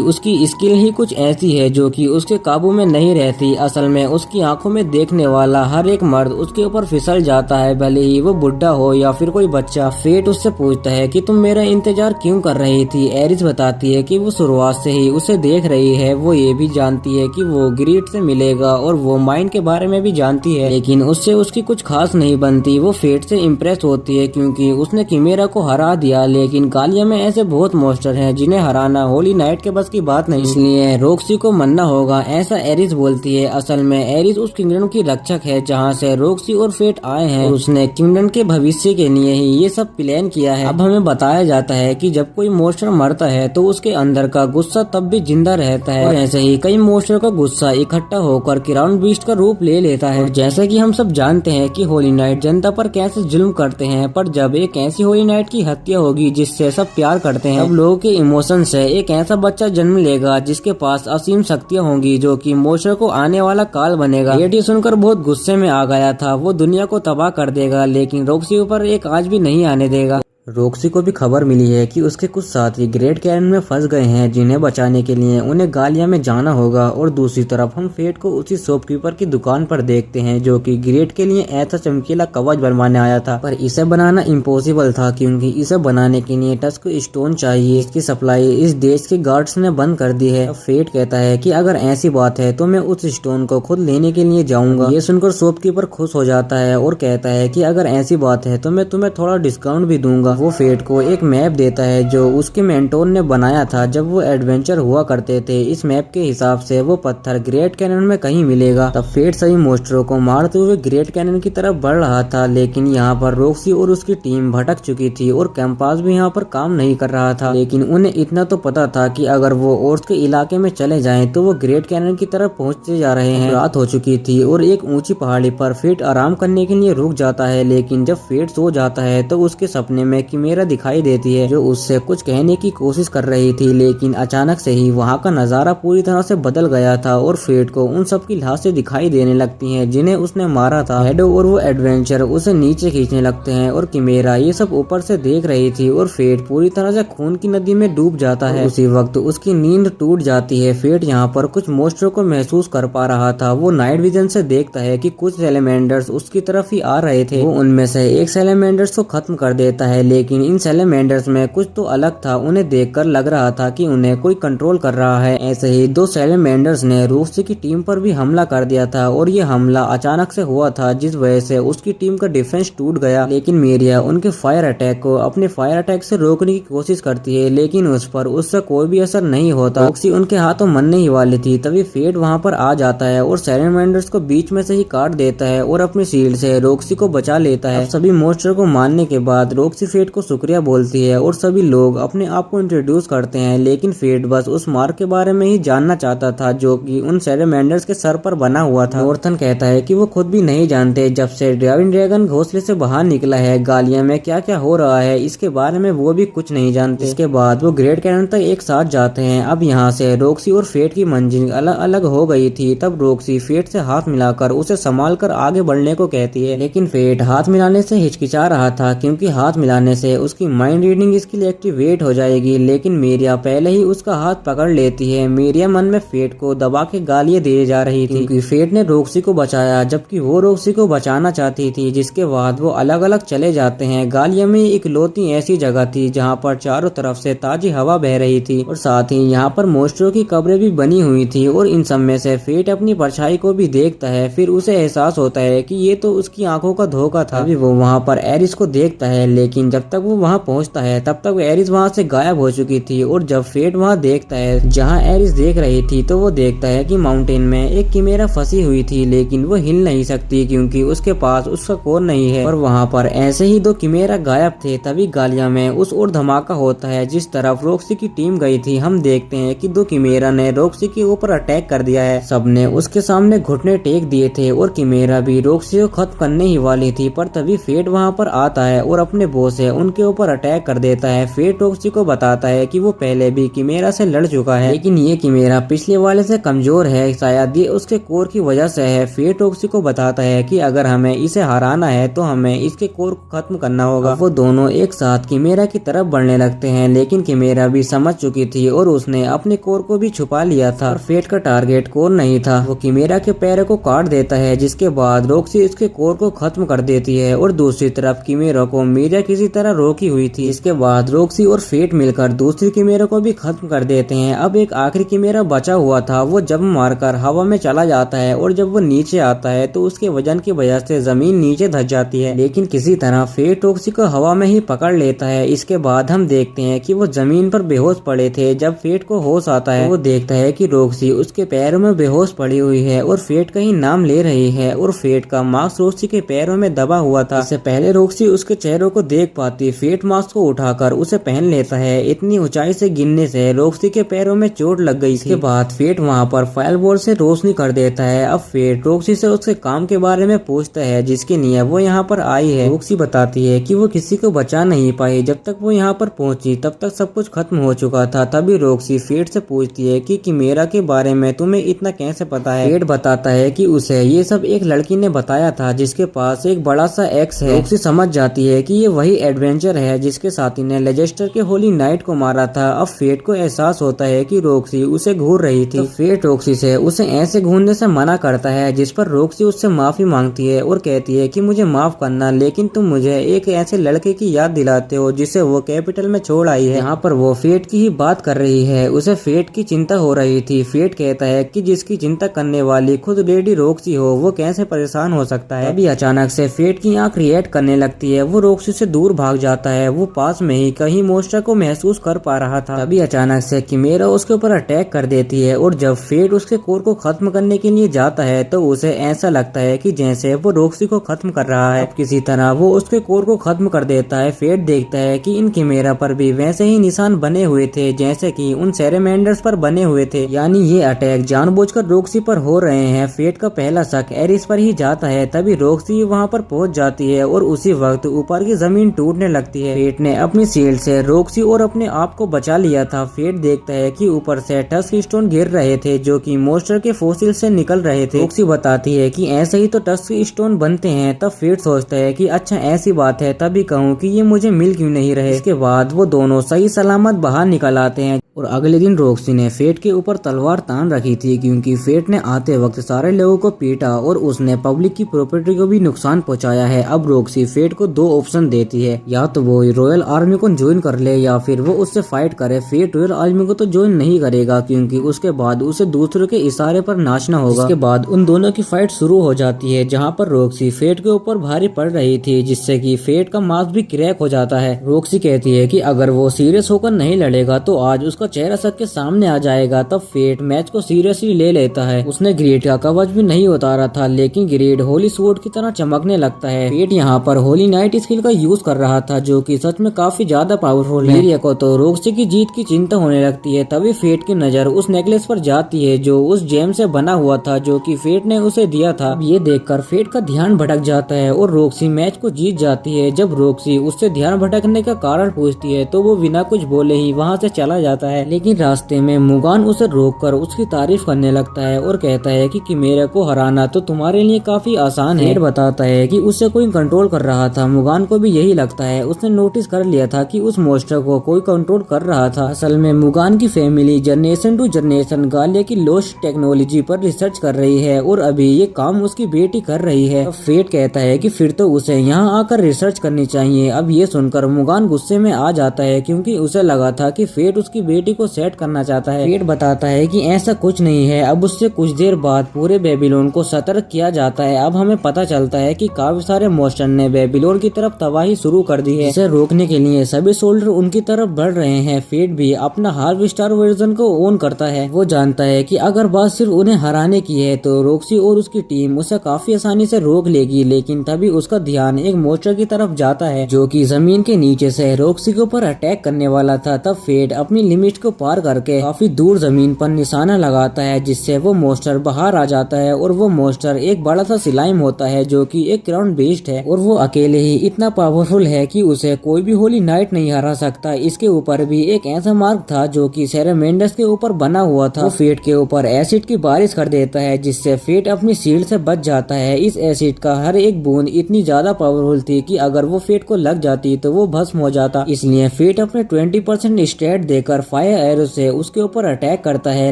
उसकी स्किल ही कुछ ऐसी है जो कि उसके काबू में नहीं रहती। असल में उसकी आंखों में देखने वाला हर एक मर्द उसके ऊपर फिसल जाता है, भले ही वो बुढ़ा हो या फिर कोई बच्चा। फेट उससे पूछता है कि तुम मेरा इंतजार क्यों कर रही थी। एरिस बताती है कि वो शुरुआत से ही उसे देख रही है। वो ये भी जानती है कि वो ग्रीड से मिलेगा और वो माइंड के बारे में भी जानती है, लेकिन उससे उसकी कुछ खास नहीं बनती। वो फेट से इम्प्रेस होती है क्योंकि उसने किमेरा को हरा दिया, लेकिन गालिया में ऐसे बहुत मॉन्स्टर हैं जिन्हें हराना होली नाइट के बस की बात नहीं, इसलिए रॉक्सी को मरना होगा, ऐसा एरिस बोलती है। असल में एरिस उस किंगडम की रक्षक है जहाँ से रॉक्सी और फेट आए हैं। उसने किंगडम के भविष्य के लिए ही ये सब प्लान किया है। अब हमें बताया जाता है कि जब कोई मॉन्स्टर मरता है तो उसके अंदर का गुस्सा तब भी जिंदा रहता है, और ऐसे ही कई मॉन्स्टर का गुस्सा इकट्ठा होकर क्राउन बीस्ट का रूप ले लेता है। जैसे कि हम सब जानते हैं कि होली नाइट जनता पर कैसे जुल्म करते हैं, पर जब एक ऐसी होली नाइट की हत्या होगी जिससे सब प्यार करते हैं, अब लोगों के इमोशन से एक ऐसा बच्चा जन्म लेगा जिसके पास असीम शक्तियां होंगी, जो कि मॉन्स्टर को आने वाला काल बनेगा। ये सुनकर बहुत गुस्से में आ गया था। वो दुनिया को तबाह कर देगा, लेकिन रॉक्सी ऊपर एक आंच भी नहीं आने देगा। रॉक्सी को भी खबर मिली है कि उसके कुछ साथी ग्रेट कैनन में फंस गए हैं, जिन्हें बचाने के लिए उन्हें गालिया में जाना होगा। और दूसरी तरफ हम फेट को उसी शॉपकीपर की दुकान पर देखते हैं, जो कि ग्रेट के लिए ऐसा चमकीला कवच बनवाने आया था, पर इसे बनाना इम्पॉसिबल था क्योंकि इसे बनाने के लिए टस्क स्टोन चाहिए। इसकी सप्लाई इस देश के गार्ड्स ने बंद कर दी है। फेट कहता है कि अगर ऐसी बात है तो मैं उस स्टोन को खुद लेने के लिए जाऊंगा। ये सुनकर शॉपकीपर खुश हो जाता है और कहता है कि अगर ऐसी बात है तो मैं तुम्हें थोड़ा डिस्काउंट भी दूंगा। वो फेट को एक मैप देता है जो उसके मेंटोर ने बनाया था जब वो एडवेंचर हुआ करते थे। इस मैप के हिसाब से वो पत्थर ग्रेट कैनन में कहीं मिलेगा। तब फेट सभी मॉन्स्टरों को मारते हुए ग्रेट कैनन की तरफ बढ़ रहा था, लेकिन यहाँ पर रॉक्सी और उसकी टीम भटक चुकी थी और कैंपास भी यहाँ पर काम नहीं कर रहा था। लेकिन उन्हें इतना तो पता था कि अगर वो ओर्स के इलाके में चले जाएं तो वो ग्रेट कैनन की तरफ पहुंचते जा रहे हैं। रात हो चुकी थी और एक ऊंची पहाड़ी पर फेट आराम करने के लिए रुक जाता है, लेकिन जब फेट सो जाता है तो उसके सपने में किमेरा दिखाई देती है, जो उससे कुछ कहने की कोशिश कर रही थी। लेकिन अचानक से ही वहाँ का नजारा पूरी तरह से बदल गया था और फेट को उन सब की लाशें दिखाई देने लगती हैं जिन्हें उसने मारा था। हेडो और वो एडवेंचर उसे नीचे खींचने लगते हैं और किमेरा ये सब ऊपर से देख रही थी और फेट पूरी तरह से खून की नदी में डूब जाता है। उसी वक्त उसकी नींद टूट जाती है। फेट यहाँ पर कुछ मॉन्स्टरों को महसूस कर पा रहा था। वो नाइट विजन से देखता है कि कुछ सैलेमेंडर्स उसकी तरफ ही आ रहे थे। वो उनमें से एक सैलेमेंडर्स को खत्म कर देता है, लेकिन इन सैलेमेंडर्स में कुछ तो अलग था। उन्हें देखकर लग रहा था कि उन्हें कोई कंट्रोल कर रहा है। ऐसे ही दो सैलेमेंडर्स ने रॉक्सी की टीम पर भी हमला कर दिया था और ये हमला अचानक से हुआ था, जिस वजह से उसकी टीम का डिफेंस टूट गया। लेकिन मेरिया उनके फायर अटैक को अपने फायर अटैक से रोकने की कोशिश करती है, लेकिन उस पर उससे कोई भी असर नहीं होता। रॉक्सी उनके हाथों मरने ही वाली थी। तभी फेट वहाँ पर आ जाता है और सैलेमेंडर्स को बीच में से ही काट देता है और अपनी शील्ड से रॉक्सी को बचा लेता है। सभी मॉन्स्टर को मारने के बाद रॉक्सी फेट को शुक्रिया बोलती है और सभी लोग अपने आप को इंट्रोड्यूस करते हैं, लेकिन फेट बस उस मार्क के बारे में ही जानना चाहता था जो कि उन सैलेमेंडर्स के सर पर बना हुआ था। नॉर्थन कहता है कि वो खुद भी नहीं जानते जब से ड्राविन ड्रैगन घोंसले से बाहर निकला है, गालिया में क्या क्या हो रहा है इसके बारे में वो भी कुछ नहीं जानते। इसके बाद वो ग्रेट कैनन तक एक साथ जाते हैं। अब यहाँ से रॉक्सी और फेट की मंजिल अलग अलग हो गई थी। तब रॉक्सी फेट से हाथ मिलाकर उसे संभाल कर आगे बढ़ने को कहती है, लेकिन फेट हाथ मिलाने से हिचकिचा रहा था क्योंकि हाथ मिलाने जाने से उसकी माइंड रीडिंग स्किल एक्टिवेट हो जाएगी, लेकिन मीरिया पहले ही उसका हाथ पकड़ लेती है। मीरिया मन में फेट को दबा के गालियां दे जा रही थी क्योंकि फेट ने रॉक्सी को बचाया जबकि वो रॉक्सी को बचाना चाहती थी। जिसके बाद वो अलग अलग चले जाते हैं। गालिया में इकलौती ऐसी जगह थी जहाँ पर चारों तरफ से ताजी हवा बह रही थी और साथ ही यहाँ पर मोस्टरों की कब्रें भी बनी हुई थी और इन सब में से फेट अपनी परछाई को भी देखता है। फिर उसे एहसास होता है कि ये तो उसकी आंखों का धोखा था। अभी वो वहाँ पर एरिस को देखता है, लेकिन जब तक वो वहाँ पहुँचता है तब तक एरिस वहाँ से गायब हो चुकी थी। और जब फेट वहाँ देखता है जहाँ एरिस देख रही थी तो वो देखता है कि माउंटेन में एक किमेरा फंसी हुई थी, लेकिन वो हिल नहीं सकती क्योंकि उसके पास उसका कोर नहीं है। और वहाँ पर ऐसे ही दो किमेरा गायब थे। तभी गालिया में उस और धमाका होता है जिस तरफ रॉक्सी की टीम गई थी। हम देखते हैं कि दो किमेरा ने रॉक्सी के ऊपर अटैक कर दिया है। सबने उसके सामने घुटने टेक दिए थे और किमेरा भी रॉक्सी को खत्म करने ही वाली थी। पर तभी फेट वहाँ पर आता है और अपने बॉस है उनके ऊपर अटैक कर देता है। फेट रॉक्सी को बताता है कि वो पहले भी किमेरा से लड़ चुका है, लेकिन ये किमेरा पिछले वाले से कमजोर है, शायद ये उसके कोर की वजह से है। फेट रॉक्सी को बताता है कि अगर हमें इसे हराना है तो हमें इसके कोर को खत्म करना होगा। वो दोनों एक साथ किमेरा की तरफ बढ़ने लगते हैं, लेकिन किमेरा भी समझ चुकी थी और उसने अपने कोर को भी छुपा लिया था। और फेट का टारगेट कोर नहीं था। वो किमेरा के पैरों को काट देता है, जिसके बाद रॉक्सी इसके कोर को खत्म कर देती है और दूसरी तरफ किमेरा को मीरिया किसी तरह रोकी हुई थी। इसके बाद रॉक्सी और फेट मिलकर दूसरी किमेरा को भी खत्म कर देते हैं। अब एक आखिरी किमेरा बचा हुआ था। वो जब मारकर हवा में चला जाता है और जब वो नीचे आता है तो उसके वजन की वजह से जमीन नीचे धंस जाती है, लेकिन किसी तरह फेट रॉक्सी को हवा में ही पकड़ लेता है। इसके बाद हम देखते हैं कि वो जमीन पर बेहोश पड़े थे। जब फेट को होश आता है तो वो देखता है कि रॉक्सी उसके पैरों में बेहोश पड़ी हुई है और फेट का ही नाम ले रही है और फेट का मास्क रॉक्सी के पैरों में दबा हुआ था। इससे पहले रॉक्सी उसके चेहरों को देख पाती, फेट मास्क को उठाकर उसे पहन लेता है। इतनी ऊंचाई से गिरने से रॉक्सी के पैरों में चोट लग गई। इसके बाद फेट वहाँ पर फायरबॉल से रोशनी कर देता है। अब फेट रॉक्सी से उसके काम के बारे में पूछता है जिसके लिए वो यहाँ पर आई है। रॉक्सी बताती है कि वो किसी को बचा नहीं पाई, जब तक वो यहाँ पर पहुंची तब तक सब कुछ खत्म हो चुका था। तभी रॉक्सी फेट से पूछती है कि किमेरा के बारे में तुम्हें इतना कैसे पता है। फेट बताता है कि उसे ये सब एक लड़की ने बताया था जिसके पास एक बड़ा सा एक्स है। रॉक्सी समझ जाती है कि ये वही एडवेंचर है जिसके साथी ने लेजेस्टर के होली नाइट को मारा था। अब फेट को एहसास होता है कि रॉक्सी उसे घूर रही थी। तो फेट रॉक्सी से उसे ऐसे घूरने से मना करता है, जिस पर रॉक्सी उससे माफी मांगती है और कहती है कि मुझे माफ करना, लेकिन तुम मुझे एक ऐसे लड़के की याद दिलाते हो जिसे वो कैपिटल में छोड़ आई है। यहाँ पर वो फेट की ही बात कर रही है। उसे फेट की चिंता हो रही थी। फेट कहता है कि जिसकी चिंता करने वाली खुद लेडी रॉक्सी हो वो कैसे परेशान हो सकता है। अभी अचानक से फेट की आंख रिएक्ट करने लगती है। वो रॉक्सी से दूर भाग जाता है। वो पास में ही कहीं मोस्टर को महसूस कर पा रहा था। अभी अचानक से किमेरा उसके ऊपर अटैक कर देती है और जब फेट उसके कोर को खत्म करने के लिए जाता है तो उसे ऐसा लगता है कि जैसे वो रॉक्सी को खत्म कर रहा है। किसी तरह वो उसके कोर को खत्म कर देता है। फेट देखता है कि इन किमेरा पर भी वैसे ही निशान बने हुए थे जैसे कि उन सैलेमेंडर्स पर बने हुए थे, यानी ये अटैक जानबूझकर रॉक्सी पर हो रहे हैं। फेट का पहला शक एरिस पर ही जाता है। तभी रॉक्सी वहाँ पर पहुँच जाती है और उसी वक्त ऊपर की जमीन टूटने लगती है। फेट ने अपनी शील्ड से रॉक्सी और अपने आप को बचा लिया था। फेट देखता है कि ऊपर से टस्क स्टोन गिर रहे थे जो कि मोस्टर के फोसिल से निकल रहे थे। रॉक्सी बताती है कि ऐसे ही तो टस्क स्टोन बनते हैं। तब फेट सोचता है कि अच्छा ऐसी बात है, तभी कहूँ कि ये मुझे मिल क्यों नहीं रहे। इसके बाद वो दोनों सही सलामत बाहर निकल आते हैं। और अगले दिन रॉक्सी ने फेट के ऊपर तलवार तान रखी थी क्योंकि फेट ने आते वक्त सारे लोगों को पीटा और उसने पब्लिक की प्रॉपर्टी को भी नुकसान पहुंचाया है। अब रॉक्सी फेट को दो ऑप्शन देती है, या तो वो रॉयल आर्मी को ज्वाइन कर ले या फिर वो उससे फाइट करे। फेट रॉयल आर्मी को तो ज्वाइन नहीं करेगा क्योंकि उसके बाद उसे दूसरों के इशारे पर नाचना होगा। इसके बाद उन दोनों की फाइट शुरू हो जाती है जहाँ पर रॉक्सी फेट के ऊपर भारी पड़ रही थी, जिससे कि फेट का मास्क भी क्रैक हो जाता है। रॉक्सी कहती है कि अगर वो सीरियस होकर नहीं लड़ेगा तो आज उसका चेहरा सबके सामने आ जाएगा। तब फेट मैच को सीरियसली ले लेता है। उसने ग्रेड का कवच भी नहीं उतारा था, लेकिन ग्रेड होली स्वॉर्ड की तरह चमकने लगता है। फेट यहाँ पर होली नाइट स्किल का यूज कर रहा था जो कि सच में काफी ज्यादा पावरफुल है। मीरिया को तो रॉक्सी की जीत की चिंता होने लगती है। तभी फेट की नजर उस नेकलेस पर जाती है जो उस जेम से बना हुआ था जो कि फेट ने उसे दिया था। ये देखकर फेट का ध्यान भटक जाता है और रॉक्सी मैच को जीत जाती है। जब रॉक्सी उससे ध्यान भटकने का कारण पूछती है तो वो बिना कुछ बोले ही वहाँ से चला जाता है। है, लेकिन रास्ते में मुगान उसे रोककर उसकी तारीफ करने लगता है और कहता है कि मेरे को हराना तो तुम्हारे लिए काफी आसान है। फेट बताता है कि उसे कोई कंट्रोल कर रहा था। मुगान को भी यही लगता है, उसने नोटिस कर लिया था कि उस मॉन्स्टर को कोई कंट्रोल कर रहा था। असल में मुगान की फैमिली जनरेशन टू जनरेशन गालिया की लोस्ट टेक्नोलॉजी पर रिसर्च कर रही है और अभी ये काम उसकी बेटी कर रही है। तो फेट कहता है कि फिर तो उसे यहाँ आकर रिसर्च करनी चाहिए। अब ये सुनकर मुगान गुस्से में आ जाता है क्योंकि उसे लगा था कि फेट उसकी बेटी को सेट करना चाहता है। फेट बताता है कि ऐसा कुछ नहीं है। अब उससे कुछ देर बाद पूरे बेबीलोन को सतर्क किया जाता है। अब हमें पता चलता है कि काफी सारे मॉन्स्टर ने बेबीलोन की तरफ तबाही शुरू कर दी है। इसे रोकने के लिए सभी सोल्जर उनकी तरफ बढ़ रहे हैं। फेट भी अपना हार्व स्टार वर्जन को ओन करता है। वो जानता है कि अगर बात सिर्फ उन्हें हराने की है तो रॉक्सी और उसकी टीम उसे काफी आसानी से रोक लेगी, लेकिन तभी उसका ध्यान एक मॉन्स्टर की तरफ जाता है जो कि जमीन के नीचे से रॉक्सी के ऊपर अटैक करने वाला था। तब फेट अपनी लिमिट को पार करके काफी दूर जमीन पर निशाना लगाता है, जिससे वो मॉन्स्टर बाहर आ जाता है और वो मॉन्स्टर एक बड़ा सा स्लाइम होता है जो कि एक क्राउन बेस्ड है और वो अकेले ही इतना पावरफुल है कि उसे कोई भी होली नाइट नहीं हरा सकता। इसके ऊपर भी एक ऐसा मार्क था जो कि सेरेमेंडस के ऊपर बना हुआ था। वो फेट के ऊपर एसिड की बारिश कर देता है, जिससे फेट अपनी शील्ड से बच जाता है। इस एसिड का हर एक बूंद इतनी ज्यादा पावरफुल थी कि अगर वो फेट को लग जाती तो वो भस्म हो जाता। इसलिए फेट अपने 20% स्टेट देकर फायर एरो से उसके ऊपर अटैक करता है,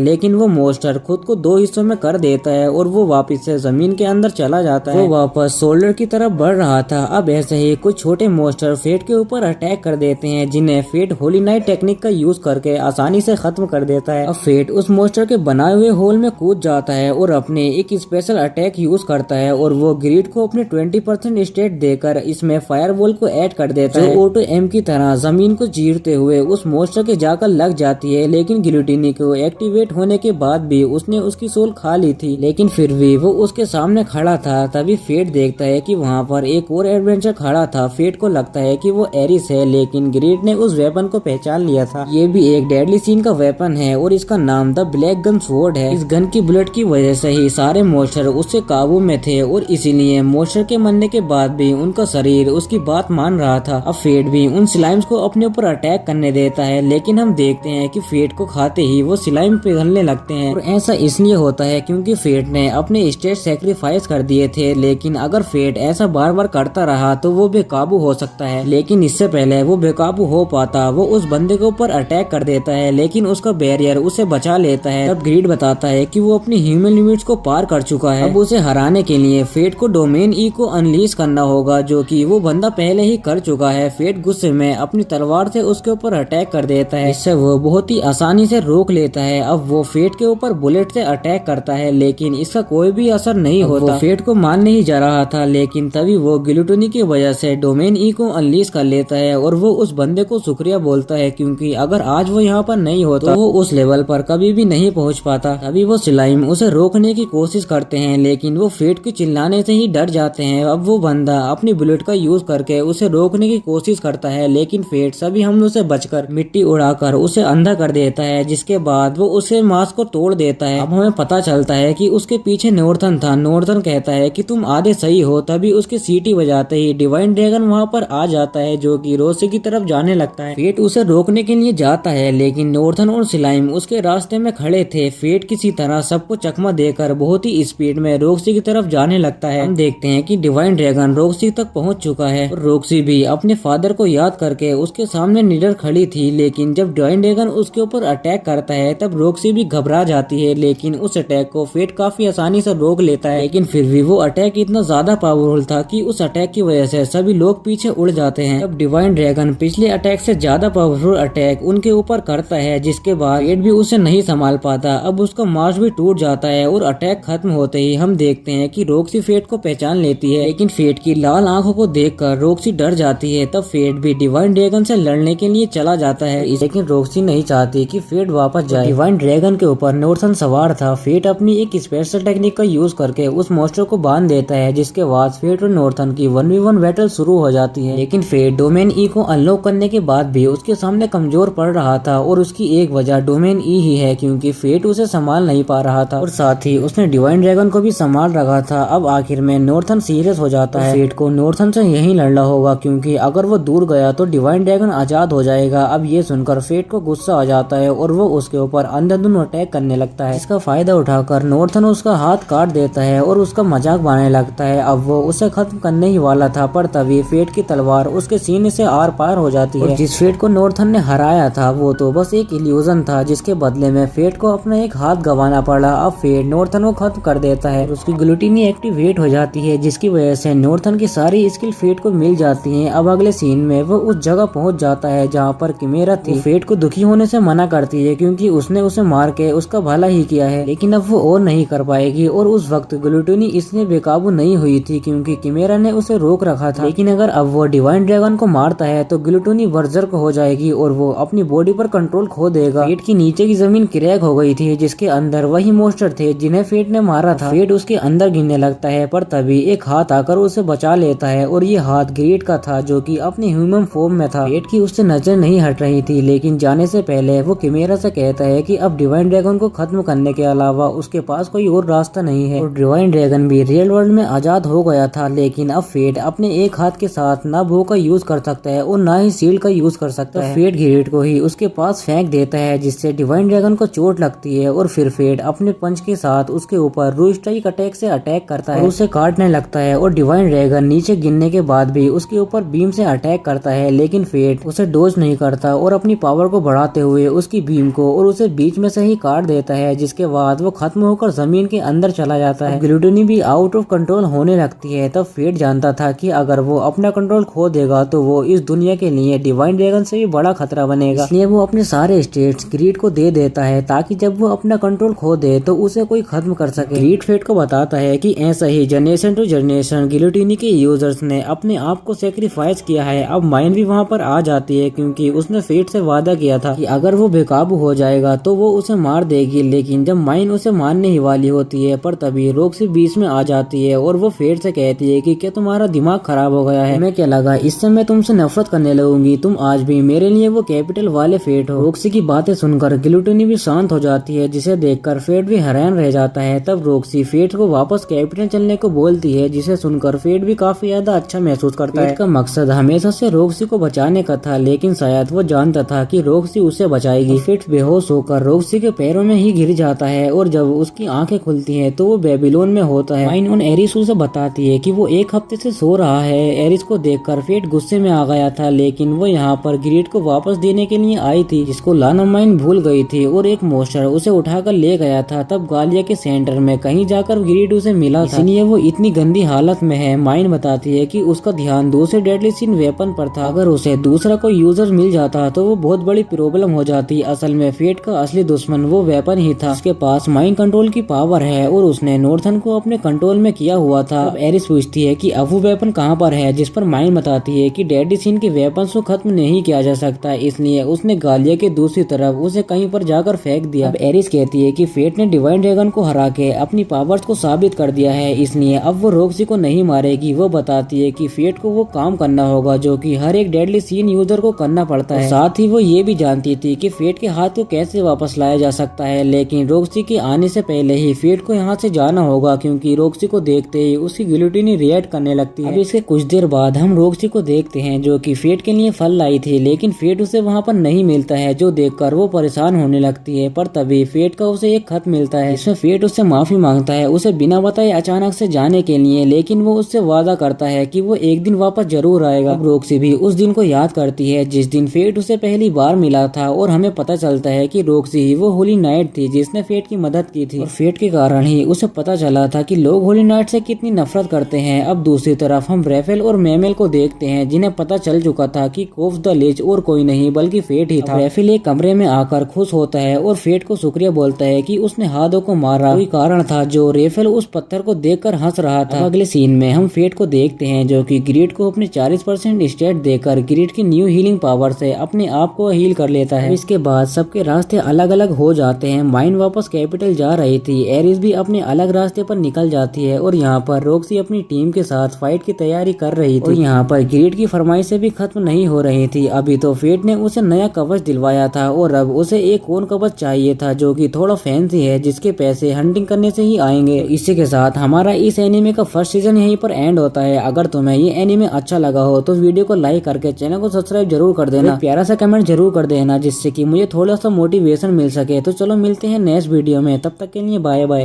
लेकिन वो मॉन्स्टर खुद को दो हिस्सों में कर देता है और वो वापस से जमीन के अंदर चला जाता है। वो वापस सोल्डर की तरफ बढ़ रहा था। अब ऐसे ही कुछ छोटे मॉन्स्टर फेट के ऊपर अटैक कर देते हैं, जिन्हें फेट होली नाइट टेक्निक का यूज करके आसानी से खत्म कर देता है। अब फेट उस मॉन्स्टर के बनाए हुए होल में कूद जाता है और अपने एक स्पेशल अटैक यूज करता है और वो ग्रीड को अपने 20% स्टेट देकर इसमें फायरवॉल को ऐड कर देता है। ऑटो एम की तरह जमीन को चीरते हुए उस मॉन्स्टर के जाकर लग जाती है, लेकिन गिलोटिनी को एक्टिवेट होने के बाद भी उसने उसकी सोल खा ली थी, लेकिन फिर भी वो उसके सामने खड़ा था। तभी फेट देखता है कि वहाँ पर एक और एडवेंचर खड़ा था। फेट को लगता है कि वो एरिस है, लेकिन ग्रीड ने उस वेपन को पहचान लिया था। ये भी एक डेडली सीन का वेपन है और इसका नाम द ब्लैक गन स्वॉर्ड है। इस गन की बुलेट की वजह से ही सारे मॉन्स्टर उससे काबू में थे और इसीलिए मॉन्स्टर के मरने के बाद भी उनका शरीर उसकी बात मान रहा था। अब फेट भी उन स्लाइम्स को अपने ऊपर अटैक करने देता है, लेकिन हम देखते हैं कि फेट को खाते ही वो स्लाइम पिघलने लगते हैं और ऐसा इसलिए होता है क्योंकि फेट ने अपने स्टेट सैक्रिफाइस कर दिए थे। लेकिन अगर फेट ऐसा बार बार करता रहा तो वो बेकाबू हो सकता है, लेकिन इससे पहले वो बेकाबू हो पाता वो उस बंदे के ऊपर अटैक कर देता है, लेकिन उसका बैरियर उसे बचा लेता है। तब ग्रीड बताता है कि वो अपनी ह्यूमन लिमिट्स को पार कर चुका है। अब उसे हराने के लिए फेट को डोमेन ई को अनलीज करना होगा, जो कि वो बंदा पहले ही कर चुका है। फेट गुस्से में अपनी तलवार से उसके ऊपर अटैक कर देता है, इससे वो बहुत ही आसानी से रोक लेता है। अब वो फेट के ऊपर बुलेट से अटैक करता है, लेकिन इसका कोई भी असर नहीं होता। वो फेट को मारने ही जा रहा था, लेकिन तभी वो गिलोटिनी की वजह से डोमेन ई को अनलीज कर लेता है और वो उस बंदे को शुक्रिया बोलता है, क्योंकि अगर आज वो यहाँ पर नहीं होता तो वो उस लेवल पर कभी भी नहीं पहुँच पाता। तभी वो स्लाइम उसे रोकने की कोशिश करते हैं, लेकिन वो फेट के चिल्लाने से ही डर जाते हैं। अब वो बंदा अपनी बुलेट का यूज करके उसे रोकने की कोशिश करता है, लेकिन फेट सभी हमलों से बचकर मिट्टी उड़ाकर उसे अंधा कर देता है, जिसके बाद वो उसे मास्क को तोड़ देता है। अब हमें पता चलता है कि उसके पीछे नॉर्थन था। नॉर्थन कहता है कि तुम आधे सही हो। तभी उसकी सीटी बजाते ही डिवाइन ड्रैगन वहाँ पर आ जाता है, जो कि रोसी की तरफ जाने लगता है। फेट उसे रोकने के लिए जाता है, लेकिन नॉर्थन और स्लाइम उसके रास्ते में खड़े थे। फेट किसी तरह सबको चकमा देकर बहुत ही स्पीड में रोक्सी की तरफ जाने लगता है। हम देखते हैं कि डिवाइन ड्रैगन रोक्सी तक पहुंच चुका है और रोक्सी भी अपने फादर को याद करके उसके सामने निडर खड़ी थी, लेकिन जब डिवाइन ड्रैगन उसके ऊपर अटैक करता है तब रोक्सी भी घबरा जाती है, लेकिन उस अटैक को फेट काफी आसानी से रोक लेता है। लेकिन फिर भी वो अटैक इतना ज्यादा पावरफुल था कि उस अटैक की वजह से सभी लोग पीछे उड़ जाते हैं। तब डिवाइन ड्रैगन पिछले अटैक से ज्यादा पावरफुल अटैक उनके ऊपर करता है, जिसके बाद फेट भी उसे नहीं संभाल पाता। अब उसका मार्च भी टूट जाता है और अटैक खत्म होते ही हम देखते हैं कि रोक्सी फेट को पहचान लेती है, लेकिन फेट की लाल आंखों को देखकर रोक्सी डर जाती है। तब फेट भी डिवाइन ड्रैगन से लड़ने के लिए चला जाता है, लेकिन रोक्सी नहीं चाहती कि फेट वापस जाए। डिवाइन ड्रैगन के ऊपर नॉर्थन सवार था। फेट अपनी एक स्पेशल टेक्निक का यूज करके उस मॉन्स्टर को बांध देता है, जिसके बाद फेट और नॉर्थन की 1v1 बैटल शुरू हो जाती है। लेकिन फेट डोमेन ई को अनलॉक करने के बाद भी उसके सामने कमजोर पड़ रहा था और उसकी एक वजह डोमेन ई ही है, क्योंकि फेट उसे संभाल नहीं पा रहा था और साथ ही उसने डिवाइन ड्रैगन को भी संभाल रखा था। अब आखिर में नॉर्थन सीरियस हो जाता है। फेट को नॉर्थन से यही लड़ना होगा, क्योंकि अगर वो दूर गया तो डिवाइन ड्रैगन आजाद हो जाएगा। अब ये सुनकर फेट को गुस्सा आ जाता है और वो उसके ऊपर अंधाधुंध अटैक करने लगता है। इसका फायदा उठाकर नॉर्थन उसका हाथ काट देता है और उसका मजाक बनाने लगता है। अब वो उसे खत्म करने ही वाला था, पर तभी फेट की तलवार उसके सीने से आर पार हो जाती है। जिस फेट को नॉर्थन ने हराया था वो तो बस एक इल्यूजन था, जिसके बदले में फेट को अपना एक हाथ गंवाना पड़ा। अब फेट नॉर्थन को खत्म कर देता है, उसकी ग्लूटिनी एक्टिवेट हो जाती है, जिसकी वजह से नॉर्थन की सारी स्किल फेट को मिल जाती है। अब अगले सीन में वो उस जगह पहुंच जाता है जहाँ पर किमेरा थी। फेट को दुखी होने से मना करती है क्योंकि उसने उसे मार के उसका भला ही किया है, लेकिन अब वो और नहीं कर पाएगी। और उस वक्त ग्लूटिनी इसलिए बेकाबू नहीं हुई थी क्योंकि किमेरा ने उसे रोक रखा था। लेकिन अगर अब वो डिवाइन ड्रैगन को मारता है तो ग्लूटिनी बर्जर्क हो जाएगी और वो अपनी बॉडी पर कंट्रोल खो देगा। फेट की नीचे की जमीन क्रैक हो गई थी, जिसके अंदर वही मोस्टर थे जिन्हें फेट ने मारा था। फेट उसके अंदर गिरने लगता है, पर तभी एक हाथ आकर उसे बचा लेता है और ये हाथ ग्रेट का था जो कि अपने ह्यूमन फॉर्म में था। फेट की उससे नजर नहीं हट रही थी, लेकिन जाने से पहले वो किमेरा से कहता है कि अब डिवाइन ड्रैगन को खत्म करने के अलावा उसके पास कोई और रास्ता नहीं है। और डिवाइन ड्रैगन भी रियल वर्ल्ड में आजाद हो गया था, लेकिन अब फेट अपने एक हाथ के साथ ना बो का यूज कर सकता है और ना ही शील्ड का यूज कर सकता है। फेट ग्रेट को ही उसके पास फेंक देता है, जिससे डिवाइन ड्रैगन को चोट लगती है और फिर फेट अपने पंच के साथ उसके ऊपर रू स्ट्राइक अटैक से अटैक करता है और उसे काटने लगता है। और डिवाइन ड्रैगन नीचे गिरने के बाद भी उसके ऊपर बीम से अटैक करता है, लेकिन फेट उसे डोज नहीं करता और अपनी पावर को बढ़ाते हुए उसकी बीम को और उसे बीच में से ही काट देता है, जिसके बाद वो खत्म होकर जमीन के अंदर चला जाता है। ग्लूटिनी भी आउट ऑफ कंट्रोल होने लगती है। तब फेट जानता था कि अगर वो अपना कंट्रोल खो देगा तो वो इस दुनिया के लिए डिवाइन ड्रैगन से भी बड़ा खतरा बनेगा, इसलिए वो अपने सारे स्टेट्स ग्रीड को दे देता है ताकि जब वो अपना कंट्रोल खो दे तो उसे कोई खत्म कर सके। ग्रीड फेट को बताता है कि ऐसा ही जनरेशन टू जनरेशन गिलोटिनी के यूजर्स ने अपने आप को सेक्रीफाइस किया है। अब माइन भी वहाँ पर आ जाती है क्योंकि उसने फेट से वादा किया था कि अगर वो बेकाबू हो जाएगा तो वो उसे मार देगी, लेकिन जब माइन उसे मारने ही वाली होती है पर तभी रॉक्सी बीच में आ जाती है और वो फेट से कहती है कि क्या तुम्हारा दिमाग खराब हो गया है? मैं क्या लगा इससे मैं तुमसे नफरत करने लगूंगी? तुम आज भी मेरे लिए वो कैपिटल वाले फेट हो। रॉक्सी की बातें सुनकर गिलोटिनी भी शांत हो जाती है, जिसे देखकर फेट भी हैरान रह जाता है। तब रॉक्सी फेट को वापस कैपिटल चलने को बोलती है, जिसे सुनकर फेट भी काफी ज्यादा अच्छा महसूस करता है। फेट का मकसद हमेशा से रॉक्सी को बचाने का था, लेकिन शायद वो जानता था कि रॉक्सी उसे बचाएगी। फेट बेहोश होकर रॉक्सी के पैरों में ही गिर जाता है और जब उसकी आंखें खुलती हैं तो वो बेबीलोन में होता है। माइन उन एरिस उसे बताती है कि वो एक हफ्ते से सो रहा है। एरिस को देखकर फेट गुस्से में आ गया था, लेकिन वो यहाँ पर ग्रीड को वापस देने के लिए आई थी, जिसको लाना माइन भूल गई थी और एक मोस्टर उसे उठाकर ले गया था। तब गालिया के सेंटर में कहीं जाकर ग्रीड उसे मिला था, इसलिए वो इतनी गंदी हालत में है। माइन बताती है कि उसका ध्यान दूसरे डेडली सीन वेपन पर था। अगर उसे दूसरा कोई यूजर मिल जाता तो वो बहुत बड़ी प्रॉब्लम हो जाती। असल में फेट का असली दुश्मन वो वेपन ही था, उसके पास माइंड कंट्रोल की पावर है और उसने नॉर्थन को अपने कंट्रोल में किया हुआ था। अब एरिस पूछती है कि अब वो वेपन कहाँ पर है, जिस पर माइंड बताती है कि डेडली सीन के वेपन को खत्म नहीं किया जा सकता, इसलिए उसने गालिया के दूसरी तरफ उसे कहीं पर जाकर फेंक दिया। अब एरिस कहती है कि फेट ने डिवाइन ड्रैगन को हरा के अपनी पावर्स को साबित कर दिया है, इसलिए अब वो रॉक्सी को नहीं मारेगी। वो बताती है कि फेट को वो काम करना होगा जो कि हर एक डेडली सीन यूजर को करना पड़ता है। साथ ही वो ये भी जानती थी कि फेट के हाथ को कैसे वापस लाया जा सकता है, लेकिन रॉक्सी के आने से पहले ही फेट को यहाँ से जाना होगा क्योंकि रॉक्सी को देखते ही उसकी गिलोटिनी रिएक्ट करने लगती है। अब इसके कुछ देर बाद हम रॉक्सी को देखते हैं जो कि फेट के लिए फल लाई थी, लेकिन फेट उसे वहाँ पर नहीं मिलता है, जो देखकर वो परेशान होने लगती है। पर तभी फेट का उसे एक खत मिलता है, इसमें फेट उससे माफी मांगता है उसे बिना बताए अचानक से जाने के लिए, लेकिन वो उससे वादा करता है कि वो एक दिन वापस जरूर आएगा। अब रॉक्सी भी उस दिन को याद करती है जिस दिन फेट उसे पहली बार मिला था और हमें पता चलता है कि रॉक्सी ही वो होली नाइट थी जिसने फेट की मदद की थी और फेट के कारण ही उसे पता चला था कि लोग होली नाइट से कितनी नफरत करते हैं। अब दूसरी तरफ हम रेफेल और मेमेल को देखते हैं जिन्हें पता चल चुका था कि कोफ द लिच और कोई नहीं बल्कि फेट ही था। रेफेल एक कमरे में आकर खुश होता है और फेट को शुक्रिया बोलता है कि उसने हादों को मारा, कोई कारण था जो रेफेल उस पत्थर को देखकर हंस रहा था। अगले सीन में हम फेट को देखते हैं जो कि ग्रीड को अपने 40% स्टेट देकर ग्रीड की न्यू हीलिंग पावर से अपने आप को हील कर लेता है। इसके बाद सबके रास्ते अलग अलग हो जाते हैं। माइन वापस कैपिटल जा रही थी, एरिस भी अपने अलग रास्ते पर निकल जाती है और यहाँ पर रॉक्सी अपनी टीम के साथ फाइट की तैयारी कर रही थी और यहाँ पर ग्रीड की फरमाइशें भी खत्म नहीं हो रही थी। अभी तो फेट ने उसे नया कवच दिलवाया था और अब उसे एक और कवच चाहिए था जो कि थोड़ा फैंसी है, जिसके पैसे हंटिंग करने से ही आएंगे। तो इसी के साथ हमारा इस एनिमे का फर्स्ट सीजन यहीं पर एंड होता है। अगर तुम्हें ये एनिमे अच्छा लगा हो तो वीडियो को लाइक करके चैनल को सब्सक्राइब जरूर कर देना, प्यारा सा कमेंट जरूर कर देना। रहना, जिससे कि मुझे थोड़ा सा मोटिवेशन मिल सके। तो चलो मिलते हैं नेक्स्ट वीडियो में, तब तक के लिए बाय बाय।